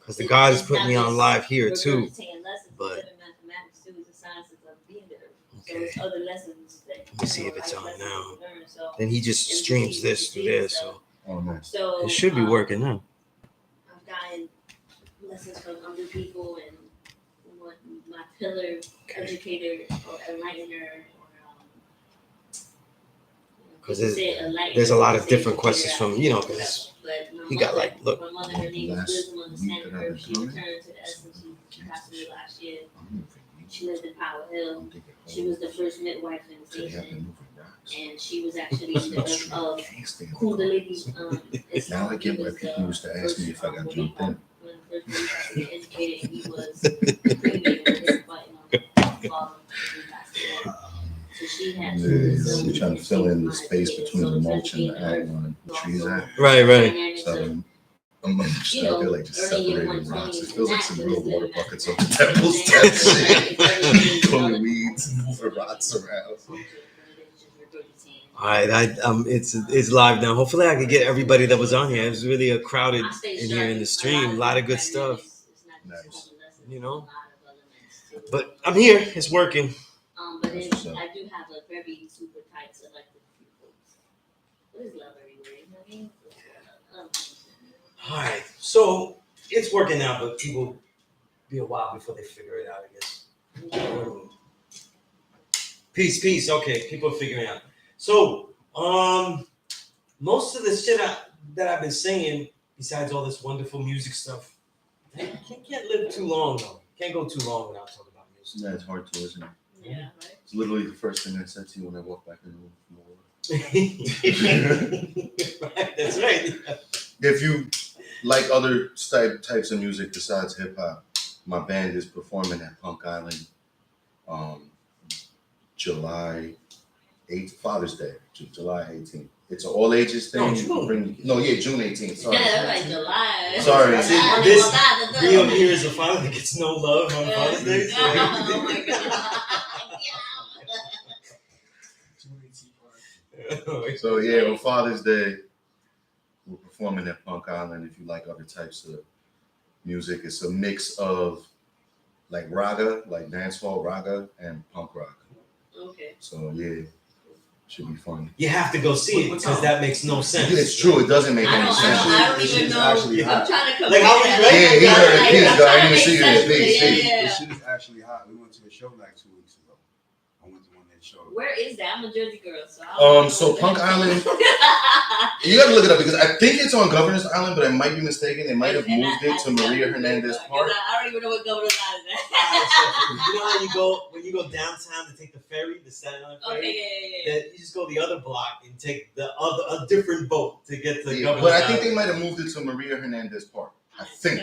because the God is putting me on live here too. But mathematics too is the sciences of being there. So it's other lessons that let me see if it's on now. Then he just streams this through there, so nice. It should be working now. I've gotten lessons from other people and what my pillar educator or enlightener or because there's a lot of different questions from because he got like look. My mother, her name was Wisdom Understanding Her. She returned to the essence. She passed away last year. She lived in Power Hill. She was the first midwife in the station, and she was actually the Kundalini. Now I get why people used to ask me if I got jumped in. When the first midwife educated, and he was cremated with his butt father. So she had you're trying to fill in the space between the mulch and the ag line. The trees at. Right. So I'm just out there like just separating rocks. It feels like some real water buckets up the temples type shit. Pulling weeds and moving rocks around. All right, it's live now. Hopefully, I can get everybody that was on here. It was really a crowded in here in the stream. A lot of good stuff, Nice. But I'm here. It's working. But then I do have a very super tight selective pupils. What is love everywhere? You know what I mean? All right, so it's working now, but people be a while before they figure it out, I guess. Peace. Okay, people are figuring it out. So, most of the shit that I've been saying, besides all this wonderful music stuff, I can't live too long though. Can't go too long without talking about music. Yeah, it's hard to, isn't it? Yeah, right. It's literally the first thing I said to you when I walked back in the room. Right, that's right. If you like other types of music besides hip hop, my band is performing at Punk Island July 8th, Father's Day, July 18th. It's an all ages thing. June. June 18th. Sorry. Yeah, like July. Sorry. This Rio here is a father that gets no love on Father's Day. Oh my God. So yeah, on Father's Day, we're performing at Punk Island. If you like other types of music, it's a mix of like raga, like dancehall raga, and punk rock. Okay. So yeah, should be fun. You have to go see it because that makes no sense. It's true. It doesn't make any sense. I don't even know. I'm trying to compare. Like how was Yeah, he heard it. Peace, guy. I didn't see Yeah. it. Peace. This shit is actually hot. We went to a show like 2 weeks ago. I went to one of that show. Where is that? I'm a Jersey girl, so So Punk Island, you gotta look it up because I think it's on Governor's Island, but I might be mistaken. They might have moved it to Maria Hernandez Park. I don't even know what Governor's Island is. You know when you go downtown to take the ferry, the Staten Island ferry. Okay, yeah. That you just go the other block and take a different boat to get to Governor's But I think Island. they might have moved it to Maria Hernandez Park. I think,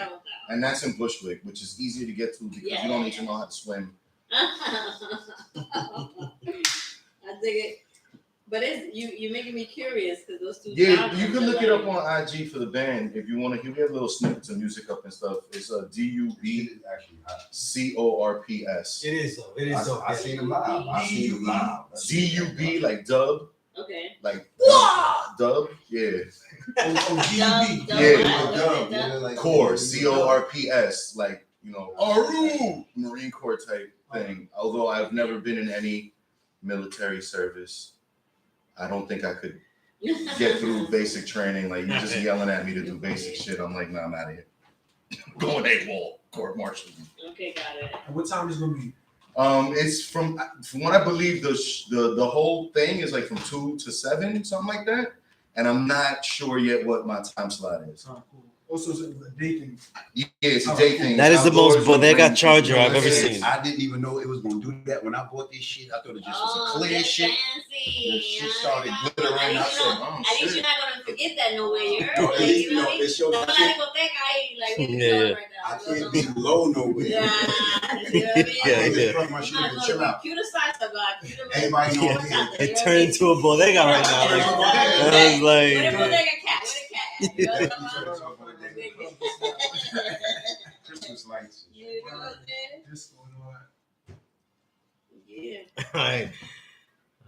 and that's in Bushwick, which is easier to get to because you don't need to know how to swim. I dig it. But it's you're making me curious because those two. Yeah, you can look it up on IG for the band if you want to. We have little snippets of music up and stuff. It's a DUBCORPS. It is though. It is though. I seen them live. DUB like dub. Okay. Like dub. Yeah. Core. CORPS. Like Aru Marine Corps type thing. Although I've never been in any military service. I don't think I could get through basic training. Like, you just yelling at me to do basic shit. I'm like, nah, I'm out of here. Going AWOL, court martial. Okay, got it. And what time is it gonna be? It's from what I believe the whole thing is like from 2 to 7, something like that. And I'm not sure yet what my time slot is. Oh, cool. Also, it's a day thing. Yeah, it's a day thing. That is the most bodega charger I've ever seen. I didn't even know it was gonna do that when I bought this shit. I thought it just was a clear shit. Fancy. The shit started glittering. I said, At least shit. you're not gonna forget that nowhere. You're No, at least, you know what I mean? it shows No, I like, can't- well, think like we Yeah. right now. I can't be low nowhere. Yeah, you know what I mean? Yeah, I yeah. just plug my shit in and chill out. Computer science of God. Everybody know Yeah. I'm here. It turned into a bodega right now. Like, I was Where like, the bodega cat? Where the cat? at? You know what I'm talking about? Christmas lights. You know what I'm saying? This going on. Yeah.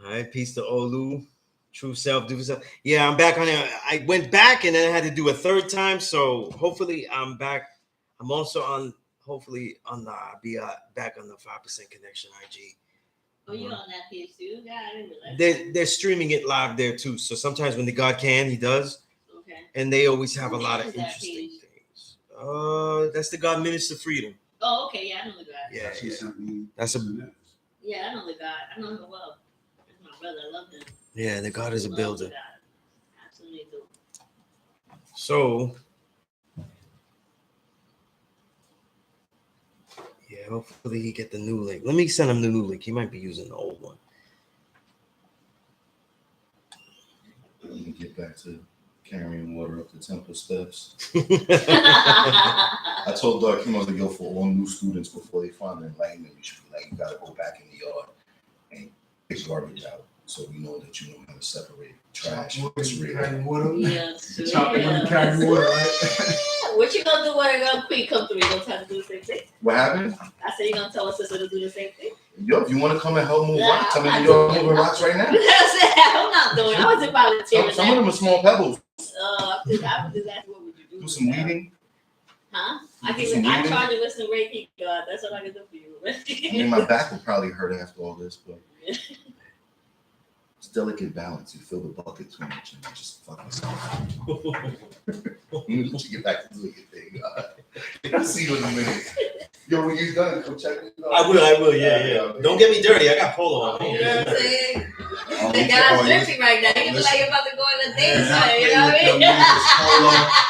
all right, peace to Olu. True self, do self. Yeah, I'm back on it. I went back and then I had to do a third time. So hopefully I'm back I'm also on. Hopefully, I'll be back on the 5% Connection IG. Oh, you're on that page too? Yeah, I didn't realize. They're streaming it live there too. So sometimes when the God can, he does. Okay. And they always have a What lot name of is that interesting page? things. That's the God Minister Freedom. Oh, okay. Yeah, I know the guy. Yeah, She yeah. sent me. That's a Yeah, I know the guy. I know him well. That's my brother. I love him. yeah. The God is a Love builder. the guy. Absolutely do. So yeah, hopefully he get the new link. Let me send him the new link. He might be using the old one. Let me get back to carrying water up the temple steps. I I told Doug Kim I was like, yo, for all new students before they find the enlightenment, you should be like, you gotta go back in the yard and take garbage out, so we know that you know how to separate trash from real. Carrying water. Yeah, Chopping when you carry water, right? What you gonna do when a girl queen come through? You gonna tell her to do the same thing? What happened? I said you gonna tell her sister to do the same thing? Yo, if you want to come and help move Nah, rocks, I'm I'm in not the yard doing moving it. rocks right now. I'm not doing it. I wasn't volunteering. Some of them are small pebbles. I was just asking what would you do? Do some weeding. Huh? Do some I weeding. charge you with some Reiki, God. That's what I can do for you. I mean, my back will probably hurt after all this, but it's delicate balance. You fill the bucket too much and you just fuck yourself. You need to get back to doing your thing. I'll see you in a minute. Yo, when you're done, come check me out. I will. Yeah. Don't get me dirty. I got polo on. You know what I'm saying? Oh, The you guy's oh, dripping right now. You feel like you're about to go on a date, Yeah, son, you know what I mean?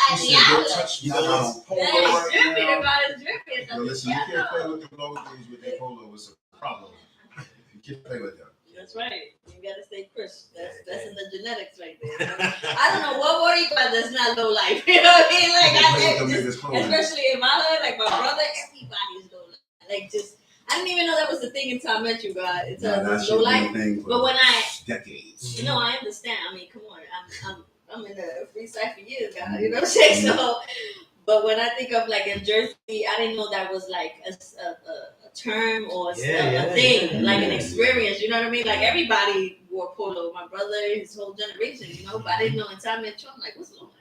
He said, Yeah. don't touch me. I'm on polo Yeah, he's right dripping now. about his dripping. Yo, listen, you can't play with the low things with their polo. It's a problem. You can't play with them. That's right. You gotta stay crisp. That's in the genetics right there. I don't know what water you got that's not low life. You know what I mean? Like especially in my hood, like my brother, everybody's low life. Like just I didn't even know that was the thing until I met you, God. It's low life. But when decades. you know, I understand. I mean, come on, I'm in the free side for years, God. You know what I'm saying? So, but when I think of like in Jersey, I didn't know that was like a term or a thing, like an experience. You know what I mean? Like everybody wore polo. My brother, his whole generation. You know, but I didn't know until I met you. I'm like, what's low life?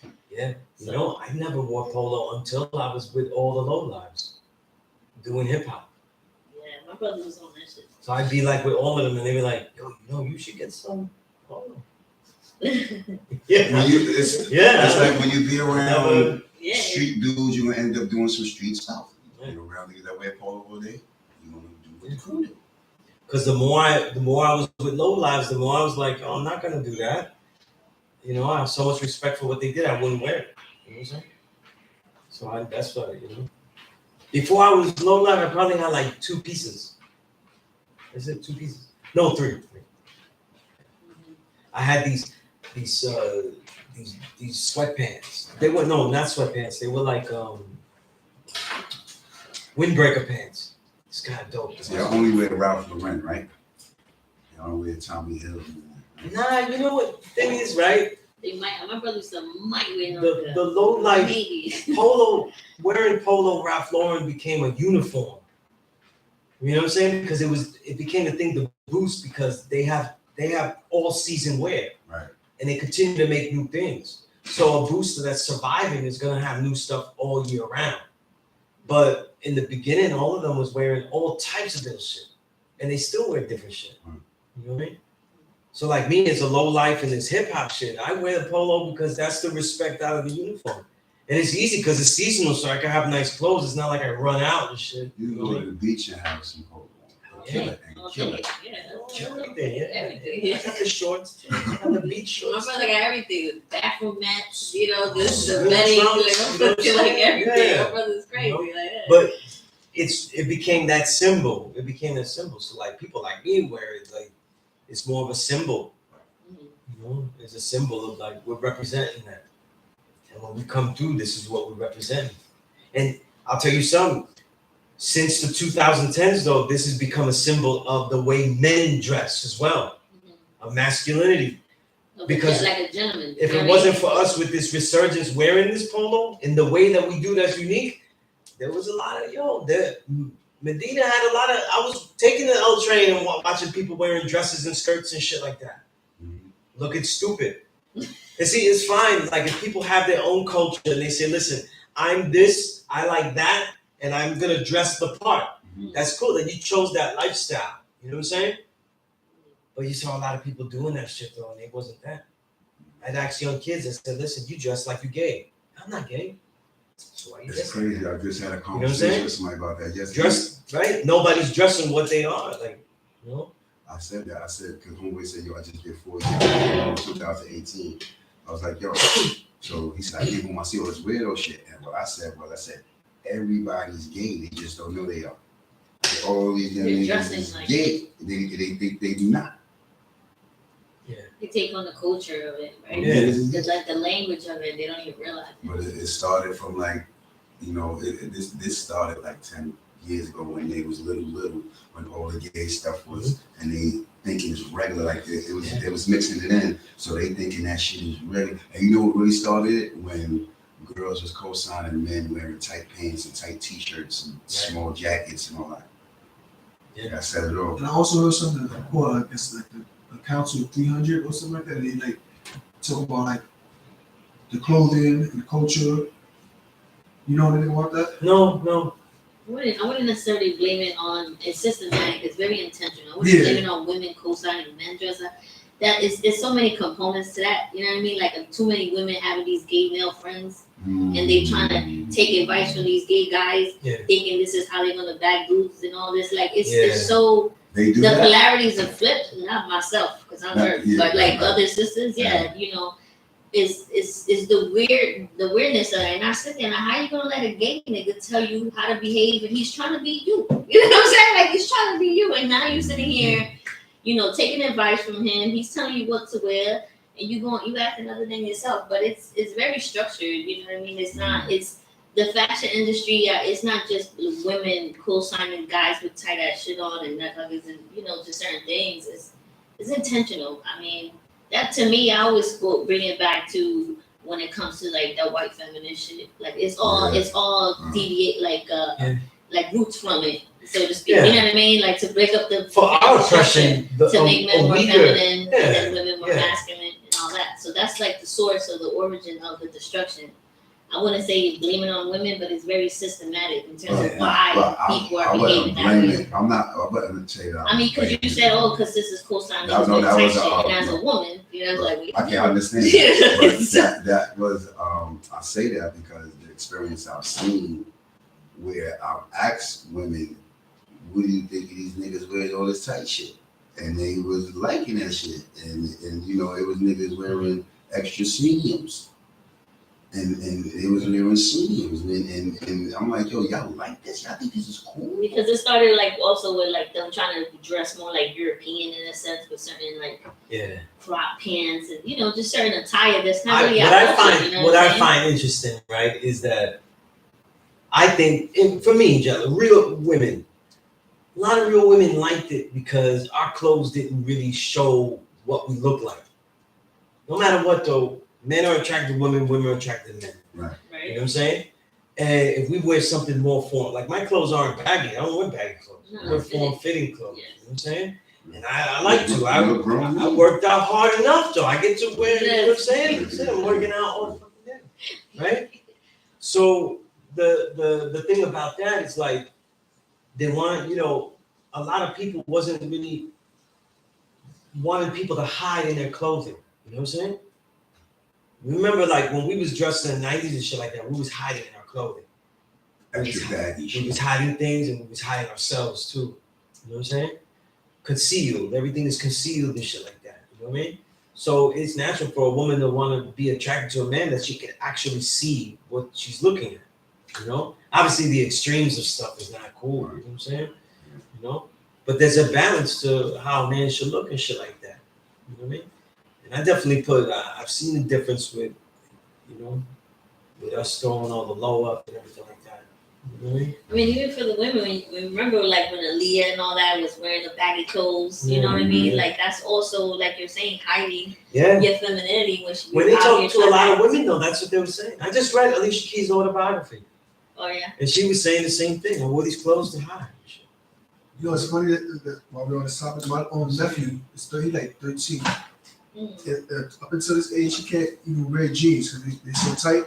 Like, Yeah, you know, I never wore polo until I was with all the low lives doing hip hop. Yeah, my brother was on that shit. So I'd be like with all of them, and they'd be like, "Yo, you know, you should get some polo." Yeah, It's like when you be around Yeah. street dudes, you're gonna end up doing some street stuff. You're around niggas that wear polo all day, you're gonna do what the crew do. Because the more I was with low lives, the more I was like, "Oh, I'm not gonna do that." You know, I have so much respect for what they did. I wouldn't wear it. You know what I'm saying? So that's what you know. Before I was low life, I probably had like 2 pieces. Is it 2 pieces? No, 3. I had these sweatpants. They were not sweatpants. They were like windbreaker pants. It's kind of dope. So y'all only wear Ralph Lauren, right? Y'all don't wear Tommy Hill. Nah, you know what the thing is, right? They might. My brother used to might wear The low life maybe. polo, wearing polo Ralph Lauren became a uniform. You know what I'm saying? Because it became a thing to boost because they have all season wear. Right. And they continue to make new things. So a booster that's surviving is gonna have new stuff all year round. But in the beginning, all of them was wearing all types of little shit. And they still wear different shit. You know what I mean? So like me, it's a low life and it's hip hop shit. I wear the polo because that's the respect out of the uniform. And it's easy because it's seasonal, so I can have nice clothes. It's not like I run out and shit. You can go to the beach and have some polo on. Kill it and kill it. Kill everything, Everything. I got the shorts, I got the beach My shorts. brother got everything. Bathroom mats, you know, this, the Yeah, bedding, trunks, like everything. yeah. My brother's crazy like that. But it became that symbol. It became that symbol. So like people like me wear it like it's more of a symbol. You know, it's a symbol of like we're representing that. And when we come through, this is what we represent. And I'll tell you something. Since the 2010s, though, this has become a symbol of the way men dress as well, of masculinity. Because like a gentleman. if it wasn't for us with this resurgence wearing this polo in the way that we do that's unique, there was a lot of Medina had a lot of. I was taking the L train and watching people wearing dresses and skirts and shit like that. Looking stupid. And see, it's fine. Like if people have their own culture and they say, "Listen, I'm this. I like that, and I'm gonna dress the part. Mhm. That's cool that you chose that lifestyle. You know what I'm saying? But you saw a lot of people doing that shit though, and it wasn't that. I'd ask young kids, I said, listen, you dress like you gay. I'm not gay. So why you It's dressing? crazy. I just had a what I'm conversation saying? with somebody about that yesterday. Dress, right? Nobody's dressing what they are. Like, you know? I said that. I said, because homeboy said, yo, I just get 4 years, 2018. I was like, yo. So he said, I gave him, I see all this weirdo shit. And what I said, everybody's gay. They just don't know they are. All these young They're niggas dressing is like gay. They do not. They take on the culture of it, right? Yeah. It's like the language of it, they don't even realize. But it started from like, you know, this started like 10 years ago when they was little, when all the gay stuff was, and they thinking it's regular, like it was mixing it in, so they thinking that shit is regular. And you know what really started it? When girls was co-signing men wearing tight pants and tight t-shirts and small jackets and all that. Yeah. That said it all. And I also heard something like, well, I guess like the Council 300 or something like that. They like talk about like the clothing and the culture. You know anything about that? No. I wouldn't necessarily blame it on, it's systematic, it's very intentional. I wouldn't blame it on women co-signing men dress up. There's so many components to that, you know what I mean? Like too many women having these gay male friends and they trying to take advice from these gay guys, thinking this is how they're gonna bag boots and all this. Like it's so, they do the that. polarities are flipped, not myself, because I'm hurt, but like other sisters, you know, is the weirdness of it. And I sit there and how you gonna let a gay nigga tell you how to behave and he's trying to be you? You know what I'm saying? Like he's trying to be you, and now you're sitting here, you know, taking advice from him. He's telling you what to wear, and you acting other than yourself. But it's very structured. You know what I mean? It's not. It's the fashion industry. It's not just women co-signing guys with tight ass shit on and nut huggers and you know just certain things. It's intentional. I mean. That to me, I always bring it back to when it comes to like that white feminist shit. Like it's all deviate like roots from it, so to speak. You know what I mean? Like to break up the For our oppression, to make men more weaker, feminine and then women more masculine and all that. So that's like the source or the origin of the destruction. I wouldn't say blame it on women, but it's very systematic in terms of why people are behaving that way. I wouldn't say that. I mean, because you said, because this is co-signing that type was shit, and as a woman, you know, like I can't understand that. But that was I say that because the experience I've seen where I've asked women, what do you think these niggas wear all this tight shit? And they was liking that shit. And you know, it was niggas wearing extra mediums. And it was wearing mediums. And I'm like, yo, y'all like this? Y'all think this is cool? Because it started like also with like them trying to dress more like European in a sense with certain like crop pants and you know, just certain attire that's not really I find interesting, right, is that I think, for me, real women, a lot of real women liked it because our clothes didn't really show what we look like. No matter what, though, men are attracted to women, women are attracted to men. Right. You know what I'm saying? And if we wear something more form, like my clothes aren't baggy. I don't wear baggy clothes. I wear form-fitting clothes. Yes. You know what I'm saying? And I like to. I worked out hard enough, though. I get to wear, you know what I'm saying? I'm working out all the fucking day. Right? So the thing about that is like, they want, you know, a lot of people wasn't really wanting people to hide in their clothing. You know what I'm saying? Remember, like when we was dressed in the 90s and shit like that, we was hiding in our clothing. Extra baggy shit. We was hiding things and we was hiding ourselves too. You know what I'm saying? Concealed. Everything is concealed and shit like that. You know what I mean? So it's natural for a woman to want to be attracted to a man that she can actually see what she's looking at. You know? Obviously the extremes of stuff is not cool. You know what I'm saying? You know? But there's a balance to how a man should look and shit like that. You know what I mean? And I definitely I've seen the difference with, you know, with us throwing all the low up and everything like that. You know what I mean? I mean, even for the women, remember like when Aaliyah and all that was wearing the baggy clothes, you know what I mean? Like that's also, like you're saying, hiding your femininity when they talk to a lot of women, though, that's what they were saying. I just read Alicia Keys' autobiography. Oh, yeah. And she was saying the same thing. I wore these clothes to hide. You know, it's funny that while we're on this topic, my own nephew is like 13. Up until this age, he can't even wear jeans because they're so tight.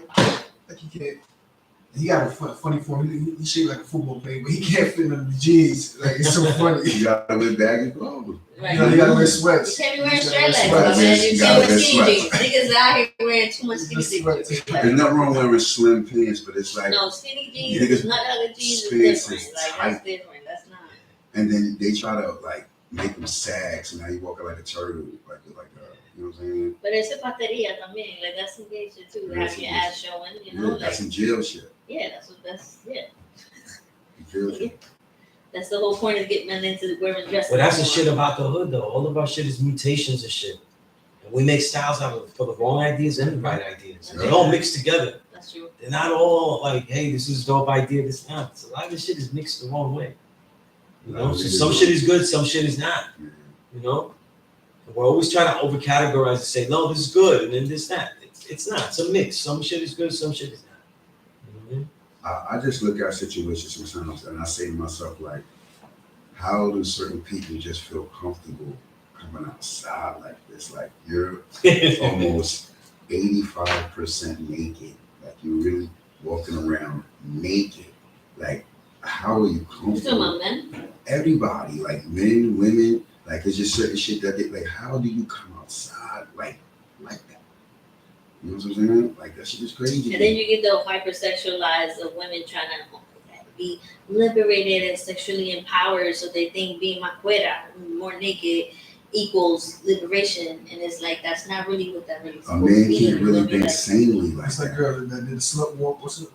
Like he can't. He got a funny form. He shaped like a football player, but he can't fit under the jeans. Like it's so funny. You gotta wear baggy clothes. Right. You know, you gotta wear You sweats. can't be wearing You straight legs, gotta wear my man. You You can't gotta wear skinny wear jeans. Niggas out here wearing too much skinny Sweats. jeans. There's nothing wrong wearing slim pants, but it's like No, skinny jeans niggas' is not other jeans is pants different. is Like tight. that's different. That's not. and then they try to like make them sag, so now you walking like a turtle, you know what I'm saying? But it's a pateria también. Like that's some gay shit too. Yeah, Have your ass showing, you know? Yeah, Like that's some jail shit. yeah, yeah. Jail shit. That's the whole point of getting men into wearing dresses. Well, that's the shit about the hood, though. All of our shit is mutations of shit. And we make styles out of for the wrong ideas and the right ideas. And they all mix together. That's true. They're not all like, hey, this is a dope idea, this not. So a lot of this shit is mixed the wrong way. You know, so some shit is good, some shit is not. You know? And we're always trying to over-categorize and say, no, this is good, and then this, that. It's not. It's a mix. Some shit is good, some shit is not. You know what I mean? I just look at situations sometimes and I say to myself, like, how do certain people just feel comfortable coming outside like this? Like, you're almost 85% naked. Like, you're really walking around naked. Like, how are you You comfortable? talking about men? Everybody, like men, women, like there's just certain shit that they like. How do you come outside like that? You know what I'm saying? Like that shit is crazy. And then you get the hypersexualized of women trying to be liberated and sexually empowered, so they think being maquera, more naked, equals liberation, and it's like that's not really what that really A supposed to man be. can't really You know, think like, sanely like It's like that. girl that did a slut walk. What's it?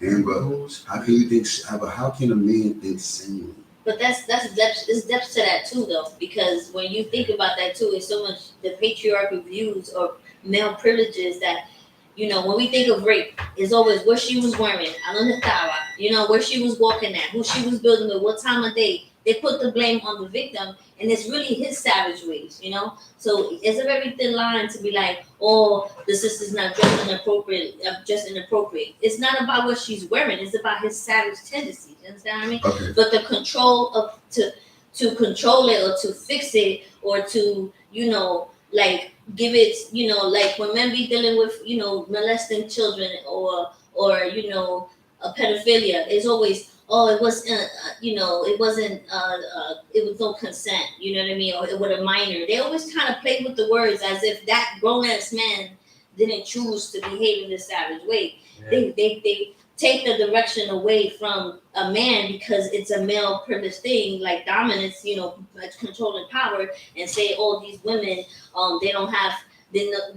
Amber, how can you think? How can a man think sanely? but that's depth. There's depth to that too, though, because when you think about that too, it's so much the patriarchal views or male privileges that, you know, when we think of rape, it's always what she was wearing, you know, where she was walking at, who she was building with, what time of day. They put the blame on the victim, and it's really his savage ways, you know. So it's a very thin line to be like, oh, the sister's not dressed inappropriate, just inappropriate. It's not about what she's wearing; it's about his savage tendencies. You understand what I mean? Okay. But the control of to control it or to fix it or to, you know, like give it, you know, like when men be dealing with, you know, molesting children or you know, a pedophilia, it's always, oh, it was you know, it wasn't it was no consent, you know what I mean, or it was a minor. They always kind of play with the words as if that grown-ass man didn't choose to behave in this savage way. Yeah. They take the direction away from a man because it's a male privileged thing, like dominance, you know, like controlling power, and say, oh, these women, they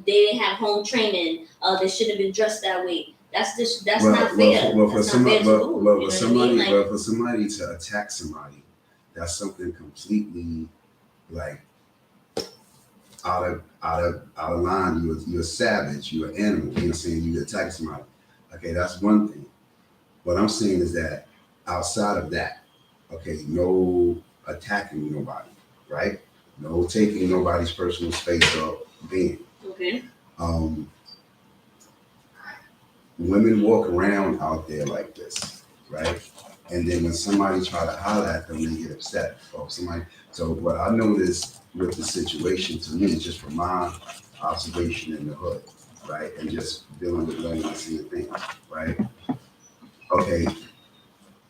didn't have home training, they shouldn't have been dressed that way. That's not fair. For somebody to attack somebody, that's something completely like out of line. You're a savage. You're an animal. You know what I'm saying? You attack somebody. Okay, that's one thing. What I'm saying is that outside of that, okay, no attacking nobody, right? No taking nobody's personal space or being. Okay. Women walk around out there like this, right? And then when somebody try to holler at them, they get upset. Or somebody. So what I noticed with the situation, to me, just from my observation in the hood, right, and just dealing with women and seeing things, right? Okay,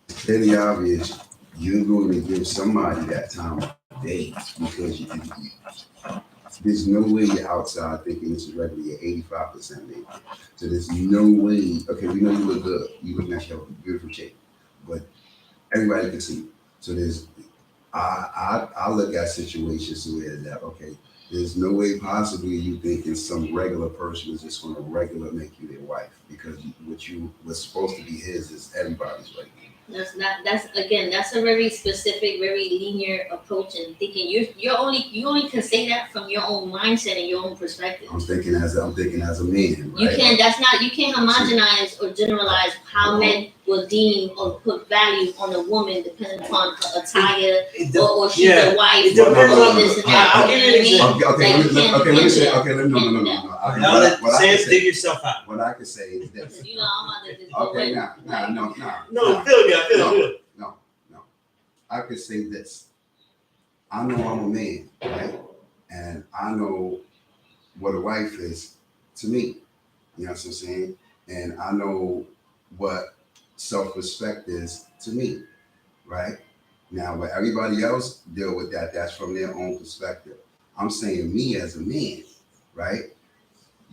it's clearly obvious you're going to give somebody that time of day because there's no way you're outside thinking this is regular. You're 85% naked. So there's no way. Okay, we know you look good. You look like you have a beautiful shape, but everybody can see you. So I look at situations where that, okay, there's no way possibly you thinking some regular person is just going to regular make you their wife, because what's supposed to be his is everybody's right. That's a very specific, very linear approach and thinking. You only can say that from your own mindset and your own perspective. I'm thinking as a man, right? You can't homogenize or generalize how men will deem or put value on a woman depending upon her attire or she's a wife. It depends on this and that. I'll give you an example. Dig yourself out. What I can say is this. You know, I'm about to just go Okay, away. No, I feel you. No. I could say this. I know I'm a man, right? And I know what a wife is to me. You know what I'm saying? And I know what self-respect is to me, right? Now, what everybody else deal with that's from their own perspective. I'm saying me as a man, right?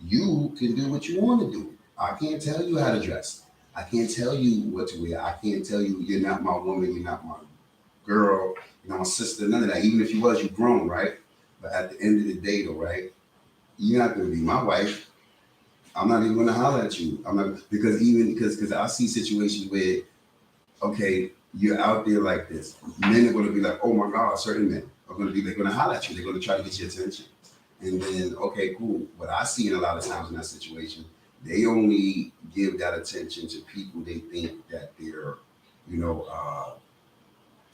You can do what you want to do. I can't tell you how to dress. I can't tell you what to wear. I can't tell you you're not my woman, you're not my girl, you're not my sister, none of that. Even if you was, you're grown, right? But at the end of the day, though, right? You're not going to be my wife. I'm not even going to holler at you. I'm not because I see situations where, okay, you're out there like this. Men are going to be like, oh my God, certain men are going to be, they're going to holler at you. They're going to try to get your attention. And then, okay, cool. What I see in a lot of times in that situation, they only give that attention to people they think that they're,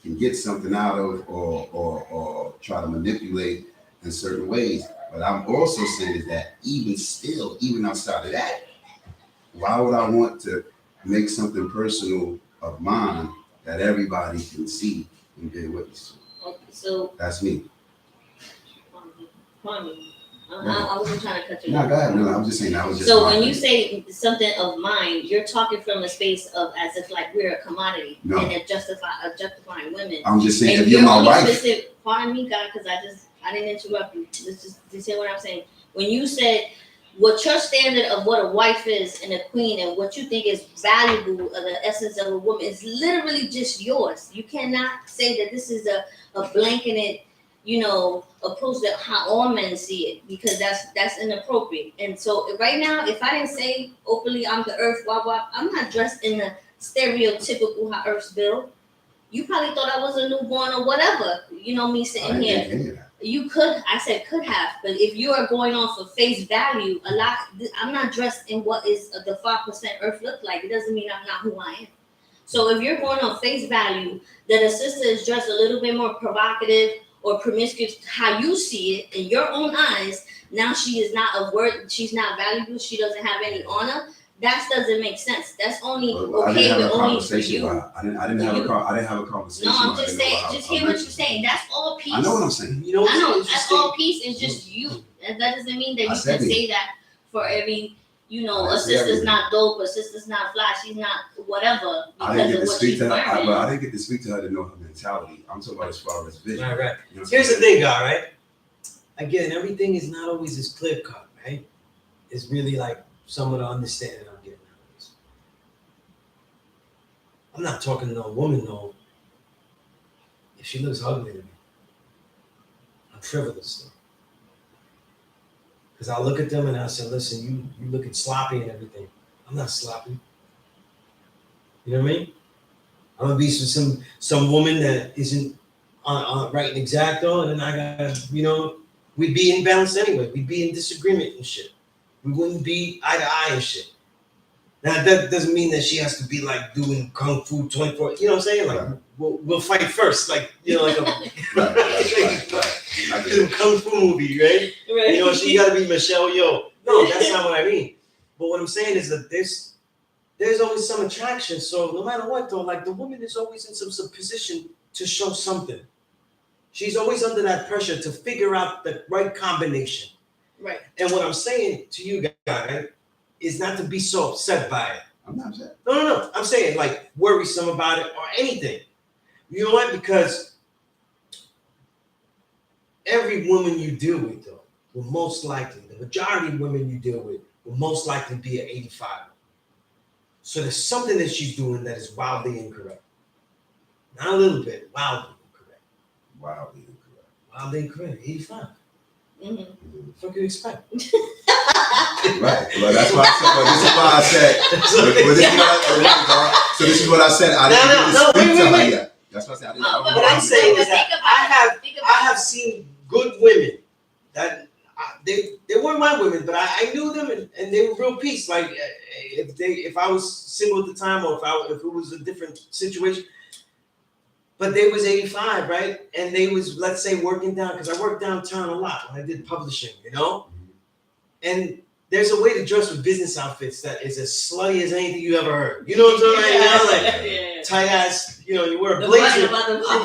can get something out of or try to manipulate in certain ways. But I'm also saying is that even outside of that, why would I want to make something personal of mine that everybody can see and bear witness to? Okay, so That's me. I wasn't trying to cut you No, off. go ahead. No, I'm just saying that was just. So when you say something of mine, you're talking from a space of as if like we're a commodity and objectifying women. I'm just saying And if you're my wife. Pardon me, God, because I didn't interrupt you. Let's just say what I'm saying. When you said what your standard of what a wife is and a queen and what you think is valuable of the essence of a woman is literally just yours. You cannot say that this is a blanketed, approach to how all men see it, because that's inappropriate. And so right now, if I didn't say openly I'm the earth, blah blah, I'm not dressed in the stereotypical how earth's built. You probably thought I was a newborn or whatever. Me sitting here. You could, I said could have, but if you are going off of face value, I'm not dressed in what is the 5% earth look like. It doesn't mean I'm not who I am. So if you're going on face value, that a sister is dressed a little bit more provocative or promiscuous, how you see it in your own eyes, now she is not of worth, she's not valuable, she doesn't have any honor. That doesn't make sense. That's only okay with only for you. I didn't have a conversation. No, I'm just saying. Just hear what you're saying. That's all peace. I know what I'm saying. I know that's all peace. It's just you. That doesn't mean that you can say that for every. A sister's not dope. A sister's not fly. She's not whatever because of what she's wearing. I didn't get to speak to her to know her mentality. I'm talking about as far as vision. Right. Here's the thing, God. Right. Again, everything is not always as clear cut. Right. It's really like some of the understanding I'm getting nowadays. I'm not talking to no woman, though. If she looks ugly to me, I'm frivolous, though. Because I'll look at them and I'll say, listen, you looking sloppy and everything. I'm not sloppy. You know what I mean? I'm going to be some woman that isn't right and exact, though, and then I got, we'd be imbalanced anyway. We'd be in disagreement and shit. We wouldn't be eye to eye and shit. Now, that doesn't mean that she has to be like doing kung fu 24. You know what I'm saying? Like, we'll fight first. Like, like a kung fu movie, right? She got to be Michelle Yeoh. No, that's not what I mean. But what I'm saying is that there's always some attraction. So no matter what, though, like the woman is always in some position to show something. She's always under that pressure to figure out the right combination. Right. And what I'm saying to you guys is not to be so upset by it. I'm not upset. No. I'm saying like worrisome about it or anything. You know what? Because every woman you deal with, though, will most likely, the majority of women you deal with will most likely be at 85. So there's something that she's doing that is wildly incorrect. Not a little bit, wildly incorrect. Wildly incorrect, 85. Mm-hmm. What the fuck you expect? Right. Well, that's why I said. So this is what I said. I didn't get to speak to her yet. That's what I said. What I'm saying is that I have seen good women that they weren't my women, but I knew them and they were real peace. Like if I was single at the time or if it was a different situation. But they was 85, right? And they was, let's say, working down, because I worked downtown a lot when I did publishing, And there's a way to dress with business outfits that is as slutty as anything you ever heard. You know what I'm talking about? Like tight ass, you wear a blazer. You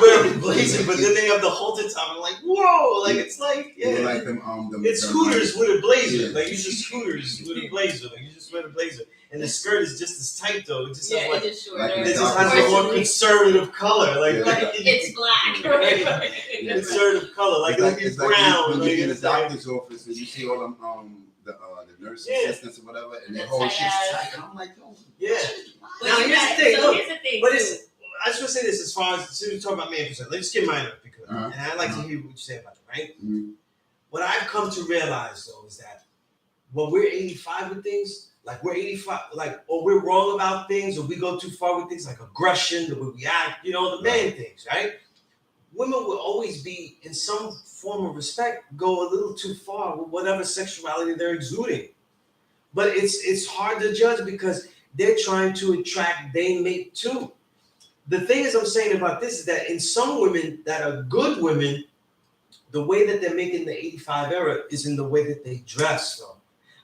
wear a blazer, but then they have the halter top. I'm like, whoa, like it's like, like them, it's scooters with a blazer. Like you just scooters with a blazer. Like you just wear the blazer. and the skirt is just as tight though. It just Yeah, has like it's just shorter. like it just Dark has a more Unfortunately, conservative color, like right, it's black. Yeah. conservative color, like it'll be it's brown. like when like, you get in the it's like- doctor's office and you see all them the nurse Yeah. assistants or whatever, and The their whole tight shit's ass. tight. And I'm like, yo, Yeah. But Now, you here's got- the thing, so look, here's the thing, but too. it's. I just want to say this as far as soon as we talk about man percent. Let's get mine up because, Uh-huh. and I'd like to hear what you say about it, right? Mhm. What I've come to realize though is that when we're 85 with things, like we're 85, like or we're wrong about things, or we go too far with things like aggression, the way we act, the man things, right? Women will always be, in some form of respect, go a little too far with whatever sexuality they're exuding. But it's hard to judge because they're trying to attract their mate too. The thing is, I'm saying about this is that in some women that are good women, the way that they're making the 85 era is in the way that they dress. So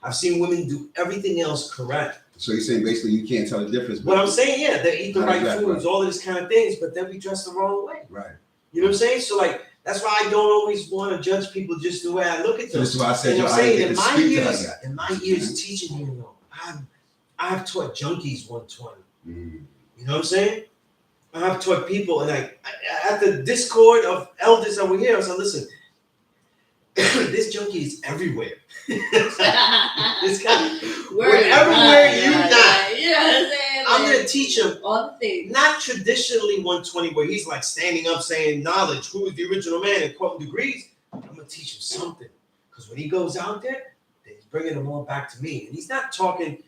I've seen women do everything else correct. So you're saying basically you can't tell the difference. What I'm saying, yeah, they eat the How right does that foods, work? all of this kind of things, but then we dress the wrong way. Right. You know what I'm saying? So like that's why I don't always want to judge people just the way I look at So them. this is why I said, And yo, I'm I didn't saying get in to my speak to her years, yet. in my years teaching here, I've taught junkies 120. Mm. You know what I'm saying? I've taught people, and I at the discord of elders that were here, I said, listen, this junkie is everywhere. This guy, wherever you not, You know what I'm saying? I'm Like, gonna teach him all the things. not traditionally 120 where he's like standing up saying knowledge, who is the original man and quoting degrees. I'm gonna teach him something, because when he goes out there, he's bringing them all back to me, and he's not talking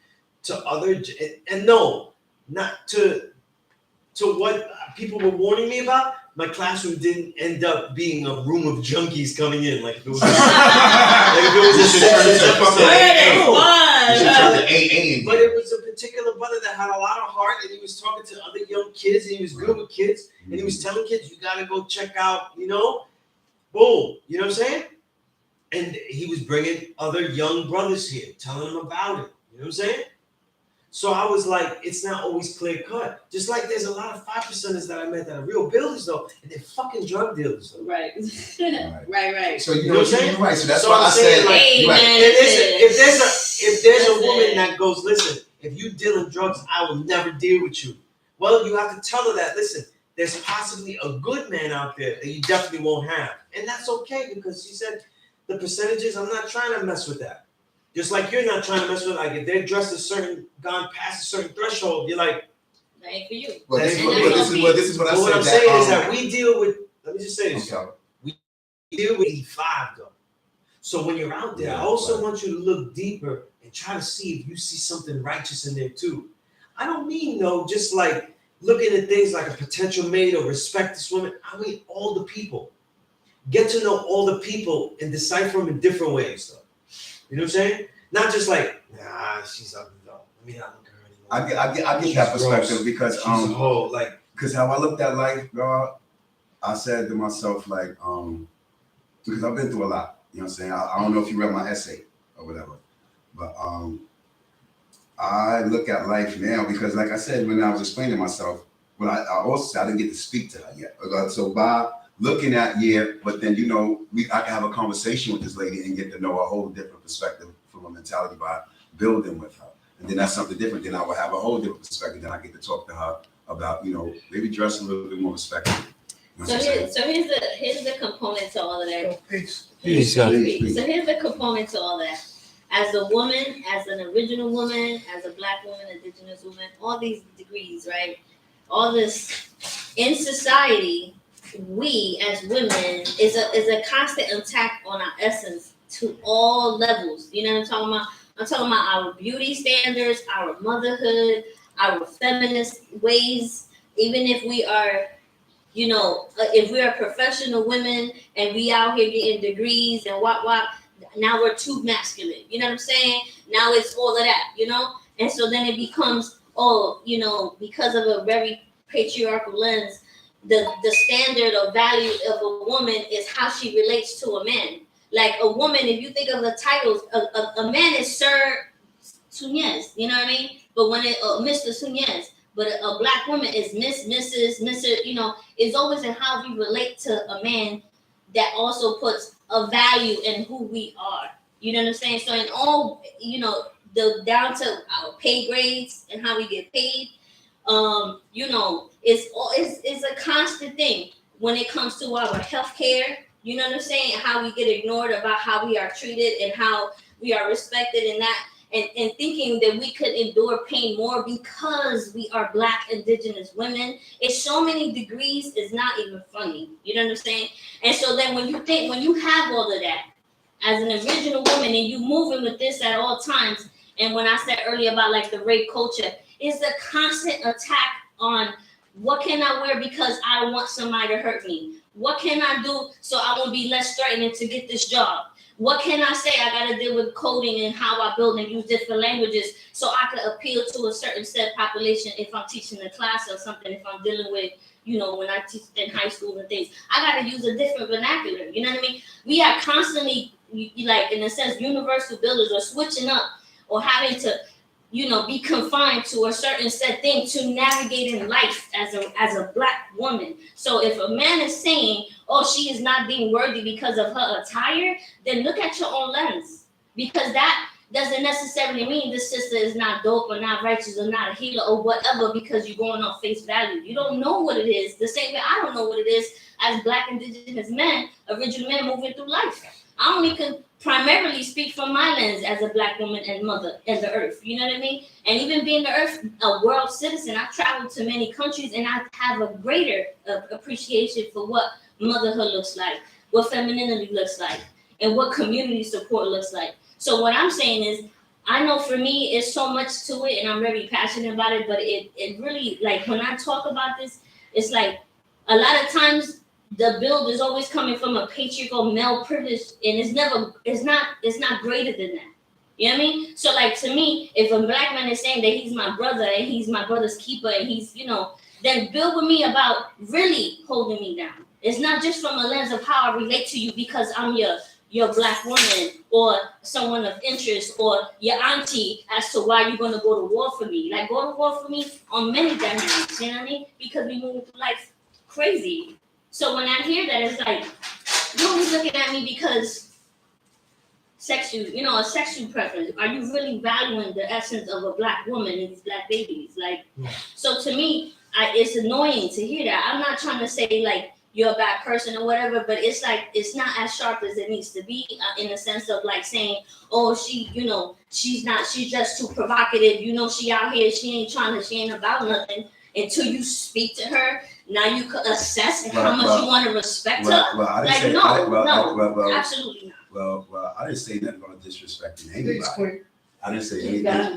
to other and no, not to what people were warning me about. My classroom didn't end up being a room of junkies coming in like if it was like if it was a Simpsons episode. But it was a particular brother that had a lot of heart, and he was talking to other young kids, and he was good with kids, and he was telling kids, you gotta go check out, boom, you know what I'm saying? And he was bringing other young brothers here, telling them about it, you know what I'm saying? So I was like, it's not always clear cut. Just like there's a lot of 5%ers that I met that are real builders though, and they're fucking drug dealers though. Right. right. So you You know know what I'm saying? you're right. So that's So why I'm I saying, said, like, Hey, you're right. man. If there's a Listen. woman that goes, listen, if you deal in drugs, I will never deal with you. Well, you have to tell her that, listen, there's possibly a good man out there that you definitely won't have. And that's okay, because she said the percentages, I'm not trying to mess with that. Just like you're not trying to mess with, like, if they're dressed gone past a certain threshold, you're like, That ain't for you. Well, this, And well, that's this is what I but said. what I'm saying is that we deal with, let me just say this, Okay. we deal with 85 though. So when you're out there, I also want you to look deeper and try to see if you see something righteous in there too. I don't mean just like looking at things like a potential mate or respect this woman. I mean all the people. Get to know all the people and decipher them in different ways though. You know what I'm saying? Not just like, nah, she's ugly though. Let me not look at her anymore. I get She's that perspective gross. because She's a whole, like, because how I looked at life, God, I said to myself like because I've been through a lot. You know what I'm saying? I don't know if you read my essay or whatever, but I look at life now because, like I said, when I was explaining myself, well, I also said I didn't get to speak to her yet. So by looking at but then I can have a conversation with this lady and get to know a whole different perspective from a mentality by building with her, and then that's something different. Then I will have a whole different perspective. Then I get to talk to her about maybe dress a little bit more respectful. So here's the component to all of that. Peace. Please. So here's the component to all that. As a woman, as an original woman, as a black woman, indigenous woman, all these degrees, right? All this in society, we as women is a constant attack on our essence to all levels. You know what I'm talking about? I'm talking about our beauty standards, our motherhood, our feminist ways. Even if we are, if we are professional women and we out here getting degrees and what, now we're too masculine. You know what I'm saying? Now it's all of that, And so then it becomes, because of a very patriarchal lens, the standard or value of a woman is how she relates to a man. Like a woman, if you think of the titles, a man is Sir Sunez, you know what I mean? But when Mr. Sunez, but a black woman is Miss, Mrs., Mr., it's always in how we relate to a man that also puts a value in who we are. You know what I'm saying? So in all, down to our pay grades and how we get paid. You know, it's a constant thing when it comes to our health care. You know what I'm saying? How we get ignored about how we are treated and how we are respected in that. And thinking that we could endure pain more because we are Black indigenous women. It's so many degrees, it's not even funny. You know what I'm saying? And so then when you have all of that as an original woman and you moving with this at all times, and when I said earlier about like the rape culture, it's a constant attack on what can I wear because I don't want somebody to hurt me? What can I do so I won't be less threatening to get this job? What can I say? I got to deal with coding and how I build and use different languages so I can appeal to a certain set population if I'm teaching a class or something, if I'm dealing with, you know, when I teach in high school and things. I got to use a different vernacular. You know what I mean? We are constantly, like, in a sense, universal builders or switching up or having to, you know, be confined to a certain set thing to navigate in life as a Black woman. So if a man is saying, oh, she is not being worthy because of her attire, then look at your own lens. Because that doesn't necessarily mean this sister is not dope or not righteous or not a healer or whatever because you're going off face value. You don't know what it is. The same way I don't know what it is as Black indigenous men, original men moving through life. I only can primarily speak from my lens as a Black woman and mother and the earth. You know what I mean? And even being the earth, a world citizen, I've traveled to many countries and I have a greater appreciation for what motherhood looks like, what femininity looks like, and what community support looks like. So what I'm saying is, I know for me, it's so much to it and I'm very passionate about it, but it really, like when I talk about this, it's like a lot of times the build is always coming from a patriarchal male privilege and it's not greater than that. You know what I mean? So like to me, if a Black man is saying that he's my brother and he's my brother's keeper and he's, you know, then build with me about really holding me down. It's not just from a lens of how I relate to you because I'm your Black woman or someone of interest or your auntie as to why you're gonna go to war for me. Like go to war for me on many dynamics, you know what I mean? Because we move through life crazy. So when I hear that, it's like, you're always looking at me because a sexual preference. Are you really valuing the essence of a Black woman and these Black babies? Like, so to me, it's annoying to hear that. I'm not trying to say like you're a bad person or whatever, but it's like, it's not as sharp as it needs to be in the sense of like saying, oh, she's just too provocative. You know, she out here, she ain't about nothing until you speak to her. Now you could assess how much you want to respect her. Absolutely not. Well, I didn't say nothing about disrespecting anybody. I didn't say anything. I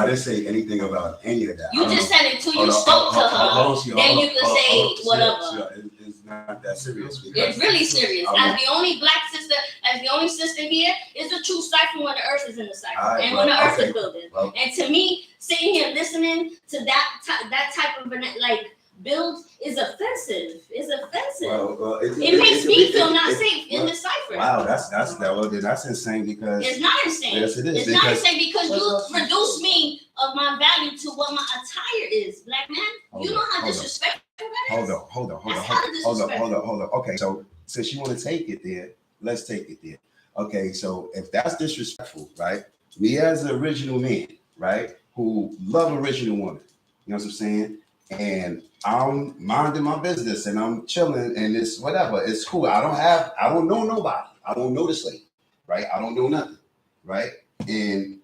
didn't say anything about any of that. You just said it until you spoke to her. Then you could say whatever. It's not that serious. It's really serious. As the only Black sister, as the only sister here, is the true cipher when the earth is in the cipher and when the earth is building. And to me, sitting here listening to that type of like build is offensive. It's offensive. Well, it makes me feel not safe in the cipher. Wow, that's insane because it's not insane. Yes, it is. It's not insane because you reduce me of my value to what my attire is, Black man. You know how disrespectful that is. Hold on. Okay, so since you want to take it there, let's take it there. Okay, so if that's disrespectful, right? Me as an original man, right, who love original women, you know what I'm saying? And I'm minding my business and I'm chilling and it's whatever. It's cool. I don't know nobody. I don't know this lady, right? I don't know nothing, right? And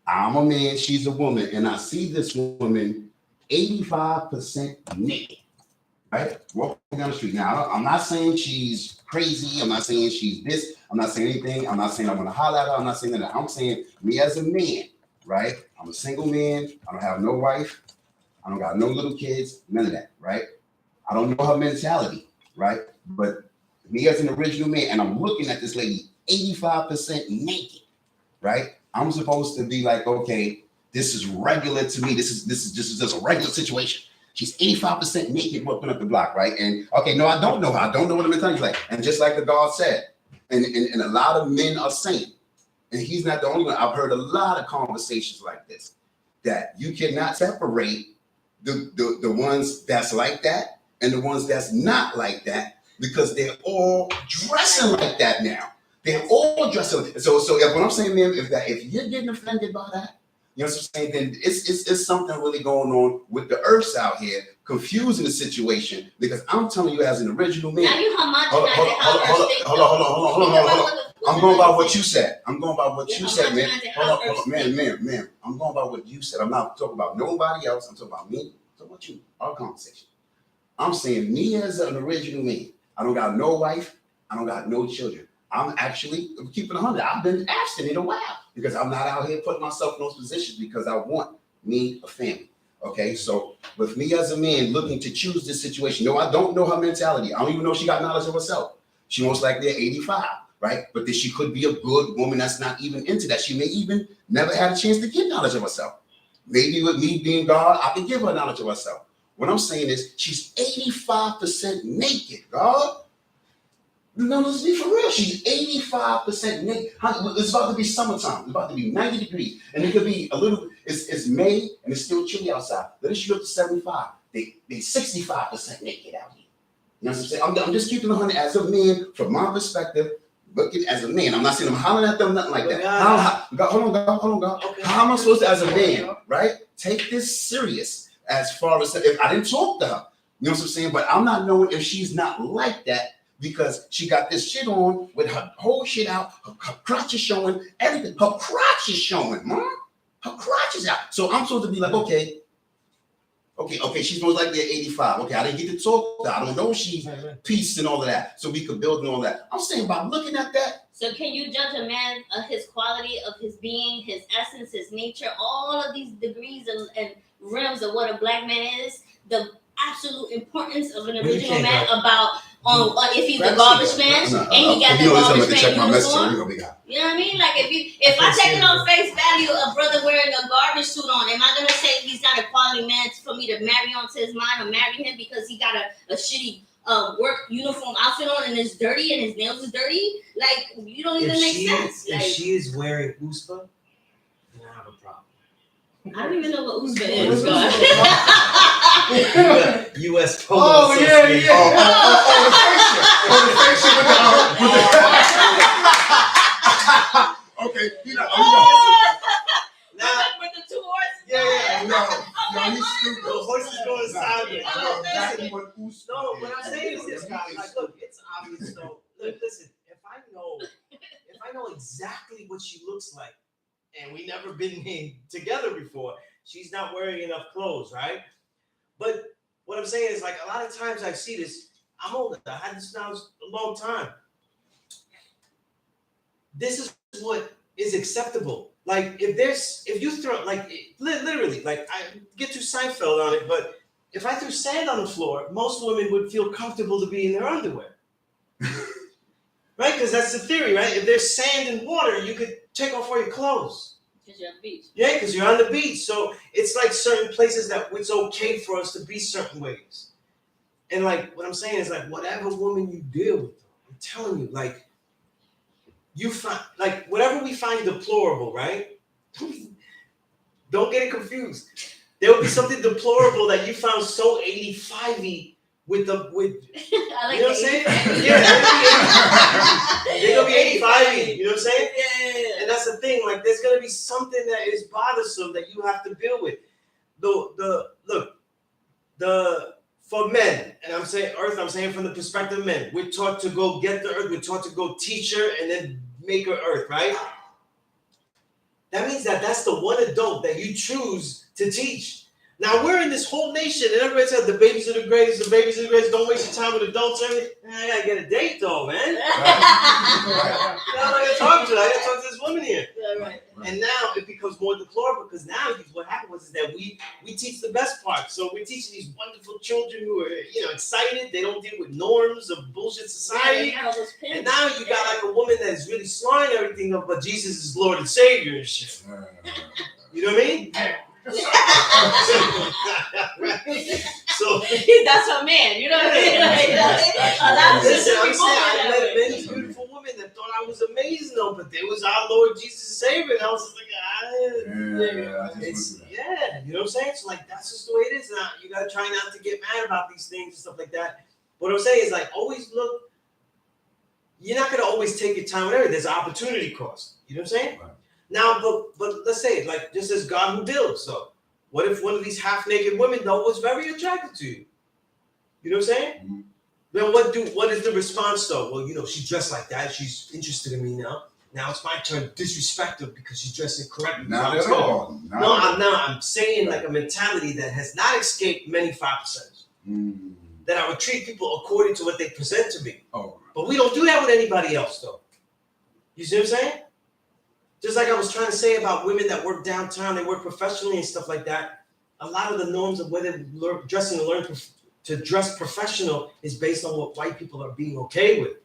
I'm a man, she's a woman, and I see this woman 85% naked, right? Walking down the street. Now, I'm not saying she's crazy. I'm not saying she's this. I'm not saying anything. I'm not saying I'm going to holler at her. I'm not saying that. I'm saying me as a man, right? I'm a single man. I don't have no wife. I don't got no little kids, none of that, right? I don't know her mentality, right? But me as an original man, and I'm looking at this lady 85% naked, right? I'm supposed to be like, okay, this is regular to me. This is just a regular situation. She's 85% naked walking up the block, right? And okay, no, I don't know her. I don't know what her mentality is like. And just like the God said, and a lot of men are saying, and he's not the only one. I've heard a lot of conversations like this, that you cannot separate the ones that's like that and the ones that's not like that because they're all dressing like that now. They're all dressed up. So what I'm saying, man, if you're getting offended by that, you know what I'm saying, then it's something really going on with the earths out here, confusing the situation. Because I'm telling you, as an original man. Now you Hold on. I'm going by what you said. I'm going by what you said, man. Hold on, man. I'm going by what you said. I'm not talking about nobody else. I'm talking about me. I'm talking about you. Our conversation. I'm saying me as an original man. I don't got no wife. I don't got no children. I'm actually keeping 100. I've been abstinent a while because I'm not out here putting myself in those positions because I want me a family. Okay, so with me as a man looking to choose this situation, no, I don't know her mentality. I don't even know if she got knowledge of herself. She most likely at 85, right? But then she could be a good woman that's not even into that. She may even never had a chance to get knowledge of herself. Maybe with me being God, I can give her knowledge of herself. What I'm saying is she's 85% naked, God. No, let's be for real. She's 85% naked. It's about to be summertime. It's about to be 90 degrees. And it could be a little, it's May and it's still chilly outside. Let us shoot up to 75. They 65% naked out here. You know what I'm saying? I'm just keeping 100 as a man, from my perspective, looking as a man. I'm not saying I'm hollering at them, nothing like that. Hold on, God. Okay. How am I supposed to, as a man, right, take this serious as far as if I didn't talk to her? You know what I'm saying? But I'm not knowing if she's not like that. Because she got this shit on with her whole shit out, her crotch is showing, everything. Her crotch is showing, man. Her crotch is out. So I'm supposed to be like, okay, she's most likely at 85. Okay, I didn't get to talk to her. I don't know if she's peace and all of that. So we could build and all that. I'm saying by looking at that. So can you judge a man of his quality, of his being, his essence, his nature, all of these degrees and realms of what a black man is? The absolute importance of an original man about if he's a garbage man and he got the garbage man uniform. You know what I mean? Like if I take it on face value, a brother wearing a garbage suit on, am I gonna say he's not a quality man for me to marry onto his mind or marry him because he got a shitty work uniform outfit on and it's dirty and his nails is dirty? Like you don't even make sense. If she is wearing USPA, then I have a problem. I don't even know what USPA is. U.S. Polo Oh, Association. yeah. The fiction with the okay, Now with the two horses. Yeah. No, he's stupid. The horses going sideways. No, what I'm saying is this, guys. Like, look, it's obvious. So, look, listen. If I know exactly what she looks like, and we never been together before, she's not wearing enough clothes, right? But what I'm saying is, like, a lot of times I see this. I'm older. I had this now a long time. This is what is acceptable. Like, if you throw, like, literally, like, I get to Seinfeld on it, but if I threw sand on the floor, most women would feel comfortable to be in their underwear. Right? Because that's the theory, right? If there's sand and water, you could take off all your clothes. Because you're on the beach. Yeah, because you're on the beach. So it's like certain places that it's okay for us to be certain ways. And like what I'm saying is like whatever woman you deal with, I'm telling you, like you find like whatever we find deplorable, right? Don't get it confused. There will be something deplorable that you found so 85-y with I like you know what I'm saying? Yeah, they're gonna be 85-y, you know what I'm saying? Yeah. And that's the thing, like there's gonna be something that is bothersome that you have to deal with. For men, and I'm saying earth, I'm saying from the perspective of men, we're taught to go get the earth, we're taught to go teach her and then make her earth, right? That means that's the one adult that you choose to teach. Now we're in this whole nation, and everybody said the babies are the greatest. The babies are the greatest. Don't waste your time with adults. I gotta get a date though, man. I gotta talk to her. I gotta talk to this woman here. Right. And now it becomes more deplorable because now what happened was that we teach the best part. So we're teaching these wonderful children who are excited. They don't deal with norms of bullshit society. And now you got like a woman that's really slurring everything up, but Jesus is Lord and Savior and shit. You know what I mean? So that's her man, you know what I mean? Listen, I'm saying I met many beautiful women that thought I was amazing though, but they was our Lord Jesus and Savior, and I was like, you know what I'm saying? So like that's just the way it is. Now you gotta try not to get mad about these things and stuff like that. What I'm saying is like always look. you're not gonna always take your time. Whatever. There's an opportunity cost. You know what I'm saying? Right. Now, but let's say like just as God who builds. So what if one of these half naked women though was very attracted to you? You know what I'm saying? Mhm. Then what is the response though? Well, she's dressed like that. She's interested in me now. Now it's my turn to disrespect her because she's dressed incorrectly. Not at all. I'm saying like a mentality that has not escaped many 5%. That I would treat people according to what they present to me. Oh. But we don't do that with anybody else though. You see what I'm saying? Just like I was trying to say about women that work downtown, they work professionally and stuff like that. A lot of the norms of whether dressing and learn to dress professional is based on what white people are being okay with.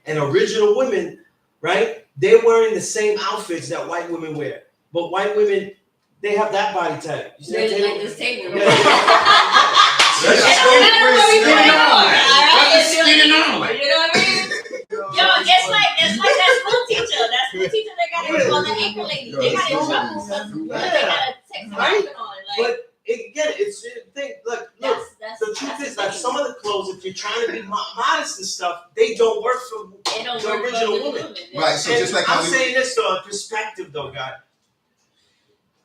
And original women, right? They're wearing the same outfits that white women wear. But white women, they have that body type. You see that Really table? like this table. Yeah. You know what I mean? Yo, just like that school teacher. That school teacher that got in on the ankle lady. They got in trouble because they got a text outfit on. Like, But again, it's the thing. Look, that's the truth is like some of the clothes, if you're trying to be modest and stuff, they don't work for they don't the work original for woman. Right. So And just like I'm saying this though, in perspective though, God.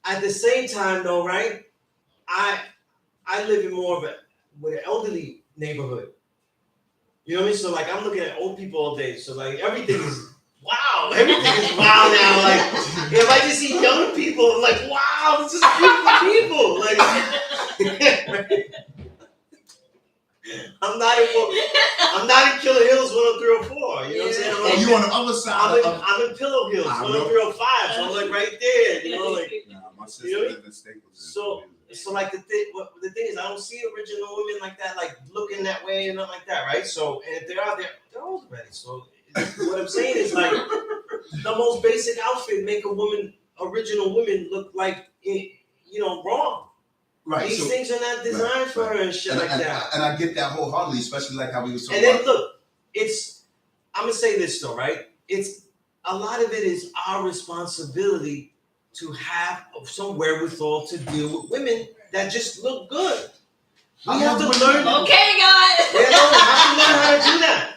At the same time though, right? I live in more of with an elderly neighborhood. You know what I mean? So like I'm looking at old people all day. So like everything is wow. Everything is wow now. Like if I just see young people, I'm like, wow, this is beautiful people. Like I'm not in Killer Hills 10304. You know what I'm saying? you on the other side. I'm in Pillow Hills 10305. So I'm like right there. You know, like My sister you know? lived in Stapleton. So like the thing is, I don't see original women like that, like looking that way and nothing like that, right? So and if they're out there, they're old already. So what I'm saying is like the most basic outfit make original women look like wrong. Right. These things are not designed for her and shit like that. And I get that wholeheartedly, especially like how we were talking And then about. look, I'm gonna say this though, right? It's a lot of it is our responsibility to have some wherewithal to deal with women that just look good. We have to learn. Okay, guys. We have to learn how to do that.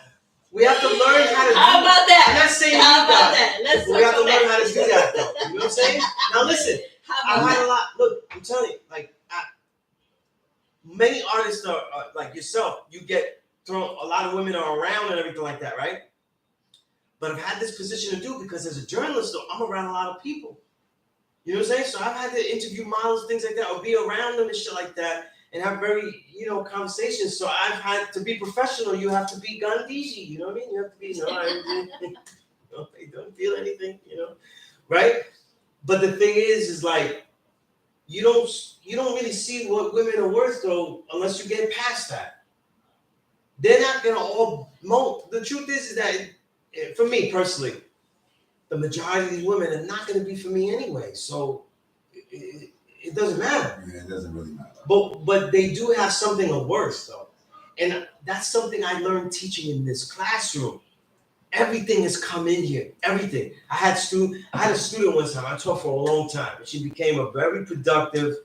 We have to learn how to do How about that? I'm not saying How you about guys. that? Let's We have to talk learn about how to do that though. You know what I'm saying? Now listen, How I've about had a lot. Look, I'm telling you, like many artists are like yourself. You get thrown. A lot of women are around and everything like that, right? But I've had this position to do because as a journalist, though, I'm around a lot of people. You know what I'm saying? So I've had to interview models, things like that, or be around them and shit like that, and have very, conversations. So I've had to be professional. You have to be Gandhiji. You know what I mean? You have to be, they don't feel anything, right? But the thing is like, you don't really see what women are worth though, unless you get past that. They're not gonna all. The truth is that, for me personally, the majority of these women are not going to be for me anyway. So it doesn't matter. Yeah, it doesn't really matter. But they do have something of worth though. And that's something I learned teaching in this classroom. Everything has come in here. Everything. I had a student one time, I taught for a long time. And she became a very productive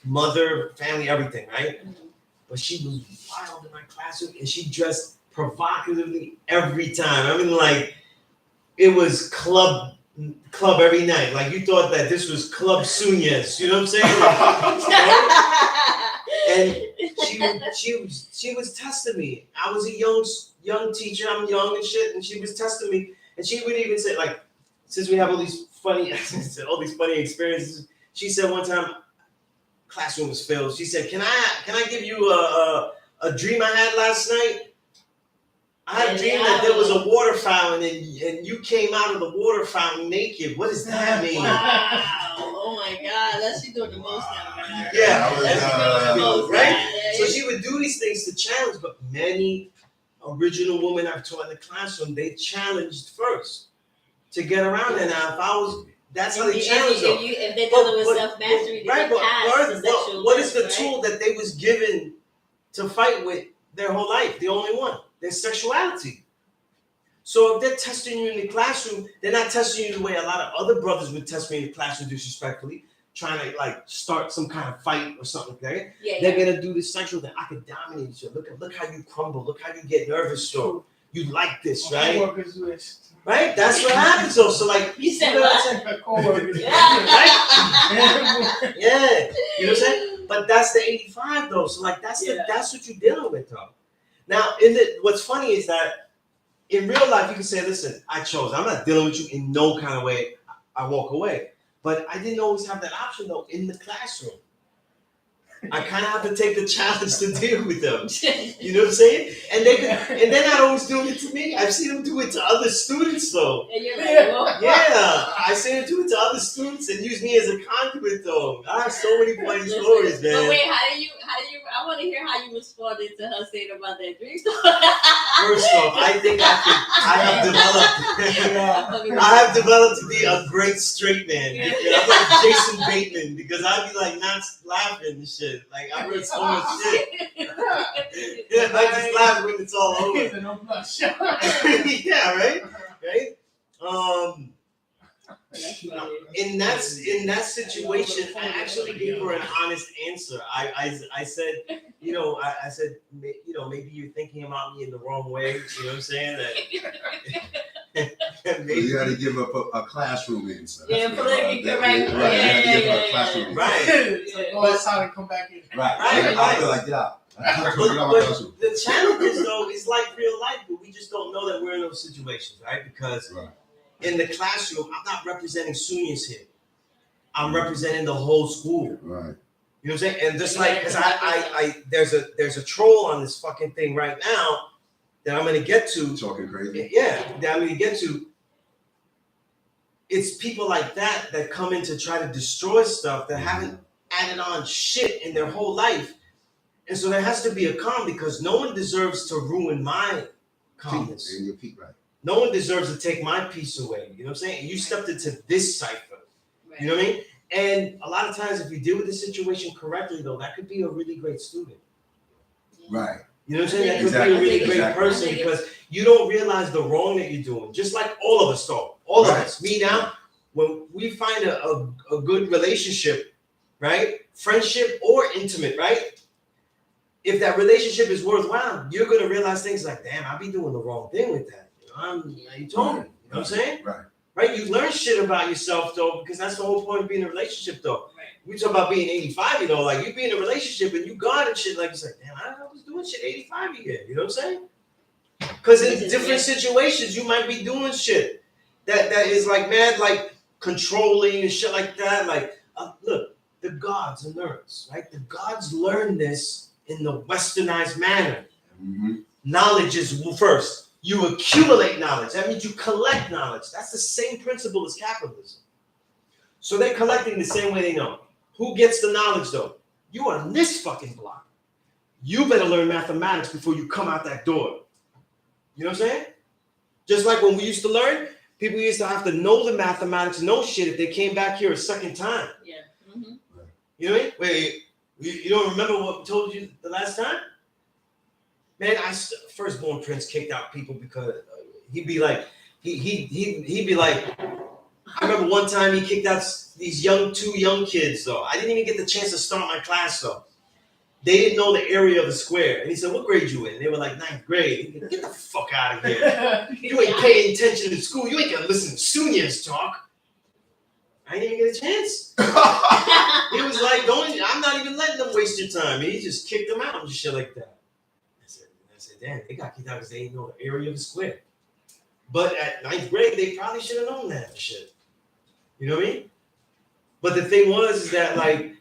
mother, family, everything, right? But she was wild in my classroom and she dressed provocatively every time. I mean, like, it was club every night. Like you thought that this was Club Sunez. You know what I'm saying? And she was testing me. I was a young teacher. I'm young and shit, and she was testing me. And she would even say, like, since we have all these funny experiences, she said one time, classroom was filled. She said, "Can I give you a dream I had last night? I had a dream that there was a water fountain and you came out of the water fountain naked. What does that mean?" Wow. Oh my God. That's she doing the most now, man. Yeah. That's doing the most, right? man. So she would do these things to challenge, but many original women I've taught in the classroom, they challenged first to get around there. Now, that's how they challenge them. If they're dealing with self-mastery, Right, but what is the tool that they was given to fight with their whole life? The only one. Their sexuality. So if they're testing you in the classroom, they're not testing you the way a lot of other brothers would test me in the classroom disrespectfully, trying to like start some kind of fight or something like that. They're gonna do this sexual thing. I can dominate you. Look how you crumble. Look how you get nervous. So you like this, My right? coworkers wish. Right? That's what happens though. So like, You said know what? I'm saying? My coworkers wish. Right? Yeah. You know what I'm saying? But that's the 85 though. So like that's that's what you're dealing with though. Now what's funny is that in real life you can say, listen, I chose. I'm not dealing with you in no kind of way. I walk away. But I didn't always have that option though in the classroom. I kind of have to take the challenge to deal with them. You know what I'm saying? And they're not always doing it to me. I've seen them do it to other students though. And you're like, whoa. Yeah, I seen them do it to other students and use me as a conduit though. I have so many funny stories, man. But wait, how do you? I want to hear how you responded to her saying about that drink store. First off, I think I have developed to be a great straight man. Yeah. I'm like Jason Bateman because I'd be like not laughing and shit. Like I read so much shit. Yeah, I just laugh when it's all over. Yeah, right? Right? In that situation, I actually gave her an honest answer. I said, I said, maybe you're thinking about me in the wrong way. You know what I'm saying? That So you got to give up a classroom answer. Yeah, politically correct. Right, you got to give up a classroom answer. Right. Go outside and come back in. Right. Right. I feel like, get out. But the challenge is though, it's like real life, but we just don't know that we're in those situations, right? Because in the classroom, I'm not representing seniors here. I'm representing the whole school. Right. You know what I'm saying? And just like, cause there's a troll on this fucking thing right now that I'm gonna get to. Talking crazy. Yeah, that I'm gonna get to. It's people like that come in to try to destroy stuff that haven't added on shit in their whole life. And so there has to be a calm because no one deserves to ruin my calmness. And your peak, right. No one deserves to take my peace away. You know what I'm saying? You stepped into this cipher. Right. You know what I mean? And a lot of times if you deal with the situation correctly though, that could be a really great student. Right. You know what I'm saying? That could Exactly. be a really great Exactly. person because you don't realize the wrong that you're doing. Just like all of us though. All of us. Me now, when we find a good relationship, right? Friendship or intimate, right? If that relationship is worthwhile, you're gonna realize things like, damn, I be doing the wrong thing with that. You told me. You know what I'm saying? Right. Right? You learn shit about yourself though, because that's the whole point of being in a relationship though. Right. We talk about being 85, like you be in a relationship and you got and shit, like it's like, damn, I was doing shit 85 again. You know what I'm saying? Because in different situations, you might be doing shit that is like mad, like controlling and shit like that. Like, look, the gods and nerds, right? The gods learn this in the westernized manner. Mm-hmm. Knowledge is first. You accumulate knowledge. That means you collect knowledge. That's the same principle as capitalism. So they're collecting the same way they know. Who gets the knowledge though? You are on this fucking block. You better learn mathematics before you come out that door. You know what I'm saying? Just like when we used to learn, people used to have to know the mathematics, know shit if they came back here a second time. Yeah. Mm-hmm. You know what I mean? Wait, you don't remember what I told you the last time? Man, firstborn prince kicked out people because he'd be like, he'd be like, I remember one time he kicked out these two young kids though. I didn't even get the chance to start my class though. They didn't know the area of the square. And he said, what grade you in? And they were like 9th grade. He said, get the fuck out of here. You ain't paying attention in school. You ain't gonna listen to seniors talk. I didn't even get a chance. He was like, I'm not even letting them waste your time. And he just kicked them out and shit like that. I said, damn, they got kicked out because they didn't know the area of the square. But at 9th grade, they probably should have known that shit. You know what I mean? But the thing was that like,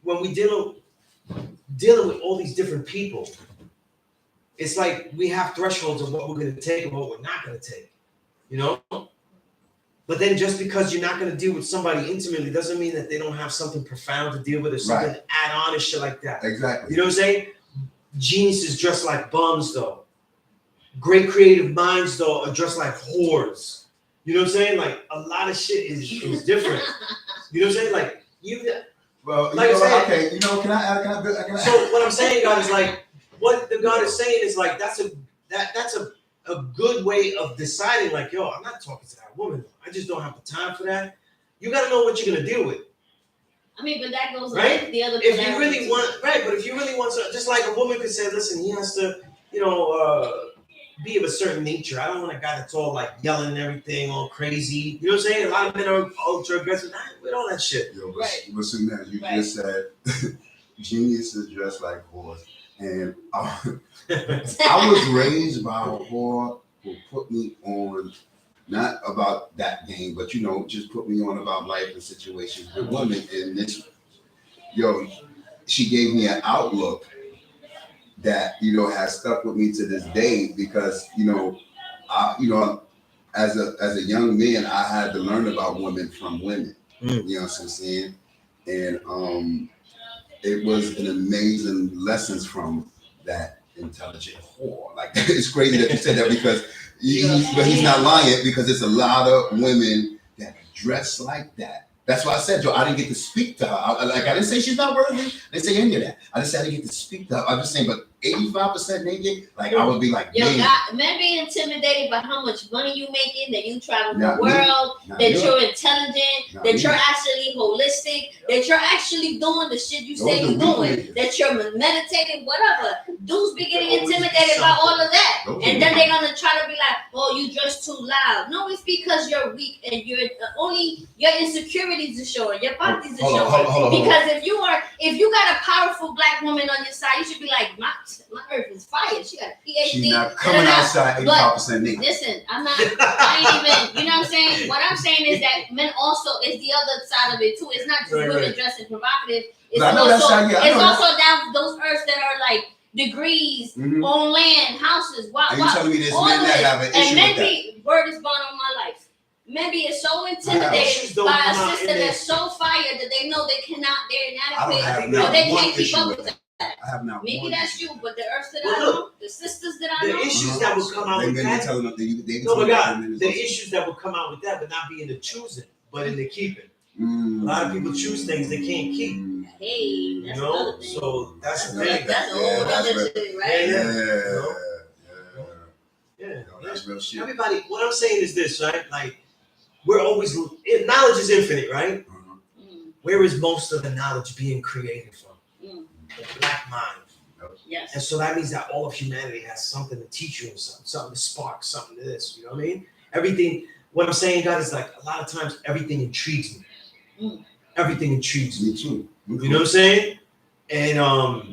when we dealing with all these different people, it's like we have thresholds of what we're going to take and what we're not going to take, you know? But then just because you're not going to deal with somebody intimately doesn't mean that they don't have something profound to deal with or something to add on and shit like that. Exactly. You know what I'm saying? Geniuses dress like bums, though. Great creative minds, though, are dressed like whores. You know what I'm saying? Like, a lot of shit is different. You know what I'm saying? Like, Well, like I said, okay, can I so what I'm saying, God, is like, what the God is saying is like, that's a good way of deciding, like, yo, I'm not talking to that woman. I just don't have the time for that. You got to know what you're going to deal with. I mean, but that goes right? Like the other. If you really want, right? But if you really want, just like a woman could say, listen, he has to, be of a certain nature. I don't want a guy that's all like yelling and everything, all crazy. You know what I'm saying? A lot of men are ultra aggressive. I ain't with all that shit. Yo, Right. listen, man, you just said geniuses dress like whores. And I was raised by a whore who put me on, not about that game, but just put me on about life and situations with women. And this, she gave me an outlook that has stuck with me to this day because as a young man I had to learn about women from women. You know what I'm saying? And it was an amazing lessons from that intelligent whore. Like it's crazy that you said that because he's not lying because it's a lot of women that dress like that. That's why I said, Joe, I didn't get to speak to her. I didn't say she's not worthy. I didn't say any of that. I just said I didn't get to speak to her. I'm just saying, but 85% naked, like I would be like, men be intimidated by how much money you making, that you travel the world, that you're intelligent, that you're actually holistic, that you're actually doing the shit you say you're doing, that you're meditating, whatever. Dudes be getting intimidated by all of that. And then they're gonna try to be like, oh, you dress too loud. No, it's because you're weak and you're only your insecurities are showing, your bodies are showing. Because if you got a powerful black woman on your side, you should be like, my earth is fire. She got a P.E.A.C.E. She's not coming outside 85% naked. Listen, I ain't even, you know what I'm saying? What I'm saying is that men also is the other side of it too. It's not just women dressing provocative. It's also down those earths that are like degrees on land, houses. Are you telling me there's men that have an issue with that? Word is born on my life. Men being so intimidated by a sister that's so fire that they know they're inadequate, or they can't keep up with that. I have not. Maybe that's you, but the earths that I know, the sisters that I know, the issues that will come out with that. The issues that will come out with that, but not be in the choosing, but in the keeping. A lot of people choose things they can't keep. Hey, that's another thing. So that's the thing. That's a whole other shit, right? Yeah. That's real shit. Everybody, what I'm saying is this, right? Like, we're always, knowledge is infinite, right? Where is most of the knowledge being created from? The black mind. Yes. And so that means that all of humanity has something to teach you, something to spark, something to this. You know what I mean? Everything. What I'm saying, God, is like a lot of times everything intrigues me. Everything intrigues me. Me too. You know what I'm saying? And a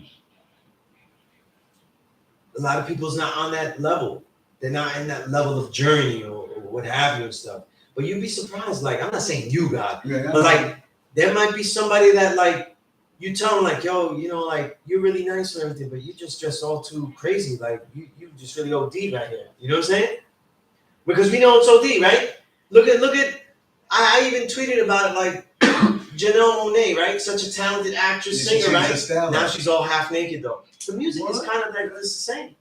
lot of people's not on that level. They're not in that level of journey or what have you and stuff. But you'd be surprised. Like, I'm not saying you, God, but like there might be somebody that like. You tell them like, yo, like you're really nice and everything, but you just dress all too crazy. Like you just really OD right here. You know what I'm saying? Because we know it's OD, right? Look at. I even tweeted about it, like Janelle Monáe, right? Such a talented actress, singer, right? Now she's all half naked though. The music is kind of like it's the same.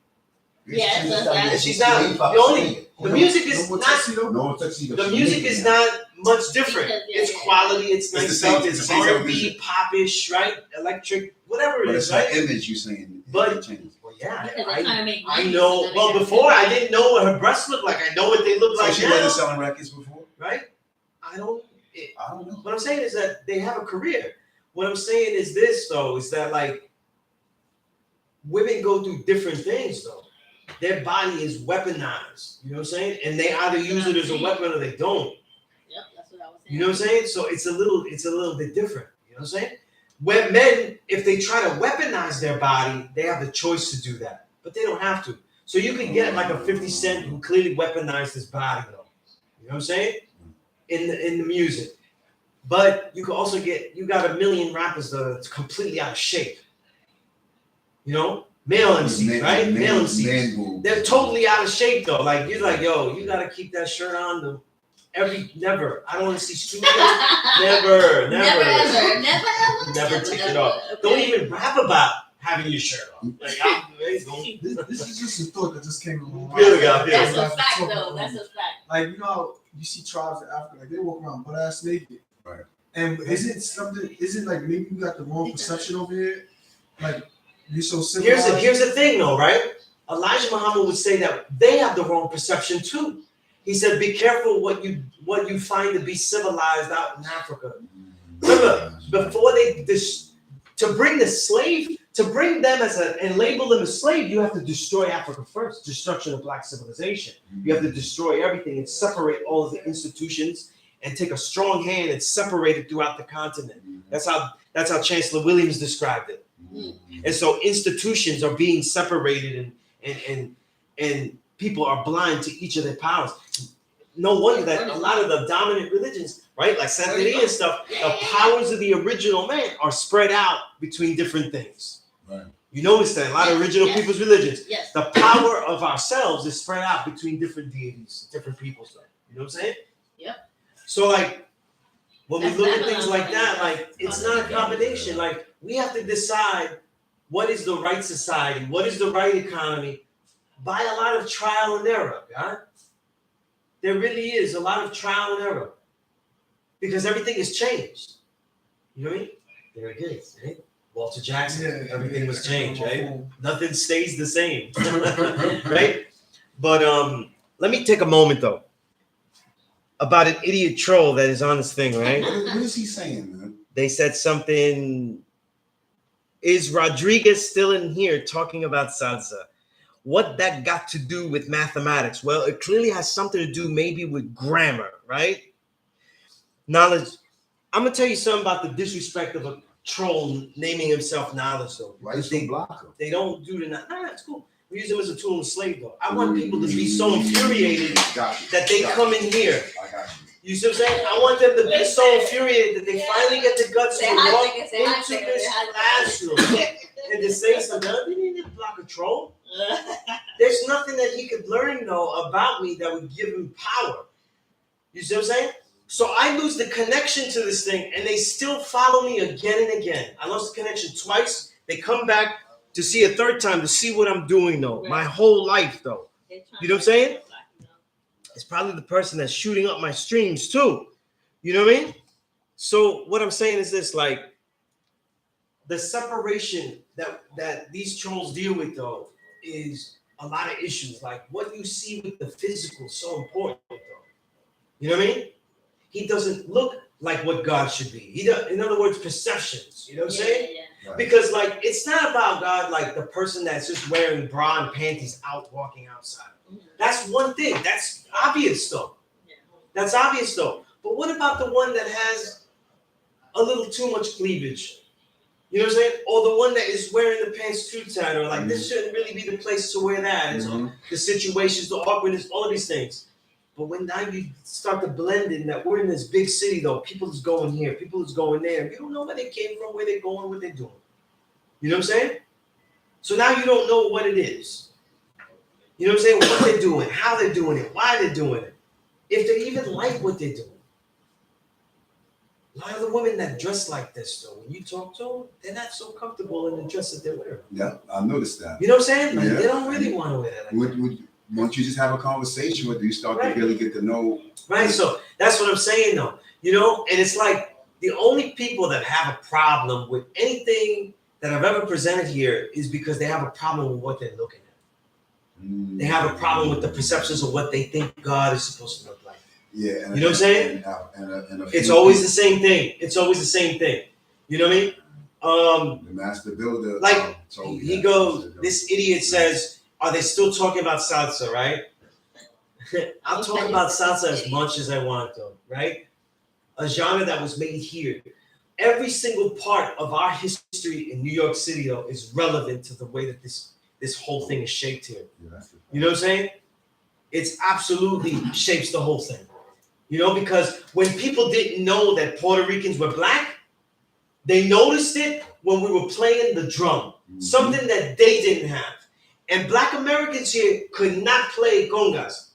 Yeah, she's not the only. The music is not. The music is not much different. It's quality. It's nice stuff. It's R&B, popish, right? Electric, whatever it is, right? It's the image you're saying. But well, yeah, I know. Well, before I didn't know what her breasts looked like. I know what they look like now. She wasn't selling records before, right? I don't know. What I'm saying is that they have a career. What I'm saying is this, though, is that like women go through different things, though. Their body is weaponized. You know what I'm saying? And they either use it as a weapon or they don't. Yep, that's what I was saying. You know what I'm saying? So it's a little bit different. You know what I'm saying? When men, if they try to weaponize their body, they have the choice to do that, but they don't have to. So you can get like a 50 Cent who clearly weaponized his body, though. You know what I'm saying? In the music, but you can also you got a million rappers that's completely out of shape. You know, male MCs, right? Male MCs, they're totally out of shape though. Like you're like, yo, you gotta keep that shirt on. Never. I don't want to see stupid. Never take it off. Okay. Don't even rap about having your shirt on. Like, this is just a thought that just came to my mind. That's a fact, though. That's a fact. Like, you know how you see tribes in Africa, like they walk around butt ass naked. Right. And is it like maybe you got the wrong perception over here? Like, you're so civilized. Here's the thing, though, right? Elijah Muhammad would say that they have the wrong perception too. He said, "Be careful what you find to be civilized out in Africa." Remember, before to bring the slave to bring them and label them as slave, you have to destroy Africa first. Destruction of black civilization. You have to destroy everything and separate all of the institutions and take a strong hand and separate it throughout the continent. That's how Chancellor Williams described it. And so institutions are being separated and people are blind to each of their powers. No wonder that a lot of the dominant religions, right, like Santeria and stuff, the powers of the original man are spread out between different things. Right. You notice that a lot of original people's religions, Yes. the power of ourselves is spread out between different deities, different peoples. You know what I'm saying? Yep. So like when we That's look at Babylon things like right that, there. like it's not a combination. Like we have to decide what is the right society, what is the right economy, by a lot of trial and error, God. There really is a lot of trial and error because everything has changed. You know what I mean? There it is, right? Walter Jackson, everything was changed, right? Nothing stays the same, right? But let me take a moment though about an idiot troll that is on this thing, right? What is he saying, man? They said something. Is Rodriguez still in here talking about salsa? What that got to do with mathematics? Well, it clearly has something to do maybe with grammar, right? Knowledge. I'm gonna tell you something about the disrespect of a troll naming himself knowledge, though. Why you so block him? They don't do the it's cool. We use them as a tool and slave, though. I want people to be so infuriated that they come in here. I got You see what I'm saying? I want them to be so infuriated that they finally get the guts to walk into this classroom and to say something. They didn't block a troll. There's nothing that he could learn, though, about me that would give him power. You see what I'm saying? So I lose the connection to this thing, and they still follow me again and again. I lost the connection twice. They come back to see a third time to see what I'm doing, though. My whole life, though. You know what I'm saying? It's probably the person that's shooting up my streams, too. You know what I mean? So what I'm saying is this, like, the separation that these trolls deal with, though, is a lot of issues. Like, what you see with the physical is so important, though. You know what I mean? He doesn't look like what God should be. In other words, perceptions. You know what I'm saying? Yeah. Because, like, it's not about God, like, the person that's just wearing bra and panties out walking outside. That's one thing. That's obvious, though. That's obvious, though. But what about the one that has a little too much cleavage? You know what I'm saying? Or the one that is wearing the pants too tight, or like, this shouldn't really be the place to wear that. It's the situations, the awkwardness, all of these things. But when now you start to blend in that we're in this big city, though, people is going here, people is going there. You don't know where they came from, where they're going, what they're doing. You know what I'm saying? So now you don't know what it is. You know what I'm saying? What they're doing, how they're doing it, why they're doing it. If they even like what they're doing. A lot of the women that dress like this, though, when you talk to them, they're not so comfortable in the dress that they're wearing. Yeah, I noticed that. You know what I'm saying? Like, Yeah. they don't really want to wear that. Once you just have a conversation with them, you start Right. to really get to know. Right, so that's what I'm saying, though. You know, and it's like the only people that have a problem with anything that I've ever presented here is because they have a problem with what they're looking at. They have a problem with the perceptions of what they think God is supposed to look like. Yeah. You know what I'm saying? And It's always the same thing. It's always the same thing. You know what I mean? The master builder. Like, told me he that. goes, this idiot says, are they still talking about salsa, right? I'll talk about salsa as much as I want, though, right? A genre that was made here. Every single part of our history in New York City, though, is relevant to the way that this whole thing is shaped here. You know what I'm saying? It's absolutely shapes the whole thing. You know, because when people didn't know that Puerto Ricans were black, they noticed it when we were playing the drum, something that they didn't have. And black Americans here could not play congas.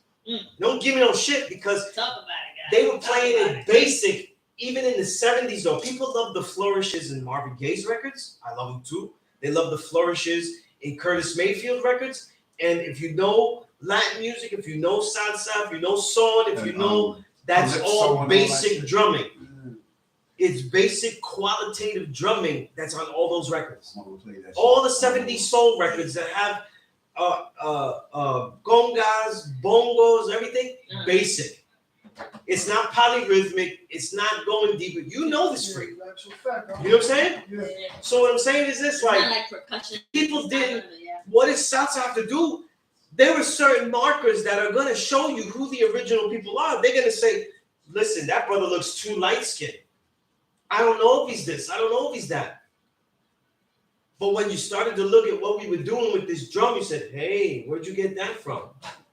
Don't give me no shit because Talk about it, guys. they were playing it basic, even in the 70s, though. People love the flourishes in Marvin Gaye's records. I love them too. They love the flourishes in Curtis Mayfield records. And if you know Latin music, if you know salsa, if you know son, if you know, that's all basic drumming. It's basic qualitative drumming that's on all those records. All the 70s soul records that have congas, bongos, everything, basic. It's not polyrhythmic. It's not going deeper. You know this freak. Yeah, actual fact. You know what I'm saying? Yeah. So what I'm saying is this, It's not like, like percussion. people didn't. Yeah. What does salsa have to do? There were certain markers that are going to show you who the original people are. They're going to say, listen, that brother looks too light-skinned. I don't know if he's this. I don't know if he's that. But when you started to look at what we were doing with this drum, you said, hey, where'd you get that from?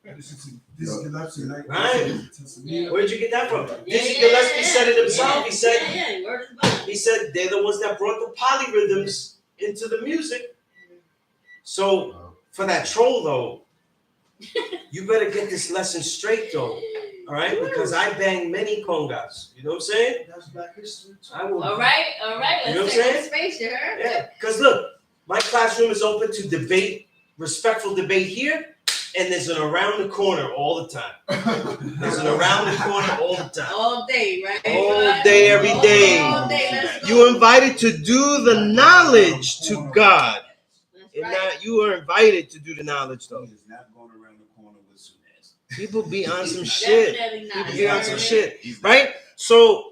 This is Gillespie, like, Right. Yeah. Where'd you get that from? Yeah, Dizzy yeah, Gillespie yeah, said it himself. yeah, He said, yeah, word is bond. he said they're the ones that brought the polyrhythms into the music. So for that troll though, you better get this lesson straight though. All right, because I bang many congas. You know what I'm saying? That's Black history. I will. All right, You know what let's I'm take saying? up space, you heard? Yeah, because look, my classroom is open to debate, respectful debate here, and there's an around the corner all the time. There's an around the corner all the time. All day, right? All day, every day. All day, let's go. You invited to do the knowledge to God. That's And right. not you are invited to do the knowledge though. He is not going around the corner with Sunez. People be on some shit. Definitely not. People be on some Right? shit. He's not. Right? So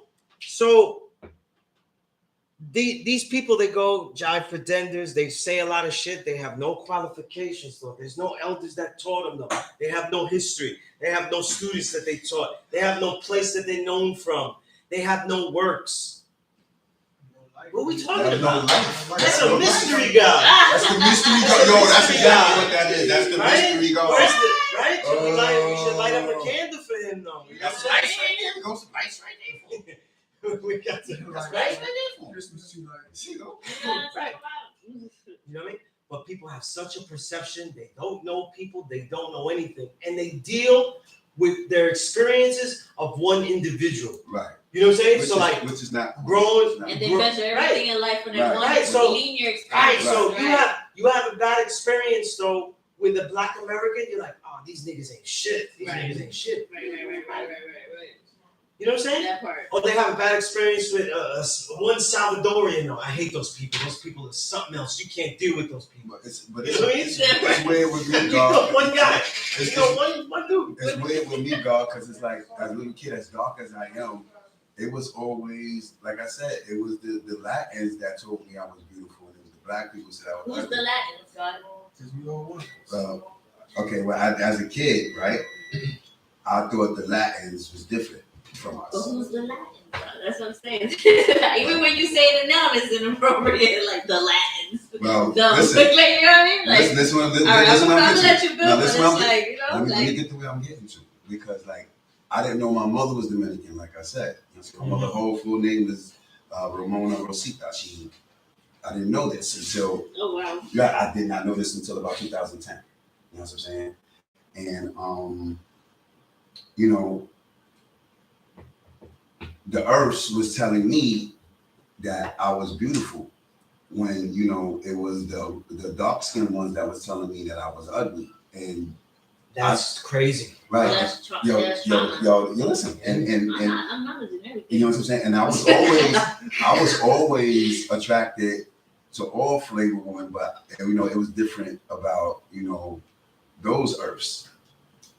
these people, they go jive for denders, they say a lot of shit, they have no qualifications though. There's no elders that taught them though. They have no history, they have no students that they taught, they have no place that they're known from, they have no works. What are we talking That's no about? life. That's a mystery God. That's the mystery God. Yo, that's exactly what that is. That's the Right? mystery God. Where's the right? We should light up a candle for him though. You know That's what I'm lights saying? right there. We got some lights right there. We got to, That's right? lights right there for him. Christmas too, like, See, though? Right. You know what I mean? But people have such a perception. They don't know people. They don't know anything, and they deal with their experiences of one individual. Right. You know what I'm saying? So like which is not growing- not- And they measure everything in life for their Right. one Right, so- linear Right, experience. so right? you have a bad experience though with a Black American. You're like, oh, these niggas ain't shit. These Right. niggas ain't shit. Right. You know what I'm saying? That part. Or they have a bad experience with one Salvadorian. No, I hate those people. Those people are something else. You can't deal with those people. But You know what I mean? it's weird with me, You God. know one guy. It's, You know one dude. it's weird with me, God, because it's like as a little kid, as dark as I am, it was always like I said, it was the Latins that told me I was beautiful, and it was the Black people said I was Who's ugly. the Latins, God? because we all one. Okay, well, as a kid, right, I thought the Latins was different from But us. who's the Latins? That's what I'm saying. Even when you say it now, it's inappropriate, like the Latins. Well, Dumb. listen, Like, you know what I mean? Like, this one, all right, I'm I'm gonna getting let to. you build, No, but this it's one I'm like, you know, Let me like, get to where I'm getting to, because like I didn't know my mother was Dominican, like I said. My mother whole full name is Ramona Rosita. I didn't know this until oh wow. I did not know this until about 2010. You know what I'm saying? And you know, the Earths was telling me that I was beautiful when, you know, it was the dark skinned ones that was telling me that I was ugly. And That's crazy. right, That's trauma. yo, listen, and I'm not losing everything. you know what I'm saying? And I was always attracted to all flavor women, but you know, it was different about, you know, those Earths.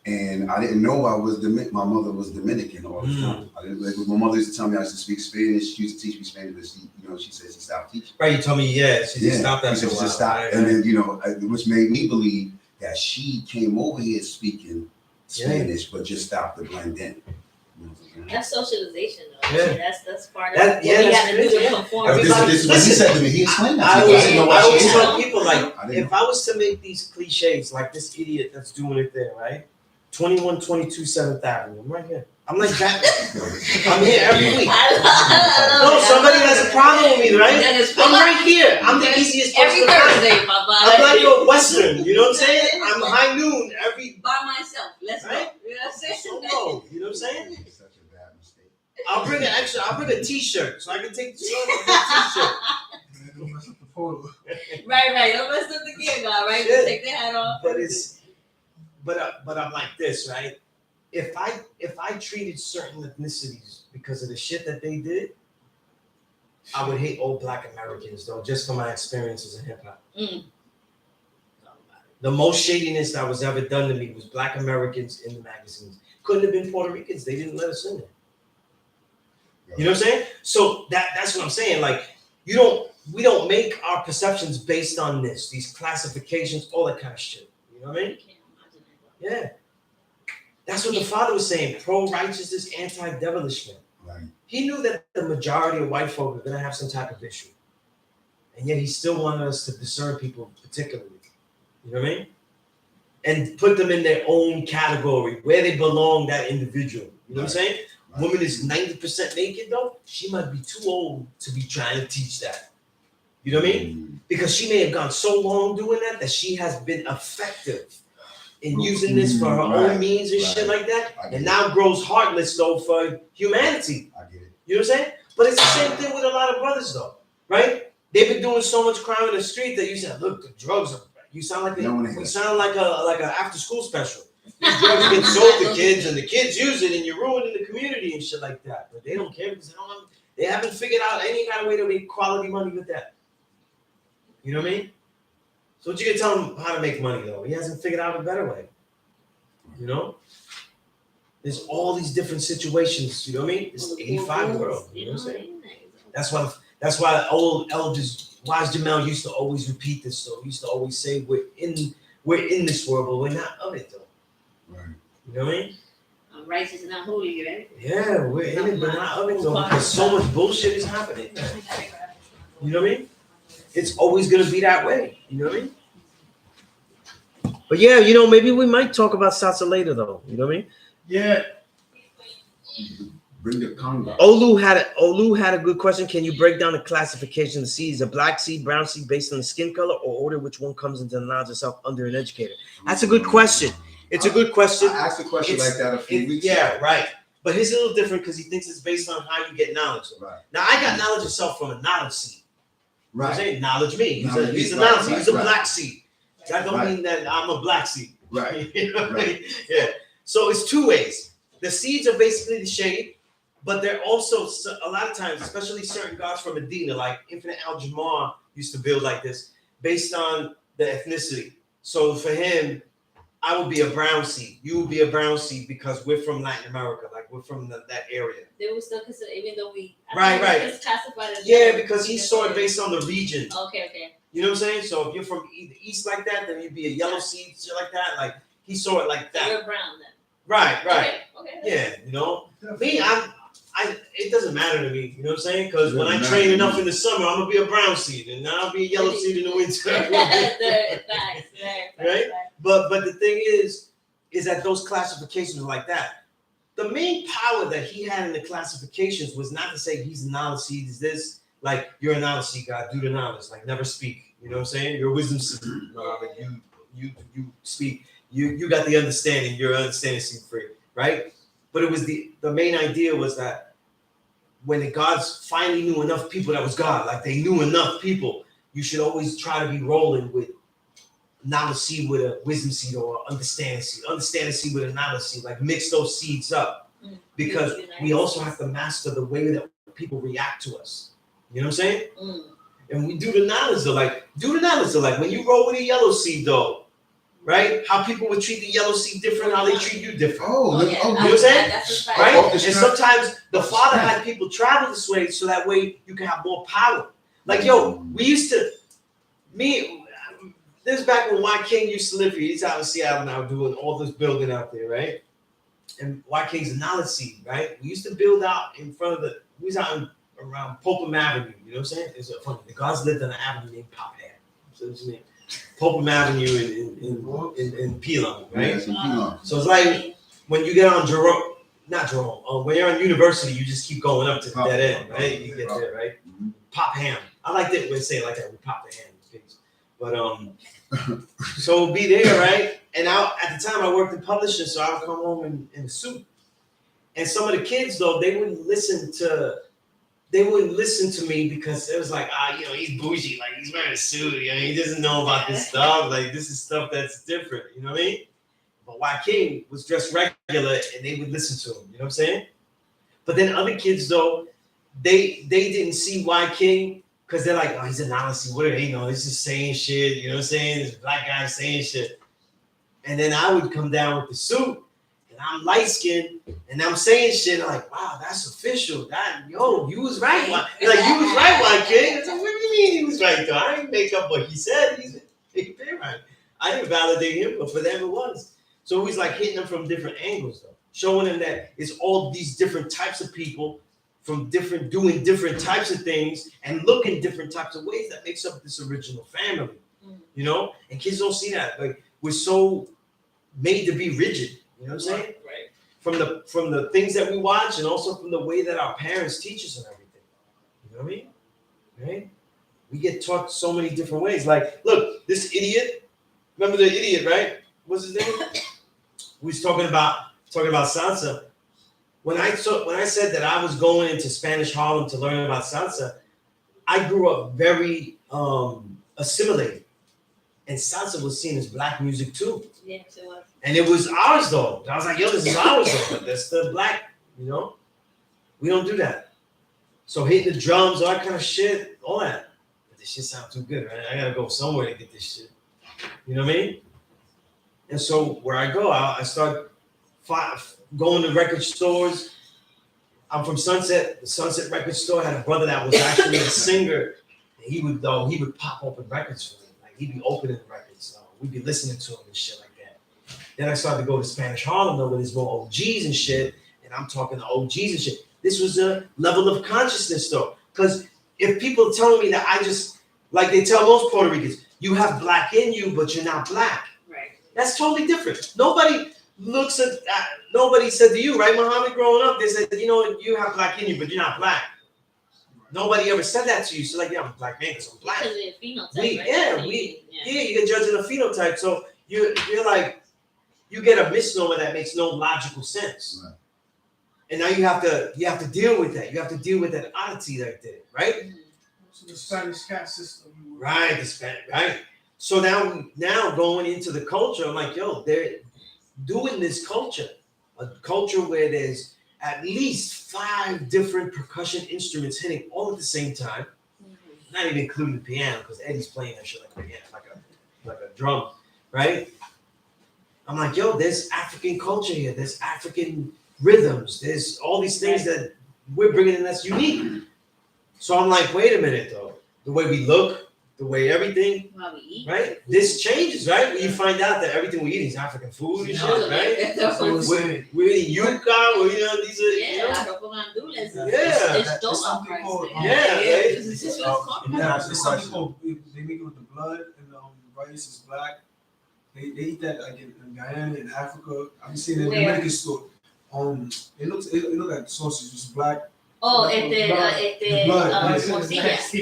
And I didn't know my mother was Dominican all the time. I didn't, like, my mother used to tell me I should speak Spanish. She used to teach me Spanish, but she said she stopped teaching. Right, you told me, she just stopped that She for a just while. stopped. Right, And right. then, you know, which made me believe that she came over here speaking Spanish, but just stopped to blend in. You know what I'm saying? That's socialization, though. Yeah. That's part of That- what yeah, we that's got to do crazy, to yeah. conform. But this is what he Listen, said to me. He explained that I to me. always, didn't know I what always she tell did. people, like, I didn't if I was to make these cliches, like this idiot that's doing it there, right? 2122 7th Avenue. I'm right here. I'm like Batman. I'm here every week. No, somebody has a problem with me, right? That is I'm right here. I'm the easiest person every to find. Thursday, Papa. I'm like a Western, you know what I'm saying? I'm high noon every by myself. Let's Right? go. You know what I'm saying? solo, you know what I'm saying? It's such a bad mistake. I'll bring a t-shirt so I can take the shirt off the t-shirt. Man, don't mess up the photo. Right. Don't mess up the gear, God. Right? Yeah. Take the hat off. But I'm like this, right? If I treated certain ethnicities because of the shit that they did, I would hate all Black Americans though, just from my experiences in hip hop. The most shadiness that was ever done to me was Black Americans in the magazines. couldn't have been Puerto Ricans. They didn't let us in there. You know what I'm saying? So that's what I'm saying. Like, we don't make our perceptions based on these classifications, all that kind of shit. You know what I mean? Yeah. That's what the Father was saying. Pro-righteousness, anti-devilishment. Right. He knew that the majority of white folk are going to have some type of issue. And yet he still wanted us to discern people particularly. You know what I mean? And put them in their own category, where they belong, that individual. You know what I'm saying? Right. Woman is 90% naked though. She might be too old to be trying to teach that. You know what I mean? Because she may have gone so long doing that she has been effective in using this for her own means and shit like that. And now grows heartless though for humanity. I get it. You know what I'm saying? But it's the same thing with a lot of brothers though, right? They've been doing so much crime in the street that you said, look, the drugs are. You sound like an after school special. These drugs get sold to kids, and the kids use it, and you're ruining the community and shit like that. But they don't care because they haven't figured out any kind of way to make quality money with that. You know what I mean? So what you can tell him how to make money though? He hasn't figured out a better way. You know? There's all these different situations. You know what I mean? It's the 85 world. You know what I'm saying? That's why old elders. Wise Jamel used to always repeat this, though. He used to always say, we're in this world, but we're not of it, though. Right. You know what I mean? I'm righteous and not holy, right? Yeah, we're in it, but not of it, though. Because so much bullshit is happening. You know what I mean? It's always going to be that way. You know what I mean? But yeah, maybe we might talk about salsa later, though. You know what I mean? Yeah. Bring the Congo. Olu had a good question. Can you break down the classification of seeds? A black seed, brown seed, based on the skin color, or order which one comes into the knowledge itself under an educator? That's a good question. It's a good question. I asked a question like that a few weeks ago. ago. Right. But his a little different because he thinks it's based on how you get knowledge. Right. Now, I got knowledge itself from a knowledge seed. Right. I'm saying knowledge me. He's a right, knowledge seed. He's a right. black seed. That don't mean that I'm a black seed. Right. You know what I mean? Right. Yeah. So it's two ways. The seeds are basically the shade. But they're also, a lot of times, especially certain gods from Medina, like Infinite Al-Jamar used to build like this, based on the ethnicity. So for him, I would be a brown seed. You would be a brown seed because we're from Latin America, like we're from that area. They were still considered, even though we... Right. It's classified as... Yeah, because he saw it based on the region. Okay. You know what I'm saying? So if you're from the east like that, then you'd be a yellow seed, shit like that. Like, he saw it like that. So you're brown then. Right. Okay. Yeah, me, it doesn't matter to me, you know what I'm saying? Because when I train enough in the summer, I'm gonna be a brown seed, and I'll be a yellow seed in the winter. Right? But the thing is that those classifications are like that. The main power that he had in the classifications was not to say he's a knowledge seed, is this, like, you're a knowledge seed, God, do the knowledge, like, never speak. You know what I'm saying? You're a wisdom seed, like, you speak. You got the understanding, you're understanding seed free, right? But it was the main idea was that when the gods finally knew enough people that was God, like they knew enough people, you should always try to be rolling with knowledge seed with a wisdom seed or understanding seed with a knowledge seed, like mix those seeds up. Because we also have to master the way that people react to us. You know what I'm saying? And we do the knowledge though, like when you roll with a yellow seed though, right? How people would treat the yellow seed different, how they treat you different. You know what I'm saying? Right? And sometimes the Father had people travel this way so that way you can have more power. Like, we used to, this is back when Y King used to live here. He's out in Seattle now doing all this building out there, right? And Y King's a knowledge seed, right? We used to build out in front of we was out around Popham Avenue, you know what I'm saying? It's funny. The gods lived on an avenue named P.E.A.C.E. So what's his name? Popham Avenue in P.E.A.C.E, right? So it's like when you get on when you're on University, you just keep going up to the dead end, right? You get there, right? Pop ham. I like that when they say it like that. We pop the ham. But so we'll be there, right? And at the time I worked in publishing, so I would come home in a suit. And some of the kids though, they wouldn't listen to me because it was like, he's bougie, like he's wearing a suit, he doesn't know about this stuff, like this is stuff that's different, you know what I mean? But Y King was dressed regular and they would listen to him, you know what I'm saying? But then other kids though, they didn't see Y King because they're like, he's a Nazi, what do they know? He's just saying shit, you know what I'm saying? This black guy saying shit. And then I would come down with the suit and I'm light skinned and I'm saying shit. I'm like, wow, that's official. You was right. You was right, White King. What do you mean he was right though? I didn't make up what he said. He's right. I didn't validate him, but for them it was. So it was like hitting them from different angles though, showing them that it's all these different types of people from doing different types of things and looking different types of ways that makes up this original family. You know, and kids don't see that. Like we're so made to be rigid. You know what I'm saying? Right. From the things that we watch and also from the way that our parents teach us and everything. You know what I mean? Right? We get taught so many different ways. Like, look, this idiot. Remember the idiot, right? What's his name? We was talking about salsa. When I said that I was going into Spanish Harlem to learn about salsa, I grew up very assimilated. And salsa was seen as black music too. Yes, it was. And it was ours though. I was like, yo, this is ours though. But that's the black, you know? We don't do that. So hitting the drums, all that kind of shit, all that. But this shit sounds too good, right? I gotta go somewhere to get this shit. You know what I mean? And so where I go, I start going to record stores. I'm from Sunset. The Sunset record store had a brother that was actually a singer. And he would pop open records for me. Like he'd be opening records. So we'd be listening to him and shit like that. Then I started to go to Spanish Harlem though, where there's more OGs and shit. And I'm talking to OGs and shit. This was a level of consciousness though. Because if people are telling me that I just, like they tell most Puerto Ricans, you have black in you, but you're not black. Right. That's totally different. Nobody said to you, right, Muhammad, growing up, they said, you know, you have black in you, but you're not black. Nobody ever said that to you. So like, yeah, I'm a black man because I'm black. Because of the phenotype, right? You get judged in a phenotype. So you're like, you get a misnomer that makes no logical sense. Right. And now you have to deal with that. You have to deal with that oddity right there, right? So the Spanish caste system. Right, the Spanish, right. So now going into the culture, I'm like, yo, they're doing this culture, a culture where there's at least 5 different percussion instruments hitting all at the same time, not even including the piano, because Eddie's playing that shit like a piano, like a drum, right? I'm like, yo, there's African culture here, there's African rhythms, there's all these things that we're bringing in that's unique. So I'm like, wait a minute though, the way we look, the way everything, How we eat. right? This changes, right? When you find out that everything we eat is African food and shit, right? We're eating yuca, these are, It's something called, they make it with the blood and rice is black. They eat that like in Guyana, in Africa. I've seen it in the Dominican store. It looks like the sausage is black. Oh, morcilla. That shit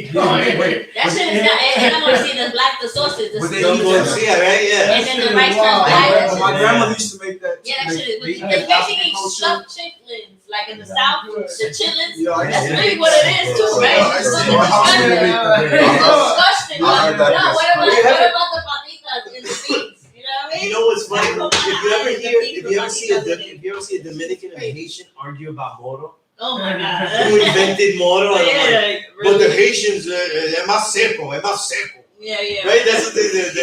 is not. And I'm gonna see the black, the sausage, the morcilla, right? Yeah. And then the rice comes My grandmother used to make that. Yeah, that shit is. It's basically stuffed chitlins, like in the South, the chitlins. That's really what it is too, right? It's disgusting. What about the papitas in the beans? You know what I mean? You know what's funny? If you ever see a Dominican and a Haitian argue about moro. Oh my God. Who invented moro? Yeah, but the Haitians, es más seco. Yeah. Right? That's what the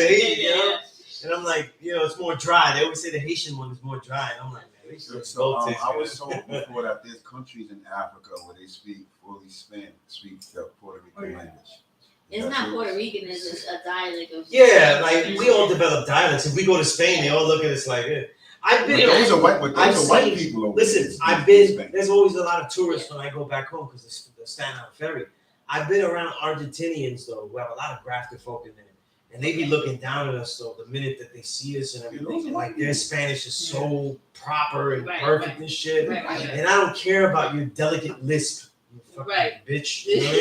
Haitian, you know? And I'm like, it's more dry. They always say the Haitian one is more dry. And I'm like, man, they should So I was told before that there's countries in Africa where they speak fully Spanish, speak the Puerto Rican language. It's not Puerto Rican, it's a dialect of. Yeah, like we all develop dialects. If we go to Spain, they all look at us like, those are white people over there. There's always a lot of tourists when I go back home because the Staten Island ferry. I've been around Argentinians though, who have a lot of grafted folk in there. And they be looking down at us though the minute that they see us and everything. Like their Spanish is so proper and perfect and shit. Right. And I don't care about your delicate lisp. You fucking bitch. You know what I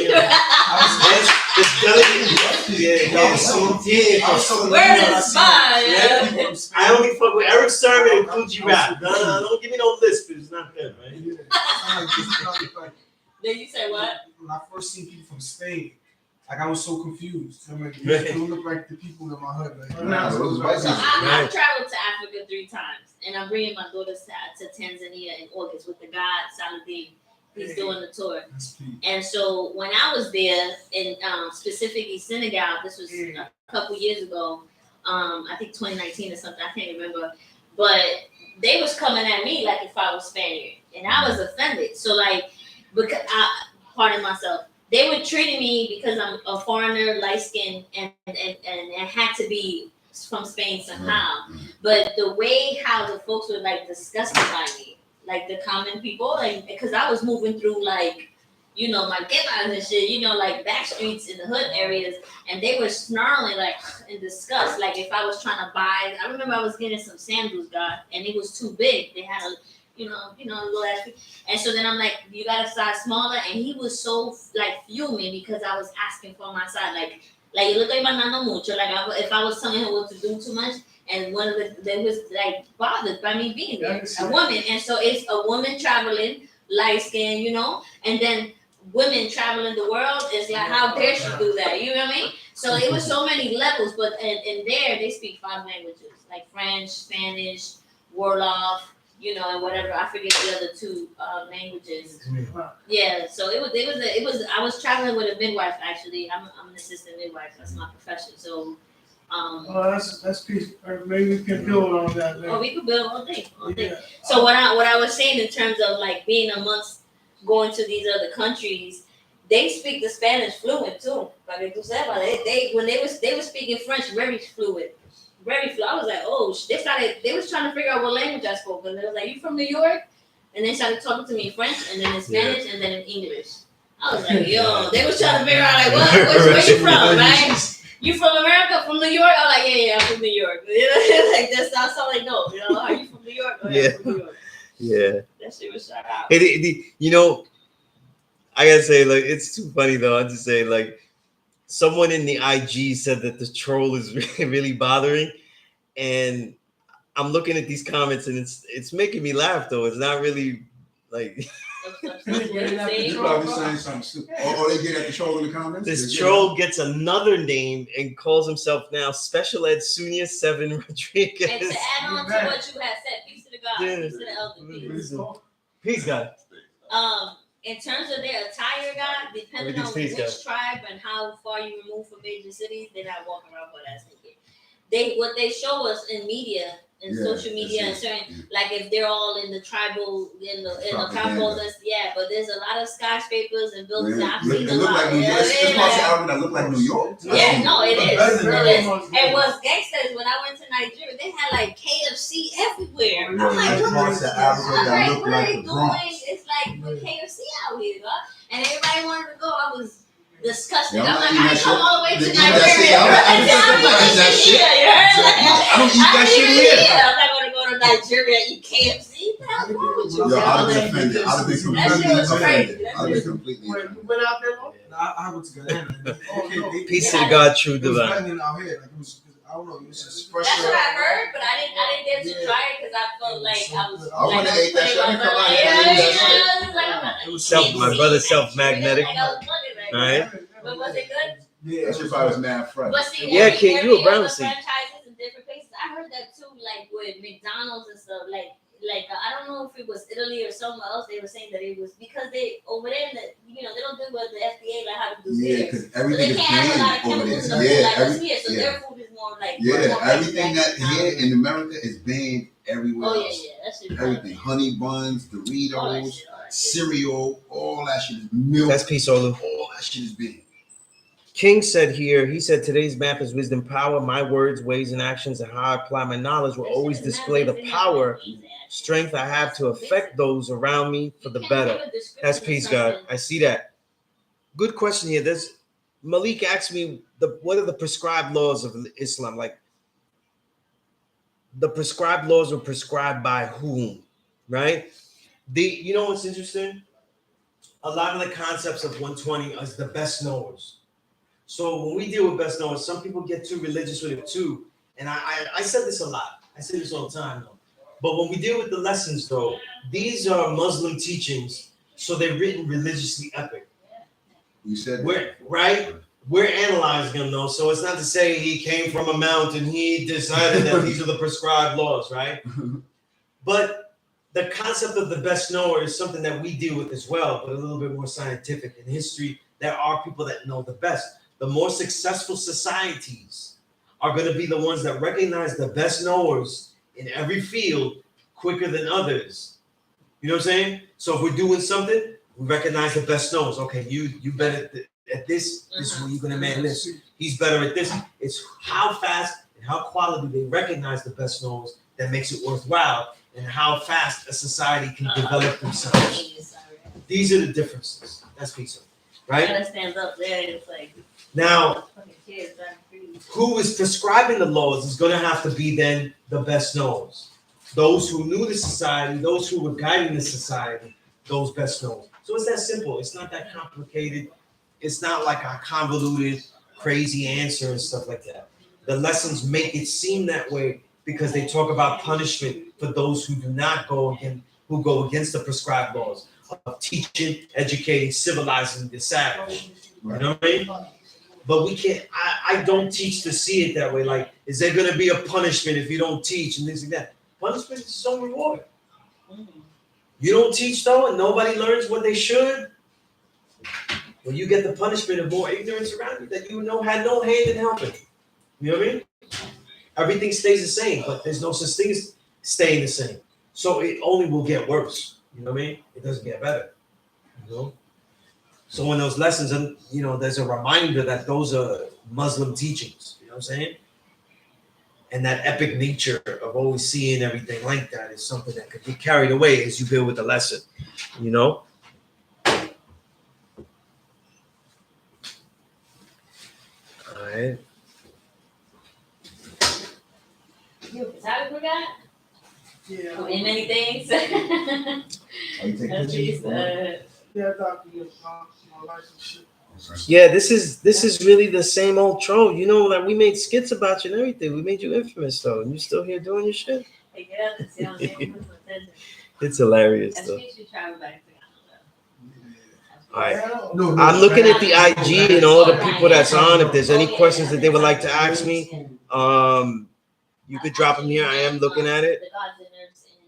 mean? I only fuck with Eric Sermon and Fuji Rap. No, don't give me no lisp. It's not good, right? Then you say what? When I first seen people from Spain, like I was so confused. I'm like, they don't look like the people in my hood. Like, I've traveled to Africa 3 times, and I'm bringing my daughters to Tanzania in August with the guy Saladin. He's doing the tour. And so when I was there in specifically Senegal, this was a couple years ago, I think 2019 or something, I can't remember. but they was coming at me like if I was Spaniard, and I was offended. So like, because pardon myself, they were treating me because I'm a foreigner, light skinned, and it had to be from Spain somehow. But the way how the folks were like disgusted by me, like the common people, like because I was moving through like, you know, my get-outs and shit, you know, like back streets in the hood areas, and they were snarling like in disgust. Like if I was trying to buy, I remember I was getting some sandals, God, and it was too big. They had a, you know, a little ass. And so then I'm like, you got a size smaller, and he was so like fuming because I was asking for my size, like yo le estoy mandando mucho. Like if I was telling him what to do too much, and one of they was like bothered by me being there, a woman, and so it's a woman traveling, light skin, you know, and then women traveling the world is like, how dare she do that? You know what I mean? So it was so many levels, but in there they speak 5 languages, like French, Spanish, Wolof, you know, and whatever. I forget the other 2 languages. Yeah, so it was. I was traveling with a midwife actually. I'm an assistant midwife. That's my profession. So. Oh, that's peace. Maybe we can build on that later. Oh, we could build all day. Yeah. So what I was saying in terms of like being amongst going to these other countries, they speak the Spanish fluent too. Like they when they were speaking French very fluent. Very fluent. I was like, oh, they was trying to figure out what language I spoke, and they was like, you from New York? And they started talking to me in French, and then in Spanish, and then in English. I was like, yo, they was trying to figure out like, where you from, right? You from America, from New York? I'm like, yeah, I'm from New York. You know, like that's all they know. You know, are you from New York? Oh, yeah, I'm from New York. Yeah. That shit was shut out. You know, I gotta say, like, it's too funny though. I have to say, like, someone in the IG said that the troll is really bothering, and I'm looking at these comments, and it's making me laugh though. It's not really like. You probably saying something stupid. Or they get at the troll in the comments. This troll gets another name and calls himself now Special Ed Sunez 7 Rodriguez. And to add on to what you had said, peace to the God, peace to the elder, peace. Peace, God. In terms of their attire, God, depending on which tribe and how far you remove from major cities, they're not walking around butt ass naked. What they show us in media and social media and certain like if they're all in the tribal in the tribal but there's a lot of skyscrapers and buildings. I've seen a lot. That look like New York. Yeah, no, it is. And what's gangsta is when I went to Nigeria, they had like KFC everywhere. I'm like, what are they doing? It's like the KFC out here, and everybody wanted to go. I was disgusting. I'm like, I come all the way to Nigeria. I don't eat that shit here. I'm not gonna go to Nigeria and eat KFC. How's wrong with you? Yo, I'd have been offended. I'd have been completely offended. You went out there, Lo? I went to Guyana. Peace to the God, true It was divine. better than out here. Like it was, I don't know. It was just fresh. That's what I heard, but I didn't get to try it because I felt like I was. I would have ate that shit. It was my brother's self-magnetic. Right? But was it good? Yeah, that's just I was mad fresh. But see, Yeah, King, you a brown seed. franchises in different places. I heard that too, like with McDonald's and stuff. Like I don't know if it was Italy or somewhere else. They were saying that it was because they over there, they don't do what the FDA like how to do. Yeah, because everything is banned over there. So their food is more like everything that here in America is banned everywhere. Oh else. That's Everything, honey buns, Doritos, cereal, all that shit is milk. That's peace, Olu. All that shit is banned. King said here, he said, today's map is wisdom, power. My words, ways, and actions, and how I apply my knowledge will always display the power, strength I have to affect those around me for the better. That's peace, God. I see that. Good question here. Malik asked me, what are the prescribed laws of Islam? Like, the prescribed laws were prescribed by whom, right? You know what's interesting? A lot of the concepts of 120 is the best knowers. So when we deal with best knowers, some people get too religious with it too. And I said this a lot. I say this all the time though. But when we deal with the lessons though, these are Muslim teachings, so they're written religiously epic. You said We're analyzing them though, so it's not to say he came from a mountain, he decided that these are the prescribed laws, right? But the concept of the best knower is something that we deal with as well, but a little bit more scientific. In history, there are people that know the best. The more successful societies are going to be the ones that recognize the best knowers in every field quicker than others. You know what I'm saying? So if we're doing something, we recognize the best nose. Okay, you better at this. This is where you're gonna man this. He's better at this. It's how fast and how quality they recognize the best nose that makes it worthwhile, and how fast a society can develop themselves. These are the differences. That's P.E.A.C.E, right? Gotta stand up there. It's like Now, fucking kids driving free. who is prescribing the laws is going to have to be then the best knows. Those who knew the society, those who were guiding the society, those best knows. So it's that simple. It's not that complicated. It's not like a convoluted, crazy answer and stuff like that. The lessons make it seem that way because they talk about punishment for those who do not go against the prescribed laws of teaching, educating, civilizing the savage. You know what I mean? But we can't, I don't teach to see it that way. Like, is there gonna be a punishment if you don't teach and this and that? Punishment is its own reward. You don't teach though, and nobody learns what they should. Well, you get the punishment of more ignorance around you that you know had no hand in helping. You know what I mean? Everything stays the same, but there's no such thing as staying the same. So it only will get worse. You know what I mean? It doesn't get better. You know? So in those lessons, and you know, there's a reminder that those are Muslim teachings. You know what I'm saying? And that epic nature of always seeing everything like that is something that could get carried away as you build with the lesson. You know? All right. You a photographer guy? Yeah. In many things. Are you taking At least, pictures? Yeah, document my license shit. Yeah, this is really the same old troll. You know that we made skits about you and everything. We made you infamous though, and you still here doing your shit. Hey, get out this young man. It's hilarious That's though. what you should travel back to. All right. No, I'm looking at the IG and all the people that's on. If there's any questions that they would like to ask me, you could drop them here. I am looking at it. The gods and nerds in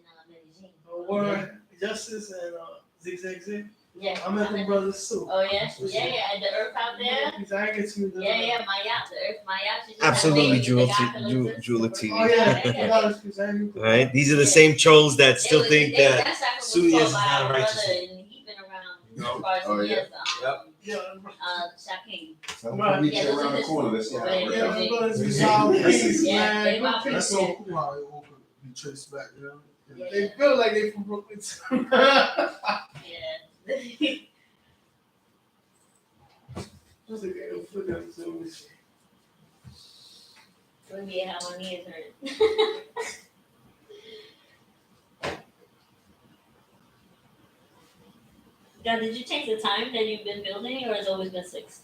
Medellin. Word, Justice and Zigzag. Yeah. I met them brothers too. Oh yeah, and the earth out there. I get to the Yeah, my yacht, the earth, my yacht. Absolutely, Jewel Jewel TV. Oh yeah. All right, these are the same trolls that still think that Sunez Sunez is not righteous. And he been around Oh, yeah. Yeah. Shaquem. So I'm reach around the corner. Let's see how it Yeah, works. them brothers be solid pieces, Yeah, man. they Good rock pieces. That's so cool how it all could be traced back, you know? They feel like they from Brooklyn too. Yeah. What's the game? Look at this. Let me how my knees hurt. God, did you change the time that you've been building, or has it always been 6?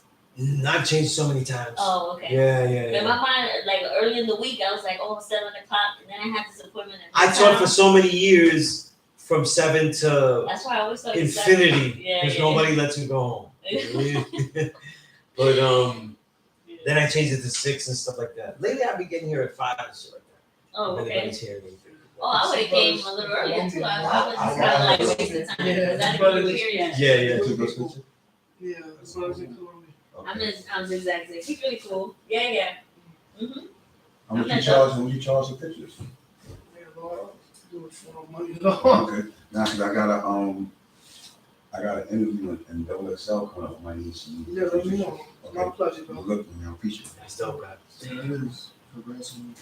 I've changed so many times. Oh, okay. Yeah. In my mind, like early in the week, I was like, oh, 7 o'clock, and then I had this appointment. I taught for so many years from 7 to That's why I always thought infinity Yeah, because yeah. nobody lets me go home. But then I changed it to 6 and stuff like that. Lately, I've been getting here at 5 and shit like that. Oh, When okay. everybody's here, Oh, I would have came a little earlier too. I was just kind of like wasting time because I didn't get here yet. Yeah. You took those pictures? Yeah, that's what I was in Colombia. I'm Zigzag. He's really cool. Yeah. Mhm. How much you charge when you charge the pictures? Yeah, Lord, do it for money, Lord. Okay. Now, cause I got an interview in Double XL coming up. My niece. Yeah, let me know. My Okay. pleasure, Well, bro. look, I appreciate it. That's dope, guys. Yeah, it is. Congrats on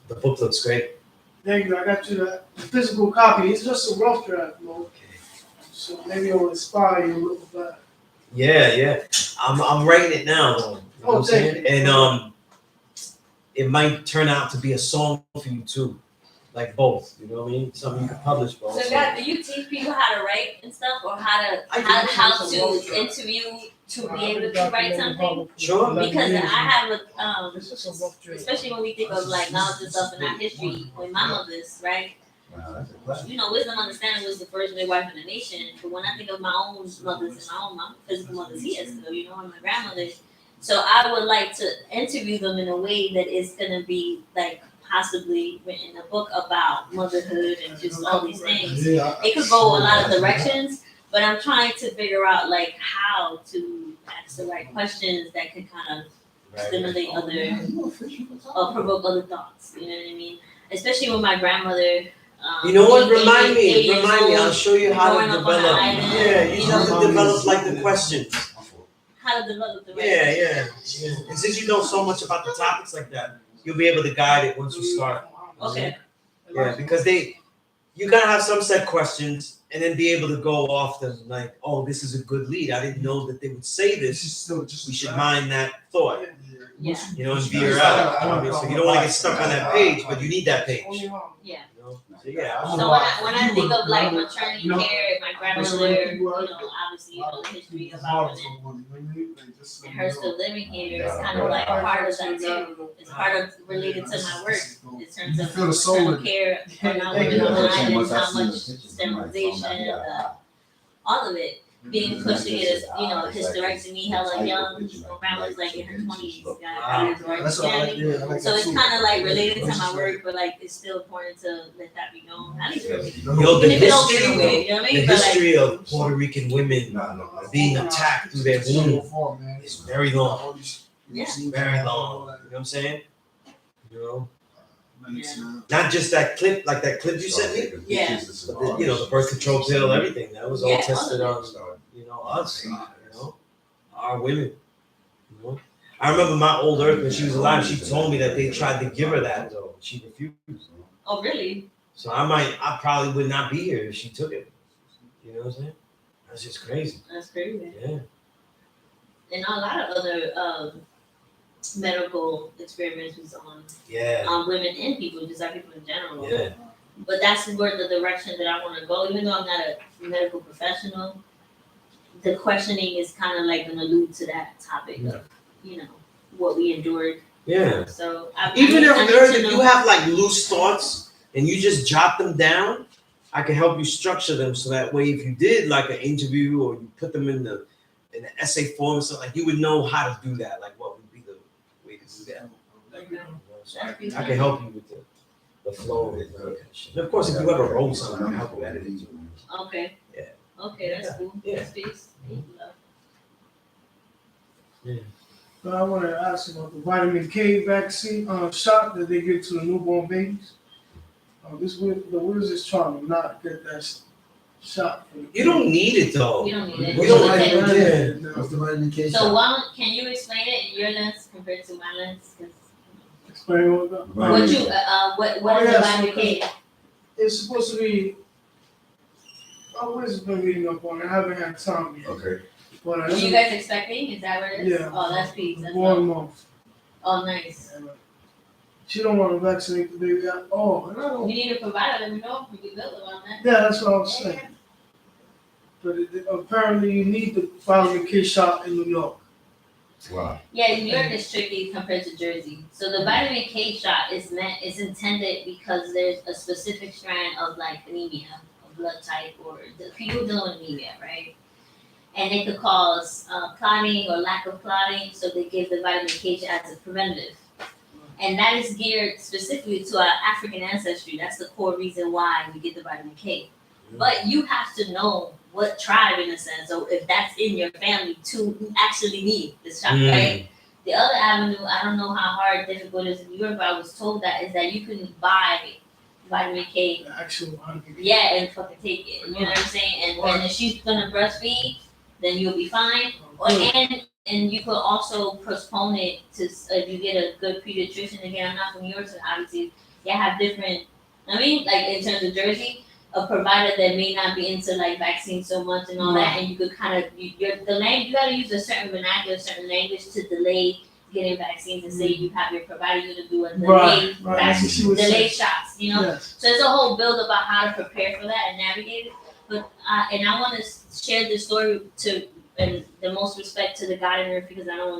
The book looks great. Thank you. I got you the physical copy. It's just a rough draft, bro. So maybe it'll inspire you a little bit. Yeah. I'm writing it now though. You know what I'm saying? And it might turn out to be a song for you too. Like both, you know what I mean? Something you can publish, bro. So, God, do you teach people how to write and stuff, or how to interview to be able to write something? Sure. Because I have a It's just a rough draft. especially when we think of like knowledge and stuff in our history, when my mother's right. Wow, that's a pleasure. You know, wisdom understanding was the first midwife in the nation. But when I think of my own mothers and my physical mothers here still, you know, and my grandmother's. So I would like to interview them in a way that is gonna be like possibly written a book about motherhood and just all these things. Yeah. It could go a lot of directions, but I'm trying to figure out like how to ask the right questions that could kind of stimulate other or provoke other thoughts. You know what I mean? Especially with my grandmother. You know what? being Remind 80 me. years I'll old, show you how to growing up on an develop. island, Yeah, you have to develop like the questions. how to develop the right Yeah. And since you know so much about the topics like that, you'll be able to guide it once you start. Okay. Yeah, because you gotta have some set questions and then be able to go off them like, oh, this is a good lead. I didn't know that they would say This this. is still just. We should mind that thought. Yeah. You know, and veer out. You know what I mean? So you don't want to get stuck on that page, but you need that page. Only mom. Yeah. You know? So yeah. So when I think of like maternity care, my grandmother, obviously the history about women and her still living here is kind of like part of that too. It's part of related to my work in terms of maternal care for non-women on the island, how much sterilization, all of it. Being pushed to get a hysterectomy hella young. My grandma was like in her 20s, got That's all I hysterectomy. like So that it's too. kind of like related to my work, but like it's still important to let that be known. At least for me. Yo, the Even if it don't history, feel weird, you know what I the mean? But like, history of Puerto Rican women being attacked through their womb is very long. Yeah. Very long. You know what I'm saying? You know, Yeah. not just that clip, like that clip you sent me, Yeah. but the birth control pill, everything. That was all Yeah, tested all on, us, our women. You know, I remember my old earth when she was alive. She told me that they tried to give her that though. She refused. Oh, really? So I probably would not be here if she took it. You know what I'm saying? That's just crazy. That's crazy. Yeah. And a lot of other medical experiments was Yeah. on women and people, just like people in general. Yeah. But that's where the direction that I want to go. Even though I'm not a medical professional, the questioning is kind of like an allude to that topic of, what we endured. Yeah. So Even I need if to know- you have like loose thoughts and you just jot them down, I can help you structure them so that way if you did like an interview or you put them in the essay form, so like you would know how to do that. Like what would be the way to do that. So I can help you with the flow of it. And of course, if you ever wrote something, I can help you edit it. Okay. Yeah. Okay, that's cool. Yeah. That's peace. But I want to ask about the vitamin K vaccine shot that they give to the newborn babies. The Wizards trying to not get that shot. You don't need it though. You don't need it. We don't Okay. What's the vitamin K So shot? can you explain it in your lens compared to my lens? 'Cause Explain what the, what you what is the vitamin K? it's supposed to be. I always been reading up on it. I haven't had time yet. Okay. But Are you guys expecting? Is that what it is? Yeah. Oh, that's peace. That's 1 month. Oh, nice. She don't want to vaccinate the baby at all. And I You don't. need a provider. Let me know if we can build on that. Yeah, that's what I was saying. But apparently you need the vitamin K shot in New York. Wow. Yeah, New York is tricky compared to Jersey. So the vitamin K shot is intended because there's a specific strand of like anemia, of blood type, or the people dealing with anemia, right? And it could cause clotting or lack of clotting, so they give the vitamin K shot as a preventative. And that is geared specifically to our African ancestry. That's the core reason why we get the vitamin K. But you have to know what tribe, in a sense, so if that's in your family to actually need this shot, right? The other avenue, I don't know how hard, difficult it is in Europe, but I was told that is that you can buy vitamin K, The actual vitamin K. yeah, and fucking take it. You know what I'm saying? And if she's gonna breastfeed, then you'll be fine. And you could also postpone it to if you get a good pediatrician. Again, I'm not from New York, so obviously they have different. I mean, like in terms of Jersey, a provider that may not be into like vaccines so much and all that, and you could kind of you gotta use a certain vernacular, certain language to delay getting vaccines and say you have your provider, you're gonna do a delayed Right. That's what she was delayed saying. shots, you know. Yes. So there's a whole build about how to prepare for that and navigate it. But and I want to share this story and the most respect to the gardener because I don't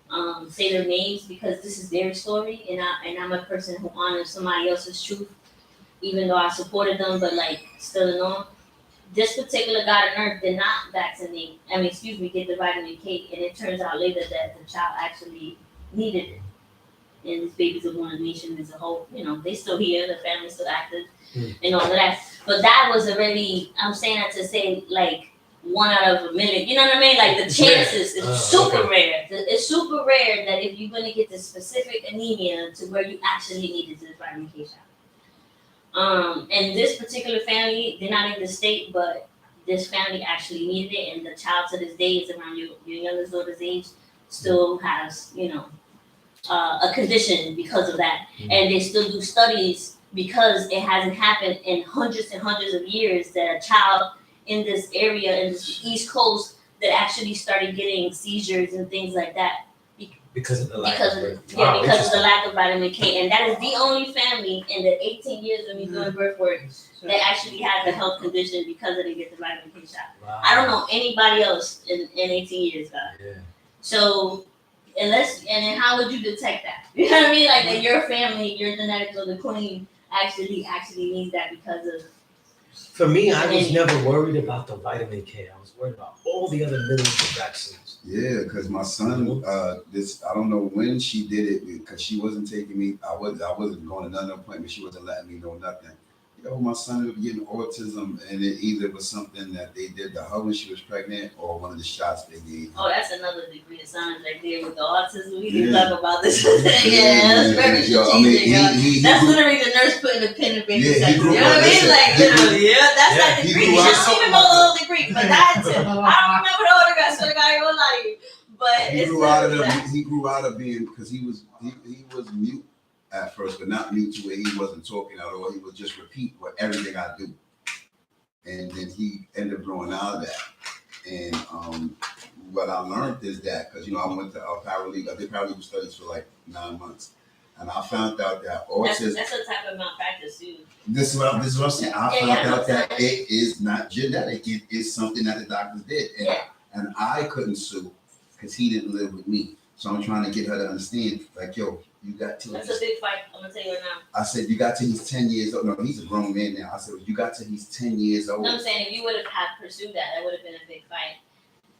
want to say their names because this is their story and I'm a person who honors somebody else's truth, even though I supported them, but like still know. This particular gardener did not get the vitamin K, and it turns out later that the child actually needed it. And these babies are born in the nation as a whole. You know, they still here, the family's still active, and all of that. But that was I'm saying that to say, like, 1 out of a million. You know what I mean? Like the chances is super rare. It's super rare that if you're gonna get the specific anemia to where you actually needed this vitamin K shot. And this particular family, they're not in the state, but this family actually needed it, and the child to this day is around your youngest daughter's age, still has, a condition because of that. And they still do studies because it hasn't happened in hundreds and hundreds of years that a child in this area, in the East Coast, that actually started getting seizures and things like that. Because of the lack Because of of, Wow, because of the lack of vitamin K. And that is the only family in the 18 years of me doing birth work that actually has a health condition because they get the vitamin K shot. Wow. I don't know anybody else in 18 years, guys. Yeah. So, and then how would you detect that? You know what I mean? Like that your family, your genetics or the queen actually needs that because of. For me, I was never worried about the vitamin K. I was worried about all the other millions of vaccines. Yeah, because my son, I don't know when she did it because she wasn't taking me. I wasn't going to none appointment. She wasn't letting me know nothing. My son was getting autism, and it either was something that they did to her when she was pregnant, or one of the shots they gave. Oh, that's another degree of science right there with the autism. We can talk about this. That's very strategic. That's literally the nurse putting a pin in baby's head. You know what I mean? Like literally, that's that degree. She don't even know the whole degree, but that's it. I don't remember the whole degree. I swear to God, I ain't gonna lie to you. But he grew out of being because he was mute at first, but not mute to where he wasn't talking at all. He would just repeat everything I do, and then he ended up growing out of that. And what I learned is that because I went to paralegal, I did paralegal studies for like 9 months, and I found out that autism. That's a type of malpractice too. This is what I'm saying. I found out that it is not genetic. It is something that the doctors did, and I couldn't sue because he didn't live with me. So I'm trying to get her to understand, like, yo, you got till. That's a big fight. I'm gonna tell you right now. I said, you got till he's 10 years old. No, he's a grown man now. I said, you got till he's 10 years old. No, I'm saying if you would have pursued that would have been a big fight.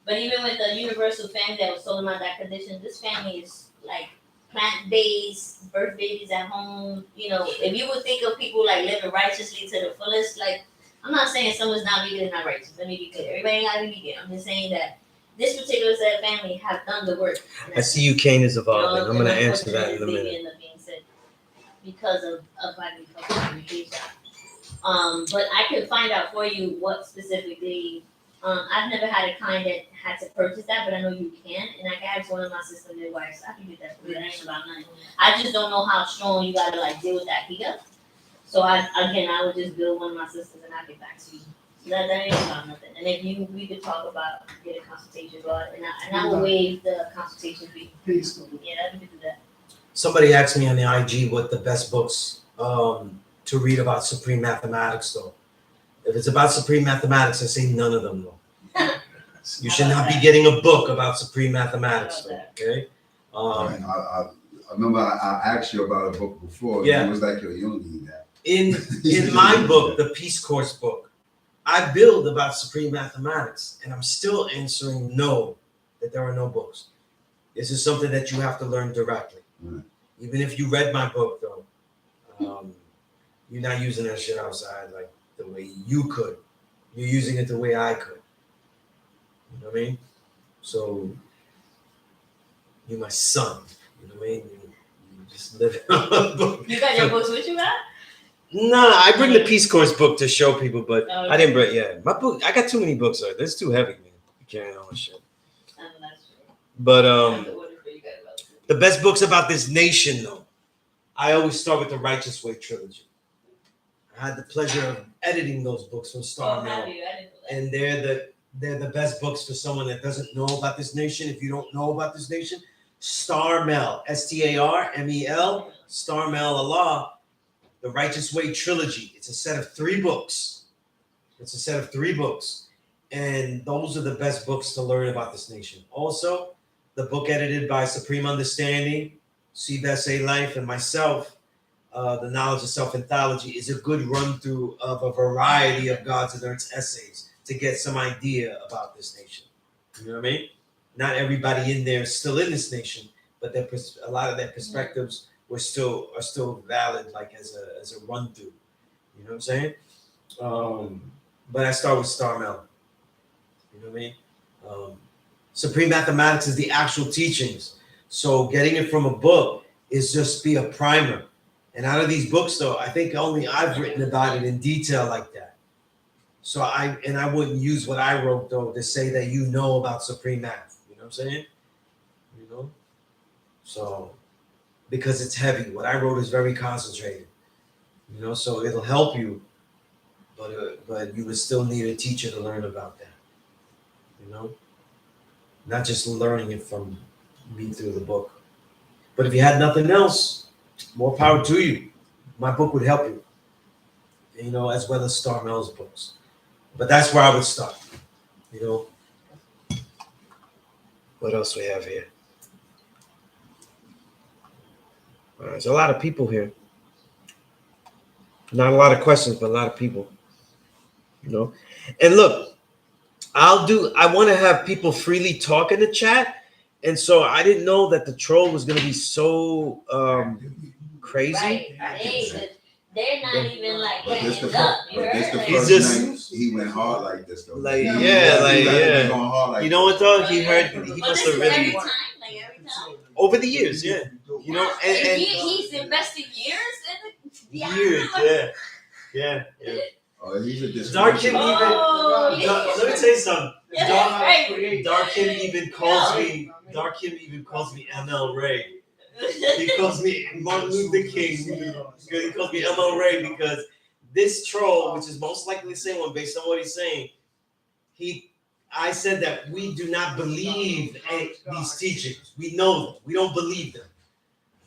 But even with the universal family that was told about that condition, this family is like plant-based, birth babies at home. If you would think of people like living righteously to the fullest, like I'm not saying someone's not vegan and not righteous. Let me be clear. Everybody ain't gotta be vegan. I'm just saying that this particular set of family have done the work. I see you, Kane is evolving. I'm going to answer that in a minute. Because of vitamin K shot. But I can find out for you what specifically. I've never had a client that had to purchase that, but I know you can, and I can ask one of my sister midwives. I can get that for you. That ain't about nothing. I just don't know how strong you gotta deal with that heat up. So I would just build one of my sisters and I'll get back to you. That ain't about nothing. And if we could talk about get a consultation, and I will waive the consultation fee. Yeah, we could do that. Somebody asked me on the IG what the best books to read about supreme mathematics though. If it's about supreme mathematics, I say none of them though. You should not be getting a book about supreme mathematics though, okay? I remember I asked you about a book before. Yeah. It was like, yo, you don't need that. In my book, the Peace Course book, I build about supreme mathematics, and I'm still answering no, that there are no books. This is something that you have to learn directly. Right. Even if you read my book, though, you're not using that shit outside like the way you could. You're using it the way I could. You know what I mean? So, you're my son. You know what I mean? You just live in a book. You got your books with you, man? No, I bring the Peace Course book to show people, but I didn't bring. Yeah, my book. I got too many books. That's too heavy, man. Carrying all this shit. But the best books about this nation, though, I always start with the Righteous Way trilogy. I had the pleasure of editing those books from Star Mail, and they're the best books for someone that doesn't know about this nation. If you don't know about this nation, Star Mail, STARMEL, Star Mail Allah. The Righteous Way trilogy. It's a set of 3 books. And those are the best books to learn about this nation. Also, the book edited by Supreme Understanding, P.E.A.C.E. Life, and myself, The Knowledge of Self-Anthology, is a good run-through of a variety of God's and Earth's essays to get some idea about this nation. You know what I mean? Not everybody in there is still in this nation, but a lot of their perspectives are still valid, like as a run through. You know what I'm saying? But I start with Star Mail. You know what I mean? Supreme Mathematics is the actual teachings. So getting it from a book is just be a primer. And out of these books, though, I think only I've written about it in detail like that. So I wouldn't use what I wrote though to say that you know about Supreme Math. You know what I'm saying? You know? So because it's heavy. What I wrote is very concentrated. You know, so it'll help you, but you would still need a teacher to learn about that. You know? Not just learning it from me through the book. But if you had nothing else, more power to you. My book would help you. You know, as well as Star Mel's books. But that's where I would start. You know. What else we have here? There's a lot of people here. Not a lot of questions, but a lot of people. You know. And look, I want to have people freely talk in the chat. And so I didn't know that the troll was gonna be so crazy. Right. They're not even like But this the hands up. first, but this the He's first just- night he went hard like this though. Like, He yeah, like, he yeah. going hard like You know what this. though? He heard. He But must this have is really every time. over the years, yeah. You know, and He's invested years in the years, yeah. Oh, he's a Dark Kim disgruntled. let me tell you something. Right. Dark Kim even calls me. Dark Kim even calls me ML Ray. He calls me Martin Luther King. He calls me ML Ray because this troll, which is most likely the same one based on what he's saying, I said that we do not believe these teachings. We know them. We don't believe them.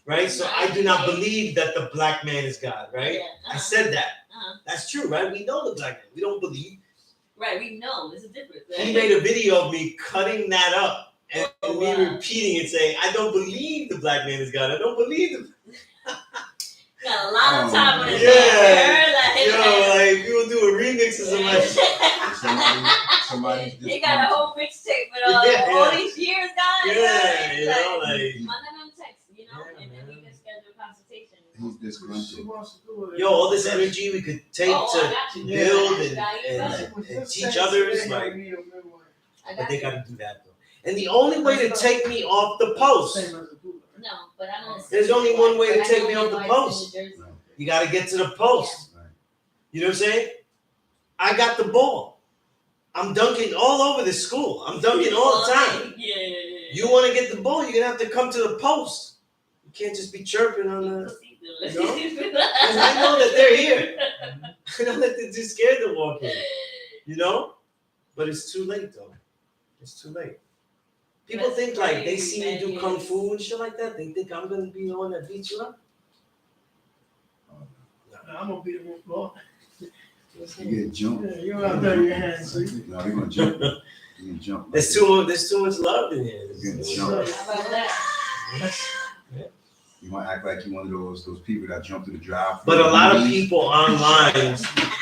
Right? So I do not believe that the black man is God, right? I said that. That's true, right? We know the black man. We don't believe. Right, we know. There's a difference. He made a video of me cutting that up and me repeating it, saying, I don't believe the black man is God. I don't believe him. Got a lot of time on his hands. Like, we will do a remix of Somebody's They got a whole mixtape with all these years, guys. Yeah, you know, like. Run them on text, you know, and then we can schedule a consultation. He's disgruntled. Yo, all this energy we could take to build and teach others, like, but they gotta do that though. And the only way to take me off the post, No, but I don't. there's only one way to take me off the post. You gotta get to the post. You know what I'm saying? I got the ball. I'm dunking all over the school. I'm dunking all the time. Yeah. You want to get the ball, you're gonna have to come to the post. You can't just be chirping on the. You know? 'Cause I know that they're here. I know that they're too scared to walk in. You know? But it's too late though. It's too late. People think like they see me do kung fu and shit like that. They think I'm gonna be the one that beats you up. I'm gonna beat him with ball. You get jumped. Yeah, you're out there in your hands. No, you're gonna jump. You're gonna jump. There's too much love in here. You're gonna jump. How about that? You want to act like you one of those people that jump through the drive. But a lot of people online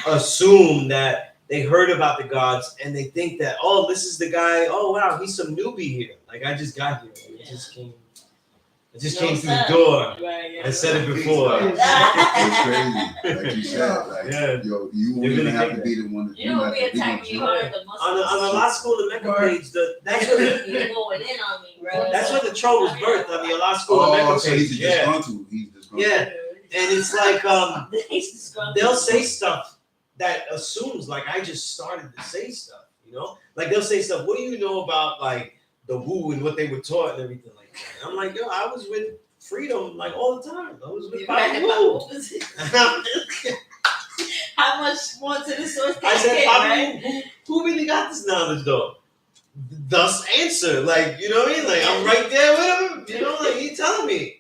assume that they heard about the gods and they think that, oh, this is the guy. Oh wow, he's some newbie here. Like I just got here. It just came. It just came through the door. Right, I said it before. It's crazy. Like you said, like, Yeah. yo, you won't even have to be the one that You don't be attacking you hard the On the Allah School of Mecca page, that's where You're going in on me, bro. that's where the troll was birthed on the Allah School of Mecca Oh, so page. he's Yeah, disgruntled. He's disgruntled. yeah. And it's like He's disgruntled. they'll say stuff that assumes like I just started to say stuff, you know? Like they'll say stuff, what do you know about like the woo and what they were taught and everything like that? And I'm like, yo, I was with Freedom like all the time. I was with Papa Woo. How much more to the source can I you said, get, Papa right? Woo, who really got this knowledge though? Thus answer. Like, you know what I mean? Like I'm right there with him, you know, like he telling me.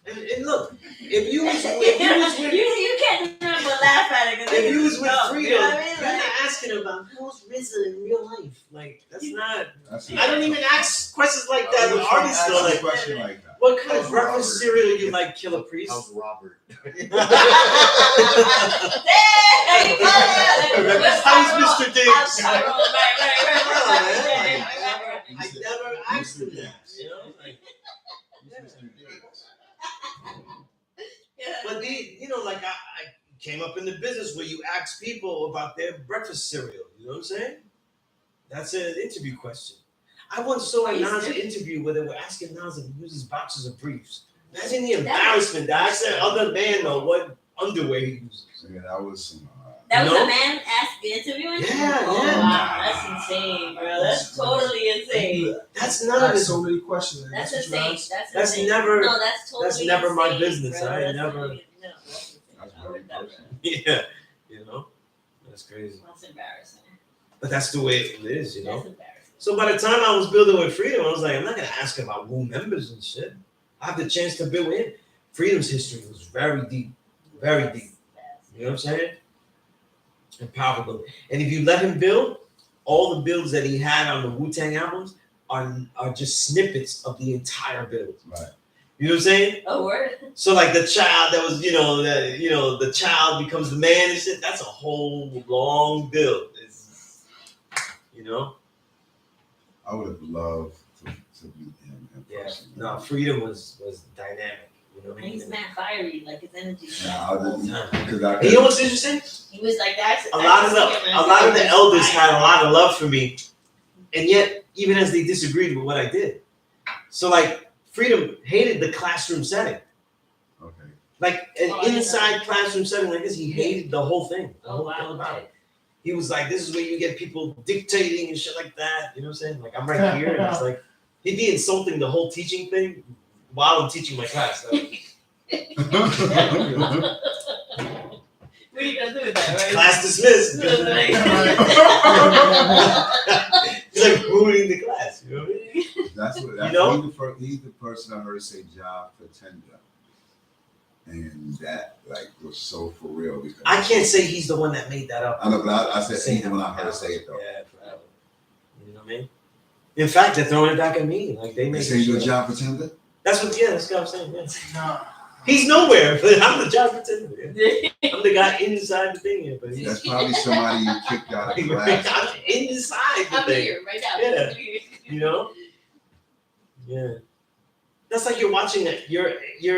And look, if you was with you can't remember laugh at it. if you was with Freedom, you know what I mean? you're not asking about who's risen in real life. Like that's not. That's I don't even ask questions like that with artists though. Like, question like that. what kind of How's breakfast Robert? cereal you like, Killer Priest? How's Robert? How's Mr. Diggs? Right. I never asked him that. You know, like, but you know, like I came up in the business where you ask people about their breakfast cereal. You know what I'm saying? That's an interview question. I once saw Are a you Nas serious? interview where they were asking Nas if he uses boxers or briefs. Imagine the embarrassment that I said other man know what underwear he uses. Yeah, that was some. That was No? a man asked interviewing? Yeah, Oh, yeah. wow, that's insane, bro. That's totally insane. That's none of Ask his. so many questions. That's what you insane. ask. That's insane. never- No, that's totally that's never my insane, business. bro. I That's never- totally- no, that's insane. That's I would never. Yeah, you know, that's crazy. That's embarrassing. But that's the way it is, you know. That's embarrassing. So by the time I was building with Freedom, I was like, I'm not gonna ask about who members and shit. I have the chance to build in. Freedom's history was very deep, very deep. You know what I'm saying? And powerful. And if you let him build, all the builds that he had on the Wu-Tang albums are just snippets of the entire build. Right. You know what I'm saying? Oh, word. So like the child that was, the child becomes the man and shit. That's a whole long build. It's, you know. I would have loved to meet him in Yeah. person. No, Freedom was dynamic. You know what I And he's mean? mad fiery, like his energy. Yeah, I all didn't- the time. Because I And you know what's interesting? He was like that. A lot of the elders had a lot of love for me, and yet even as they disagreed with what I did, so like Freedom hated the classroom setting, Okay. like Oh, I an didn't inside classroom setting like this. He hated the whole thing, the Oh, whole wow, thing about okay. it. He was like, "This is where you get people dictating and shit like that." You know what I'm saying? Like I'm right here, and it's like he'd be insulting the whole teaching thing while I'm teaching my class. Like, What are you gonna do with that, right? class dismissed. He's like ruining the class. You know what I mean? That's what. You That's, know? he's the person I heard say job pretender, and that like was so for real. Because I can't say he's the one that made that up. I know, but I said Say he's the that one I heard say it though. Yeah, forever. You know what I mean? In fact, they're throwing it back at me. Like they They make say you're a job pretender. That's what I'm saying. Yeah. Nah. He's nowhere, but I'm the job pretender. Yeah. I'm the guy inside the thing here, but he's That's probably somebody you kicked out of class. I'm inside the I'm thing. here right now. Yeah. You know? Yeah. That's like you're watching it. You're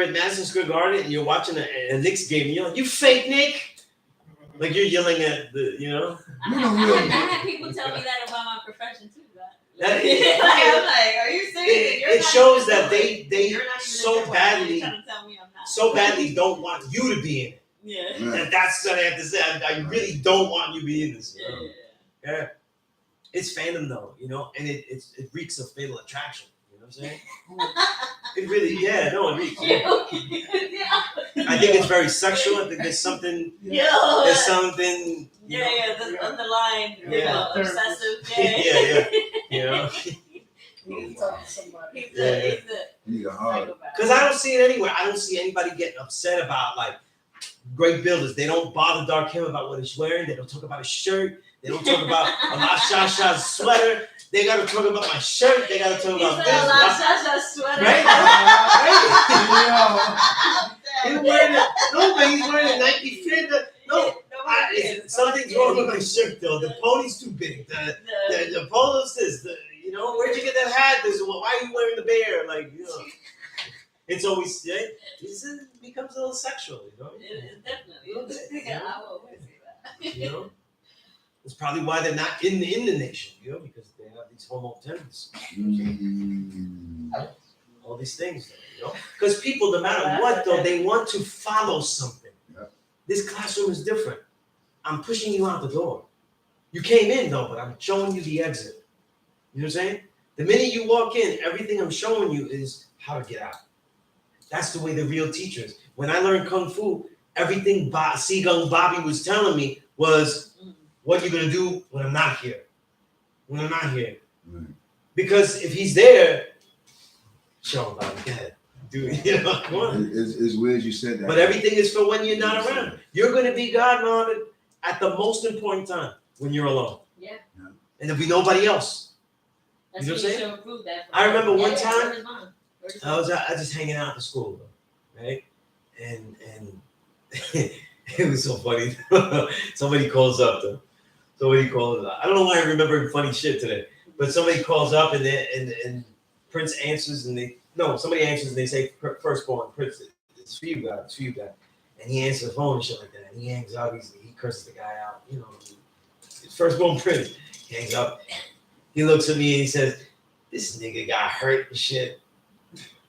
at Madison Square Garden and you're watching a Knicks game. And you're like, "You fake Nick!" Like you're yelling at the, you know. I had people tell me that about my profession too. That- I'm like, are you serious? You're It not shows even that doing it. they You're not even so in the badly trying to tell me I'm not. so badly don't want you to be in it. Yeah. Right. That's what I have to say. I really don't want you to be in this. Yeah. Yeah. It's fandom though, you know, and it reeks of Fatal Attraction. You know what I'm saying? It really, it reeks. Yeah. I think it's very sexual. I think there's something. Yo. There's something. You know, The underlying, Yeah. obsessive. Yeah. You know, You need to talk to somebody. He's a You need a hug. psychopath. because I don't see it anywhere. I don't see anybody getting upset about like great builders. They don't bother Dark Him about what he's wearing. They don't talk about his shirt. They don't talk about Allah Shasha's sweater. They got to talk about my shirt. They got to talk about He's this. a La Shasha sweater. Right? He's wearing he's wearing a Nike fit. Something's wrong with my shirt though. The pony's too big. The polo's this. You know, where'd you get that hat? Why are you wearing the bear? Like, you know, it's always it becomes a little sexual. You know, Definitely. I will always say that. you know. It's probably why they're not in the nation. You know, because they have these homo tendencies. All these things, you know, because people, no matter what, though, they want to follow something. Yep. This classroom is different. I'm pushing you out the door. You came in though, but I'm showing you the exit. You know what I'm saying? The minute you walk in, everything I'm showing you is how to get out. That's the way the real teachers. When I learned Kung Fu, everything Seagung Bobby was telling me was, what are you gonna do when I'm not here? When I'm not here. Right. Because if he's there, show him, Bobby, go ahead. Do it. You know, come on. It's weird you said that. But everything is for when you're not around. You're going to be God, Muhammad, at the most important time when you're alone. Yeah. And there'll be nobody else. That's You know what what you I'm saying? should improve that. I remember one Yeah, time, where's mine? Where's I was just hanging out at the school, right? And it was so funny. Somebody calls up, though. Somebody calls up. I don't know why I remember funny shit today, but somebody calls up and Prince answers somebody answers and they say firstborn Prince, it's for you, God, it's for you, God. And he answers the phone and shit like that. And he hangs up, he curses the guy out, you know. It's firstborn Prince. He hangs up. He looks at me and he says, "This nigga got hurt and shit.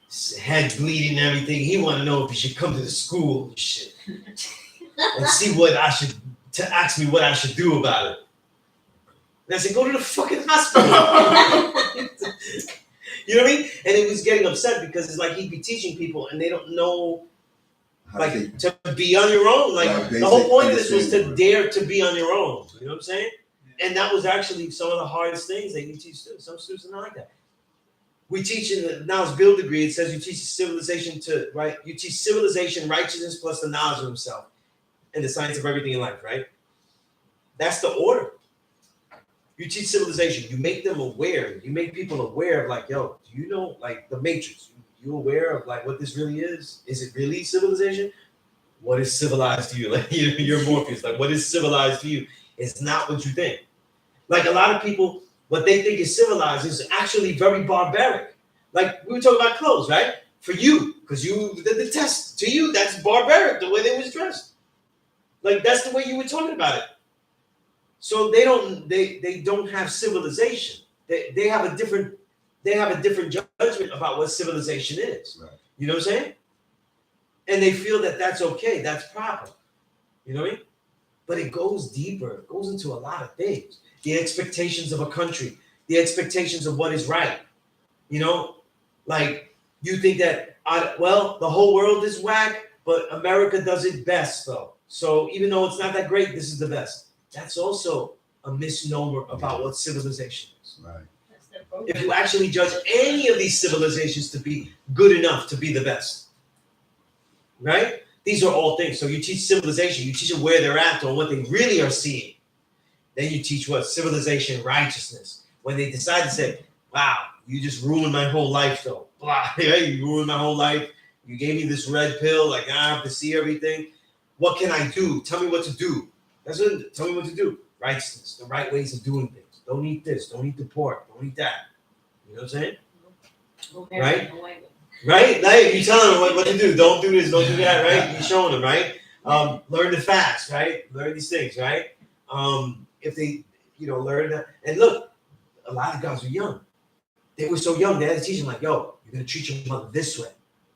His head bleeding and everything. He want to know if he should come to the school and shit and see what I should to ask me what I should do about it." And I said, "Go to the fucking hospital." You know what I mean? And he was getting upset because it's like he'd be teaching people and they don't know, like, to be on your own. Like, the whole point of this was to dare to be on your own. You know what I'm saying? And that was actually some of the hardest things that you teach students. Some students are not like that. We teach in the Niles Bill degree, it says you teach civilization right? You teach civilization, righteousness, plus the knowledge of himself and the science of everything in life, right? That's the order. You teach civilization. You make them aware. You make people aware of, like, yo, do you know, like, the Matrix? You aware of, like, what this really is? Is it really civilization? What is civilized to you? Like, you're Morpheus. Like, what is civilized to you? It's not what you think. Like, a lot of people, what they think is civilized is actually very barbaric. Like, we were talking about clothes, right? For you, because you did the test. To you, that's barbaric, the way they was dressed. Like, that's the way you were talking about it. So they don't have civilization. They have a different judgment about what civilization is. Right. You know what I'm saying? And they feel that that's okay, that's proper. You know what I mean? But it goes deeper. It goes into a lot of things. The expectations of a country, the expectations of what is right. You know, like, you think that the whole world is whack, but America does it best though. So even though it's not that great, this is the best. That's also a misnomer about what civilization is. Right. If you actually judge any of these civilizations to be good enough to be the best, right? These are all things. So you teach civilization, you teach them where they're at on what they really are seeing. Then you teach what? Civilization, righteousness. When they decide to say, wow, you just ruined my whole life though. Blah, you ruined my whole life. You gave me this red pill, like I have to see everything. What can I do? Tell me what to do. Tell me what to do. Righteousness, the right ways of doing things. Don't eat this. Don't eat the pork. Don't eat that. You know what I'm saying? Okay, right? Right? Like, you telling them what to do. Don't do this. Don't do that. Right? You're showing them. Right? Learn to fast. Right? Learn these things. Right? If they, learn that. And look, a lot of guys were young. They were so young. They had to teach them, like, yo, you're gonna treat your mother this way.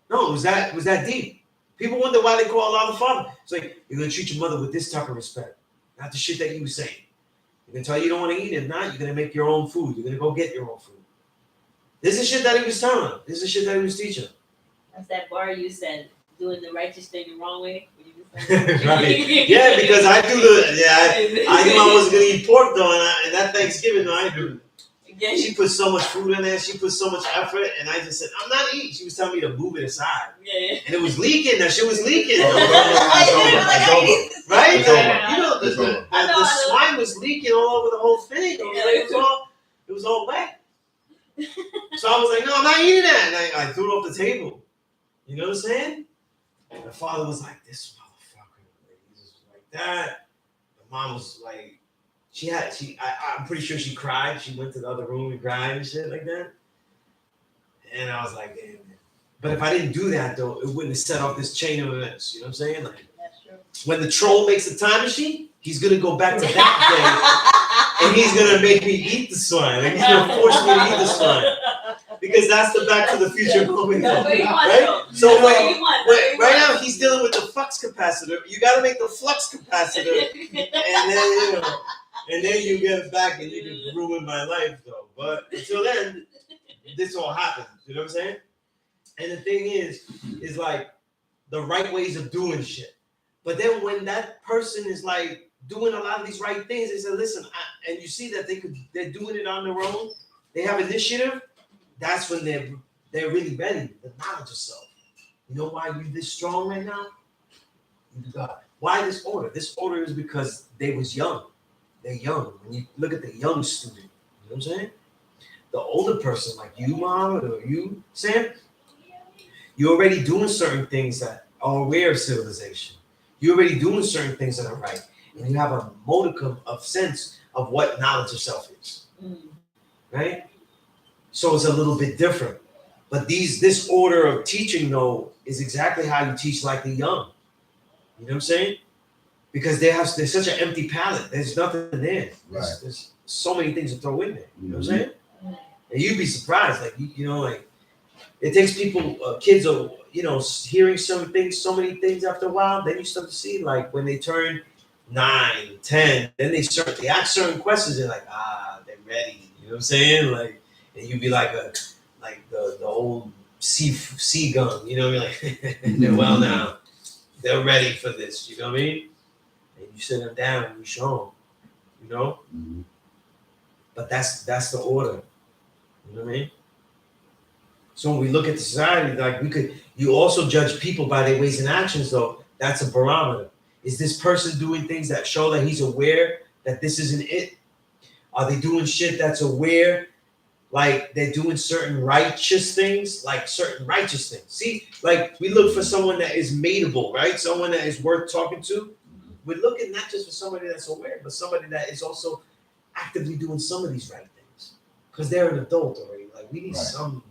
No, it was that deep. People wonder why they call Allah the Father. It's like, you're gonna treat your mother with this type of respect. Not the shit that you were saying. You're gonna tell you don't want to eat it. If not, you're gonna make your own food. You're gonna go get your own food. This is shit that he was telling them. This is shit that he was teaching them. That's that bar you said, doing the righteous thing the wrong way. Right. Yeah, because I knew I wasn't gonna eat pork though, and that Thanksgiving though, I do. Yeah. She put so much food in there. She put so much effort, and I just said, "I'm not eating." She was telling me to move it aside, and it was leaking. That shit was leaking. Right? The swine was leaking all over the whole thing. It was all wet. So I was like, "No, I'm not eating that." And I threw it off the table. You know what I'm saying? And the father was like, "This motherfucker." He was like that. The mom was like. I'm pretty sure she cried. She went to the other room and cried and shit like that. And I was like, damn, man. But if I didn't do that, though, it wouldn't have set off this chain of events. You know what I'm saying? Like, that's true. When the troll makes a time machine, he's going to go back to that day. And he's going to make me eat the swine. Like, he's going to force me to eat the swine. Because that's the Back to the Future moment. Right? So right now, he's dealing with the flux capacitor. You got to make the flux capacitor. And then you get back and you can ruin my life, though. But until then, this all happens. You know what I'm saying? And the thing is like the right ways of doing shit. But then when that person is like doing a lot of these right things, they say, listen, and you see that they're doing it on their own. They have initiative. That's when they're really ready. The knowledge of self. You know why you're this strong right now? God. Why this order? This order is because they was young. They're young. When you look at the young student, you know what I'm saying? The older person, like you, Mom, or you, Sam, you're already doing certain things that are aware of civilization. You're already doing certain things that are right. And you have a modicum of sense of what knowledge of self is. Right? So it's a little bit different. But this order of teaching, though, is exactly how you teach like the young. You know what I'm saying? Because there's such an empty palette. There's nothing there. Right. There's so many things to throw in there. You know what I'm saying? And you'd be surprised, like you know, like it takes people, kids are, you know, hearing some things, so many things after a while. Then you start to see, like when they turn 9, 10, then they ask certain questions. They're like, they're ready. You know what I'm saying? Like, and you'd be like the old sea gun. You know what I mean? Like, well now, they're ready for this. You know what I mean? And you sit them down and you show them. You know. Mm-hmm. But that's the order. You know what I mean? So when we look at the society, like you also judge people by their ways and actions, though. That's a barometer. Is this person doing things that show that he's aware that this isn't it? Are they doing shit that's aware, like they're doing certain righteous things, See, like we look for someone that is mateable, right? Someone that is worth talking to. We're looking not just for somebody that's aware, but somebody that is also actively doing some of these right things. Because they're an adult already. Like we need something.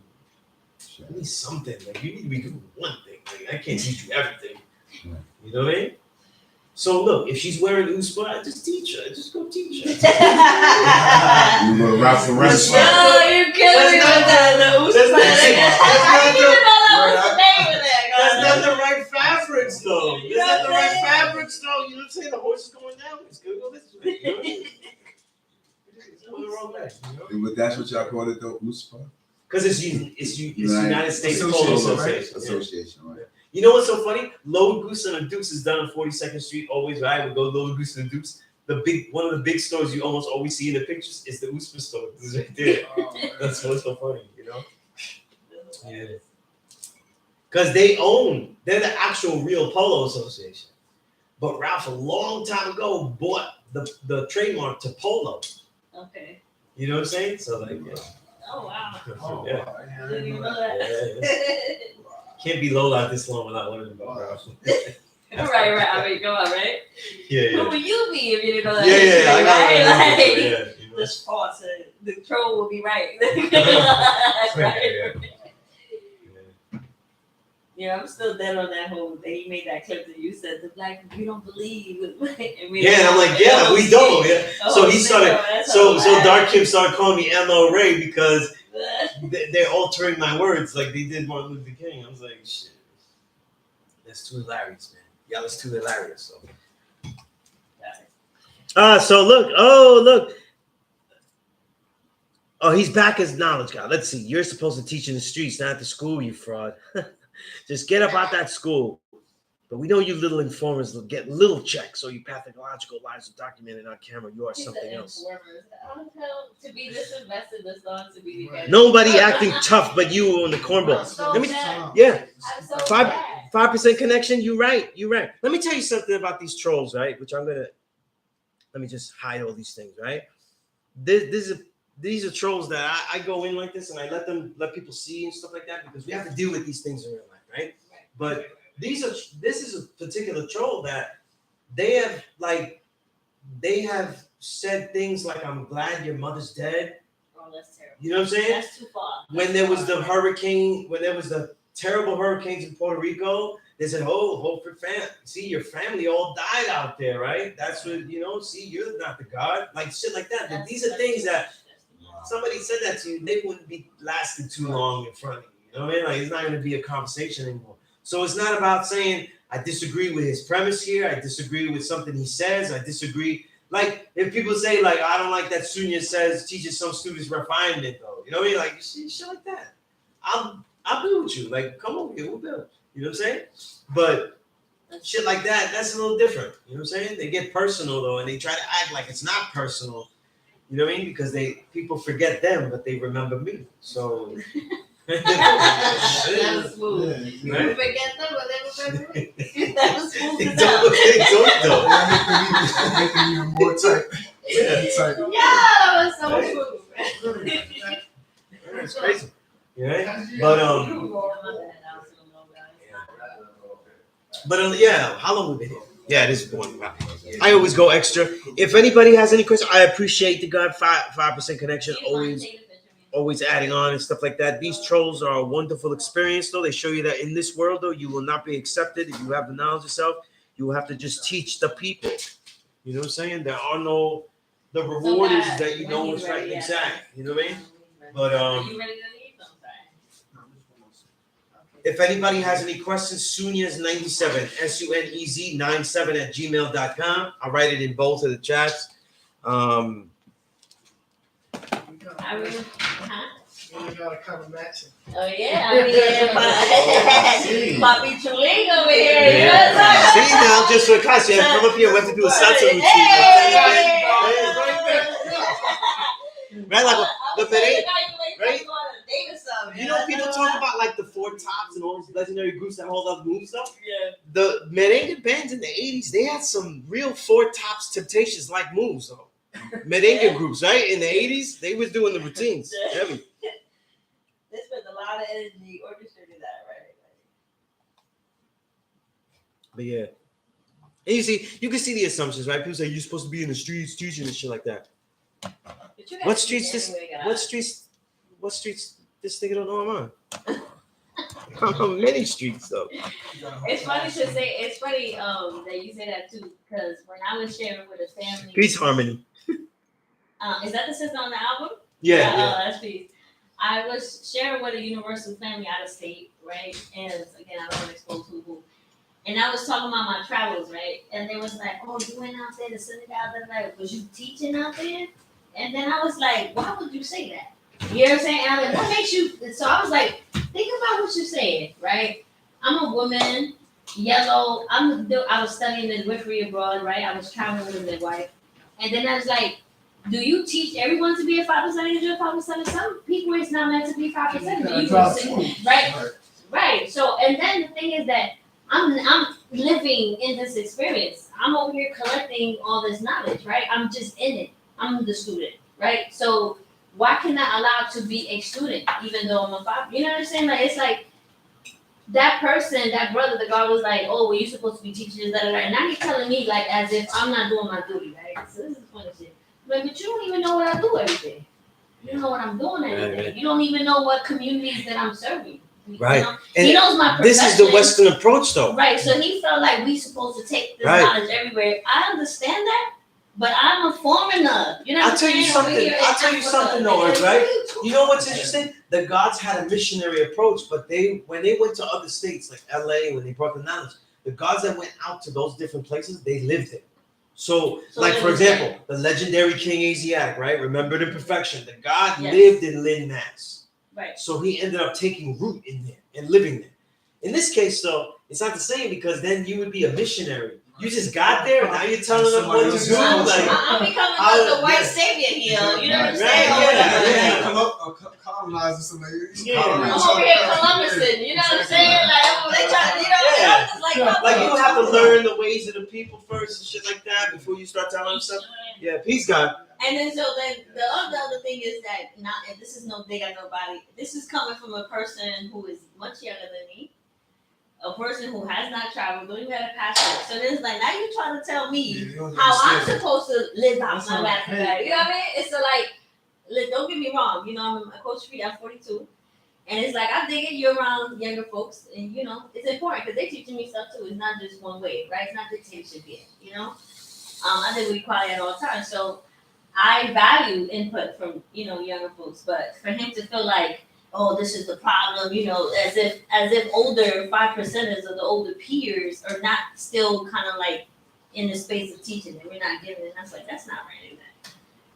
Like you need to be doing one thing. Like I can't teach you everything. Right. You know what I mean? So look, if she's wearing USPA, I just teach her. I just go teach her. You gonna route the rest? No, you're killing me with that. The USPA. I didn't even know that was the name of that. That's not the right fabrics, though. That's not the right fabrics, though. You know what I'm saying? The horse is going down. It's gonna go this way. You know what I mean? It's going the wrong way. You know? But that's what y'all call it, though, USPA? Because it's United States Polo Association. Right? You know what's so funny? Low Goose and the Dukes is done on 42nd Street. Always, right? We go Low Goose and the Dukes. One of the big stores you almost always see in the pictures is the USPA store. It's right there. That's what's so funny, you know? Yeah. Because they're the actual real Polo Association. But Ralph, a long time ago, bought the trademark to Polo. Okay. You know what I'm saying? So, like, yeah. Oh, wow. Yeah. I didn't even know that. Can't be Lola this long without learning about Ralph. Right. I mean, go on, right? Yeah. Who would you be if you didn't know that? Yeah. I got right? it. Like, Yeah. You know? this false, the troll will be right. Yeah. Yeah, I'm still dead on that whole thing. You made that clip that you said the black you don't believe. And I'm like, yeah, we don't. Yeah. So he started. So Dark Kim started calling me ML Ray because they're altering my words like they did Martin Luther King. I was like, shit, that's too hilarious, man. Y'all is too hilarious. So look. Oh, he's back as knowledge guy. Let's see. You're supposed to teach in the streets, not at the school, you fraud. Just get up out that school. But we know you little informers will get little checks, so you pathological lies are documented on camera. You are something else. To be disinvested is not to be the Nobody acting tough but you on the cornball. So Let me, bad. yeah, I'm so 5% connection. You're right. Let me tell you something about these trolls, right? Which let me just hide all these things, right? These are trolls that I go in like this and I let people see and stuff like that because we have to deal with these things in real life, right? But this is a particular troll that they have said things like, I'm glad your mother's dead. Oh, that's terrible. You know what I'm saying? That's too far. When there was the terrible hurricanes in Puerto Rico, they said, oh, hope for family. See, your family all died out there, right? That's what, see, you're not the God. Like shit like that. But these are things that somebody said that to you, they wouldn't be lasting too long in front of you. You know what I mean? Like it's not going to be a conversation anymore. So it's not about saying I disagree with his premise here. I disagree with something he says. I disagree. Like if people say like I don't like that Sunez teaches some students refinement though. You know what I mean? Like shit like that. I'll build with you. Like come over here, we'll build. You know what I'm saying? But shit like that, that's a little different. You know what I'm saying? They get personal though, and they try to act like it's not personal. You know what I mean? Because people forget them, but they remember me. So. That was smooth. Right? You forget them, but they remember me. That was smooth. They don't though. Making you more tight. Yeah. Yeah, that was so smooth. It's crazy. Yeah. But yeah, how long have we been here? Yeah, it is going. I always go extra. If anybody has any questions, I appreciate the God 5% connection. Always adding on and stuff like that. These trolls are a wonderful experience, though. They show you that in this world, though, you will not be accepted if you have the knowledge yourself. You will have to just teach the people. You know what I'm saying? There are no the reward is that you When know he's what's right ready, and yeah. exact. You know what I mean? Are But you ready to leave? I'm sorry. if anybody has any questions, Sunez97, SUNEZ97 @gmail.com. I'll write it in both of the chats. I really, You gotta kind of match it. Oh yeah, I mean, Papi Chuling over here. You know what I'm See saying? now, just for class, you have to come up here. We have to do a salsa routine. Hey! Right, like the merengue, right? right? You know, people talk about like the Four Tops and all these legendary groups that hold up moves stuff. Yeah. The merengue bands in the 80s, they had some real Four Tops Temptations like moves though. Merengue groups, right? In the 80s, they was doing the routines. Heavy. They spent a lot of energy orchestrating that, right? But yeah. And you can see the assumptions, right? People say you're supposed to be in the streets teaching and shit like that. What streets this this nigga don't know I'm on? I'm on many streets though. It's funny to say. It's funny that you say that too, because when I was sharing with a family, Peace Harmony. is that the sister on the album? Yeah. That's Peace. I was sharing with a universal family out of state, right? And again, I don't want to expose who. And I was talking about my travels, right? And they was like, "Oh, you went out there to Senegal? They're like, was you teaching out there?" And then I was like, "Why would you say that?" You know what I'm saying? And I'm like, "What makes you?" So I was like, "Think about what you're saying, right? I'm a woman, yellow. I was studying midwifery abroad, right? I was traveling with a midwife, and then I was like, do you teach everyone to be a 5% of your 5%? Some people it's not meant to be 5%. Right. So, and then the thing is that I'm living in this experience. I'm over here collecting all this knowledge, right? I'm just in it. I'm the student, right? So why can I allow to be a student even though I'm a 5? You know what I'm saying? Like it's like that person, that brother, the guy was like, "Oh, well, you're supposed to be teaching this, and now he's telling me like as if I'm not doing my duty, right? So this is funny shit. But you don't even know what I do every day. You don't know what I'm doing every day. You don't even know what communities that I'm serving. Right. You know? He knows my profession. This is the Western approach, though. Right. So he felt like we supposed to take this knowledge everywhere. I understand that, but I'm a foreigner. You know what I'm saying? I'll tell you something, though, right? You know what's interesting? The gods had a missionary approach, but when they went to other states like LA, when they brought the knowledge, the gods that went out to those different places, they lived it. So like for example, the legendary King Asiatic, right? Remembered in perfection. The god lived in Lynn, Mass. Right. So he ended up taking root in there and living there. In this case, though, it's not the same because then you would be a missionary. You just got there and now you're telling them what to do. I'm becoming the white savior here. You know what I'm saying? Colonizer somebody. I'm over here Columbusing. You know what I'm saying? Like they try, you know, like you have to learn the ways of the people first and shit like that before you start telling them stuff. Yeah, peace, God. And then so then the other thing is that and this is no dig at nobody. This is coming from a person who is much younger than me. A person who has not traveled, don't even have a passport. So then it's like, now you're trying to tell me how I'm supposed to live out my life. You know what I mean? It's like, don't get me wrong. You know, I'm a coach free. I'm 42. And it's like, I dig it. You're around younger folks. And, you know, it's important because they're teaching me stuff too. It's not just one way, right? It's not dictatorship yet, you know? I think we equality at all times. So I value input from, you know, younger folks. But for him to feel like, oh, this is the problem, you know, as if older 5%ers or the older peers are not still kind of like in the space of teaching and we're not giving it. That's like, that's not right,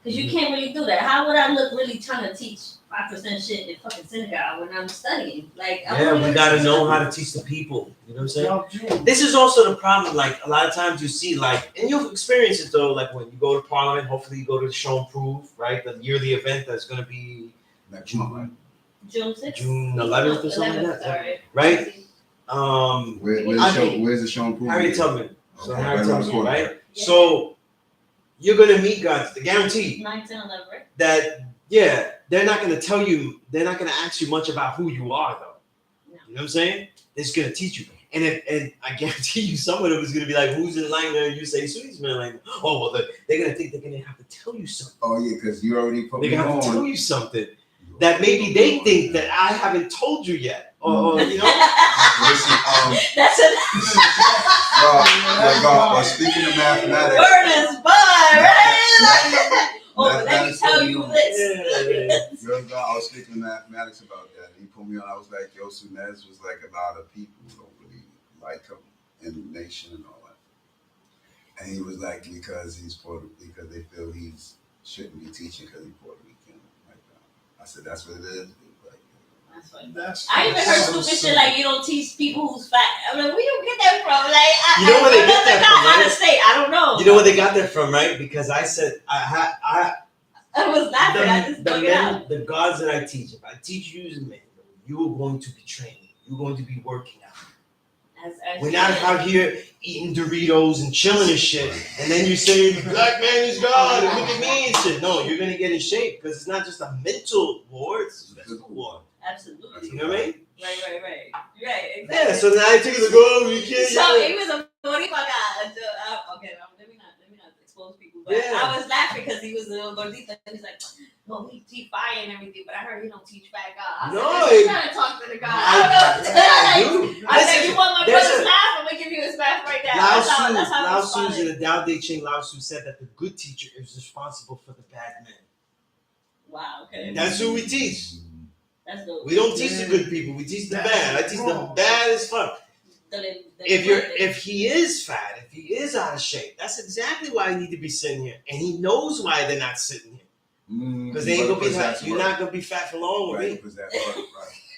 because you can't really do that. How would I look really trying to teach 5% shit in fucking Senegal when I'm studying? Like, we gotta know how to teach the people. You know what I'm saying? This is also the problem. Like a lot of times you see, like, and you'll experience it though. Like when you go to Parliament, hopefully you go to the Show and Prove, right? The yearly event that's gonna be June 6th? June 11th or something like that, sorry. right? Where's the Show and Prove? Harriet Tubman. So Okay. Harriet Tubman, right? Yeah. So you're gonna meet guys. The guarantee 9, 10, 11, right? that they're not gonna tell you. They're not gonna ask you much about who you are, though. No. You know what I'm saying? They're just gonna teach you. And I guarantee you, some of them is gonna be like, "Who's in line there?" You say, "Sweet's man." Like, oh well, they're gonna think they're gonna have to tell you something. Oh yeah, because you already put They're me gonna have to tell on. you something that maybe they think that I haven't told you yet, or you know. Listen, That's it. speaking of mathematics, Word is bud, right? speaking mathematics about that. He put me on. I was like, yo, Sunez was like a lot of people who don't really like him in the nation and all that. And he was like, because they feel he's shouldn't be teaching because he's Puerto Rican. Like that. I said, that's what it is. Like, That's funny. That's I even heard so stupid shit silly. like you don't teach people who's fat. I'm like, where you get that from? Like, You know where they get that from, Out right? of state, I don't know. You know where they got that from, right? Because I said I was laughing. I just the dug it men, out. the gods that I teach. If I teach you as men, you are going to be training. You're going to be working out. We're not out here eating Doritos and chilling and shit. And then you say, black man is God, and look at me and shit. No, you're gonna get in shape because it's not just a mental war, it's a physical war. Absolutely. You know what I mean? Right. Right, exactly. Yeah, so now I take it like, oh, you can't. So it was a funny fuck out. Okay, let me not expose people. But Yeah. I was laughing because he was a little gordito. He's like, well, we teach fire and everything, but I heard he don't teach fat God. I No, said, I'm trying to talk to the God. I don't know what to tell you. I said, you want my brother's laugh? I'm gonna give you his laugh right now. That's how Lao I Tzu in responded. the Tao Te Ching, Lao Tzu said that the good teacher is responsible for the bad men. Wow, okay. That's who we teach. That's dope. We don't teach the good people. We teach the bad. I teach the bad as fuck. If he is fat, if he is out of shape, that's exactly why I need to be sitting here, and he knows why they're not sitting here. Because they ain't gonna be fat. You're not gonna be fat for long with me.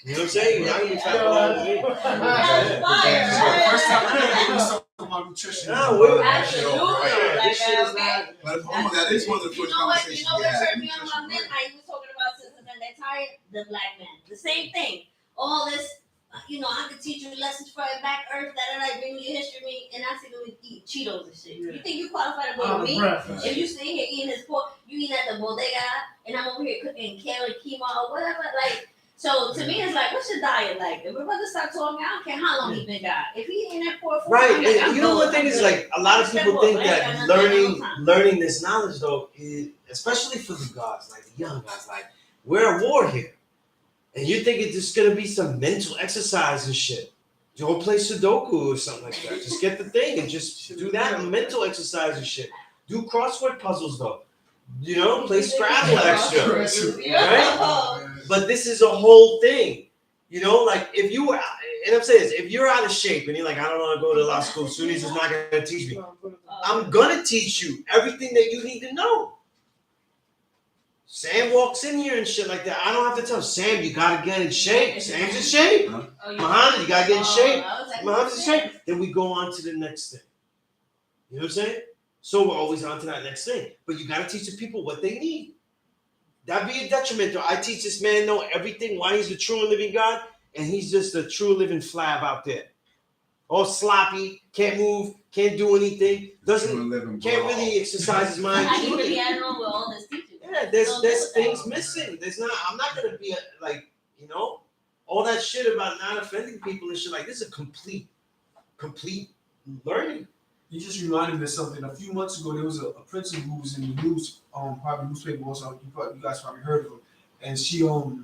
You know what I'm saying? You're not gonna be fat for long with me. That's fire. First time I heard you talk about nutrition. No, we're Absolutely. This shit is Okay. not. But that is one of the You first know what? conversations You know we what had. turned me on about men? How you was talking about sisters and they're tired? The black man. The same thing. All this, I could teach you lessons from back earth that I bring you history, and I see them eat Cheetos and shit. Yeah. You think you qualified to go with me? If you sit here eating this pork, you eat at the bodega, and I'm over here cooking kale and quinoa or whatever. Like, so to me, it's like, what's your diet like? If my brother start talking, I don't care how long he been got. If he eating that pork, Right, I'm like, and you know one thing is like a lot of people think that learning this knowledge though is especially for the guys, like the young guys, like we're at war here. And you think it's just gonna be some mental exercise and shit. Go play Sudoku or something like that. Just get the thing and just do that mental exercise and shit. Do crossword puzzles though. Play Scrabble extra. Right? But this is a whole thing. Like if you were, and I'm saying this, if you're out of shape and you're like, I don't want to go to law school, Sunez is not gonna teach me. I'm gonna teach you everything that you need to know. Sam walks in here and shit like that. I don't have to tell Sam, you gotta get in shape. Sam's in shape. Muhammad, you gotta get in shape. Muhammad's in shape. Then we go on to the next thing. You know what I'm saying? So we're always on to that next thing. But you gotta teach the people what they need. That'd be a detriment. I teach this man know everything, why he's the true and living God, and he's just a true living flab out there. All sloppy, can't move, can't do anything, can't really exercise his mind. I even be adding on with all this teaching. Yeah, there's things missing. I'm not gonna be all that shit about not offending people and shit like this is a complete learning. You just reminded me of something. A few months ago, there was a principal who was in the news, probably newspaper also. You guys probably heard of her. And she, the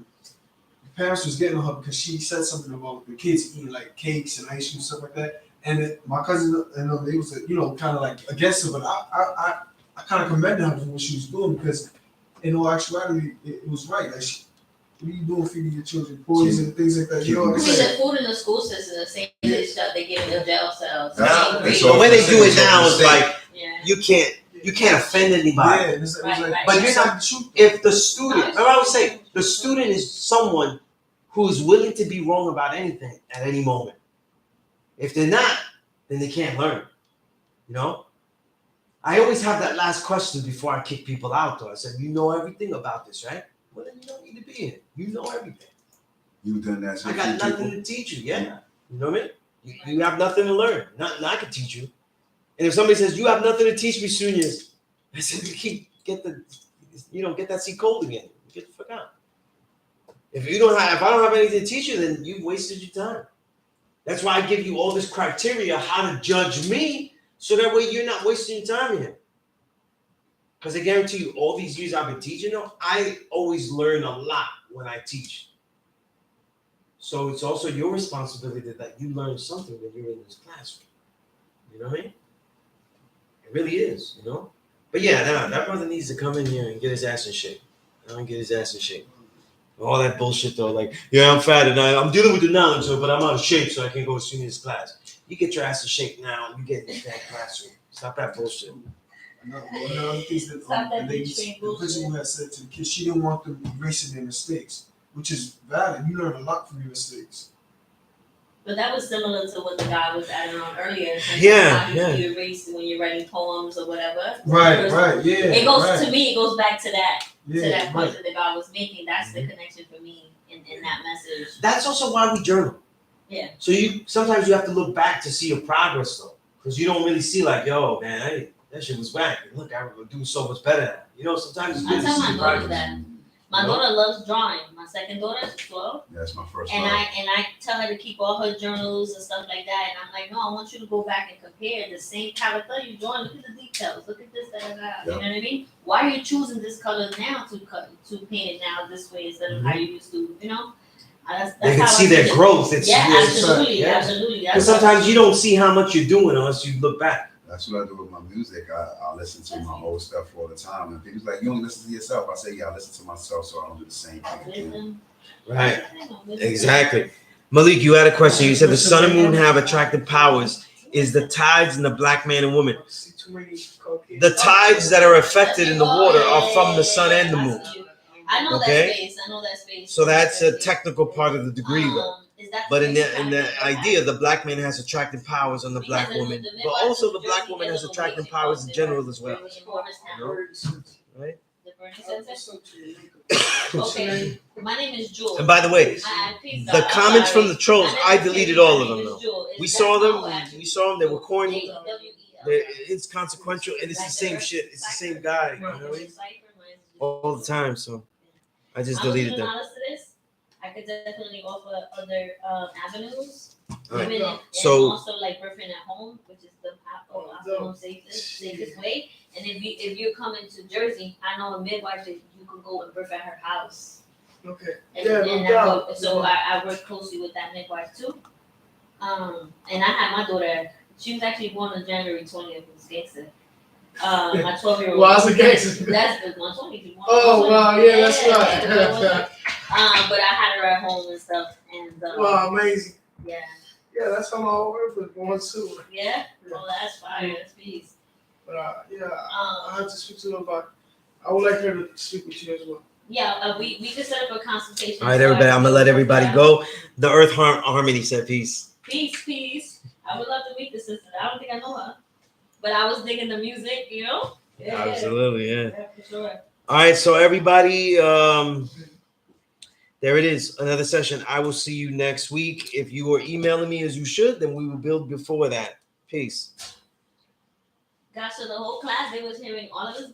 parents was getting on her because she said something about the kids eating like cakes and ice cream and stuff like that. And my cousin and they was kind of like against her, but I kind of commended her for what she was doing because in all actuality it was right. Like, what are you doing feeding your children poison and things like that? You know what I'm saying? The food in the school system, the same dish that they give in the jail cells. The way they do it now is like you can't offend anybody. Yeah, it's like, but you're not. If the student, remember I was saying, the student is someone who's willing to be wrong about anything at any moment. If they're not, then they can't learn. I always have that last question before I kick people out. Though I said, you know everything about this, right? Well, then you don't need to be here. You know everything. You've done that. I got nothing to teach you. Yeah, you know what I mean. You have nothing to learn. Nothing I can teach you. And if somebody says you have nothing to teach me, Sunez, I said get that seat cold again. Get the fuck out. If I don't have anything to teach you, then you've wasted your time. That's why I give you all this criteria how to judge me, so that way you're not wasting your time here. Because I guarantee you, all these years I've been teaching, I always learn a lot when I teach. So it's also your responsibility that you learn something when you're in this classroom. You know what I mean? It really is, But yeah, that brother needs to come in here and get his ass in shape. Get his ass in shape. All that bullshit though, like, yeah, I'm fat and I'm dealing with the knowledge, but I'm out of shape, so I can't go to Sunez class. You get your ass in shape now, and you get in that classroom. Stop that bullshit. One of the other things that Stop that the lady, beach train the person bullshit. who had said to the kids, she didn't want them erasing their mistakes, which is valid. You learn a lot from your mistakes. But that was similar to what the guy was adding on earlier. Yeah, How you erase when you're writing poems or whatever. Right, Because yeah. It goes right. to me. It goes back to that Yeah, point right. that the guy was making. That's the connection for me in that message. That's also why we journal. Yeah. So sometimes you have to look back to see your progress though, because you don't really see like, yo, man, that shit was whack. Look, I would do so much better now. You know, sometimes it's I good to tell see my your daughter progress. that. My daughter loves drawing. My second daughter is 12. That's my first And love. I tell her to keep all her journals and stuff like that. And I'm like, no, I want you to go back and compare the same character you're drawing. Look at the details. Look at this, that, and that. You know what I mean? Why are you choosing this color now to paint it now this way instead of how you used to? You know, that's They can how see I their it. growth. It's Yeah, it's absolutely, yeah. absolutely. Because sometimes you don't see how much you're doing unless you look back. That's what I do with my music. I listen to my old stuff all the time. And people's like, you don't listen to yourself. I say, yeah, I listen to myself so I don't do the same thing again. Right. Exactly. Malik, you had a question. You said the sun and moon have attractive powers. Is the tides in the black man and woman? The tides that are affected in the water are from the sun and the moon. I know Okay? that space. I know that space. So that's a technical part of the degree, though. Is that But in space the idea, the black man has attractive powers on the black woman, but also the black woman has attractive powers in general as well. Right? Okay, my name is Jewel. And by the way, the comments from the trolls, I deleted all of them though. We saw them, they were corny, it's consequential, and it's the same shit, it's the same guy, you know what I mean? All the time, so I just deleted them. I could definitely offer other avenues. Right. And So also like birthing at home, which is the optimum safest way. And if you're coming to Jersey, I know a midwife that you can go and birth at her house. Okay. And so I work closely with that midwife too. And I had my daughter. She was actually born on January 20th. It was gangster. My 12-year-old. Well, I was a gangster. That's the 120. Oh wow, yeah, that's right. But I had her at home and stuff, and wow, amazing. Yeah. Yeah, that's how my whole earth was born too. Yeah. Oh, that's fire. That's peace. But I have to speak to them about. I would like her to speak with you as well. Yeah, we can set up a consultation. all right, everybody, I'm gonna let everybody go. The Earth Harmony said peace. Peace. I would love to meet the sister. I don't think I know her, but I was digging the music, you know. Yeah. Absolutely, yeah. Yeah, for sure. All right, so everybody, there it is, another session. I will see you next week. If you are emailing me as you should, then we will build before that. Peace. Gosh, so the whole class, they was hearing all of this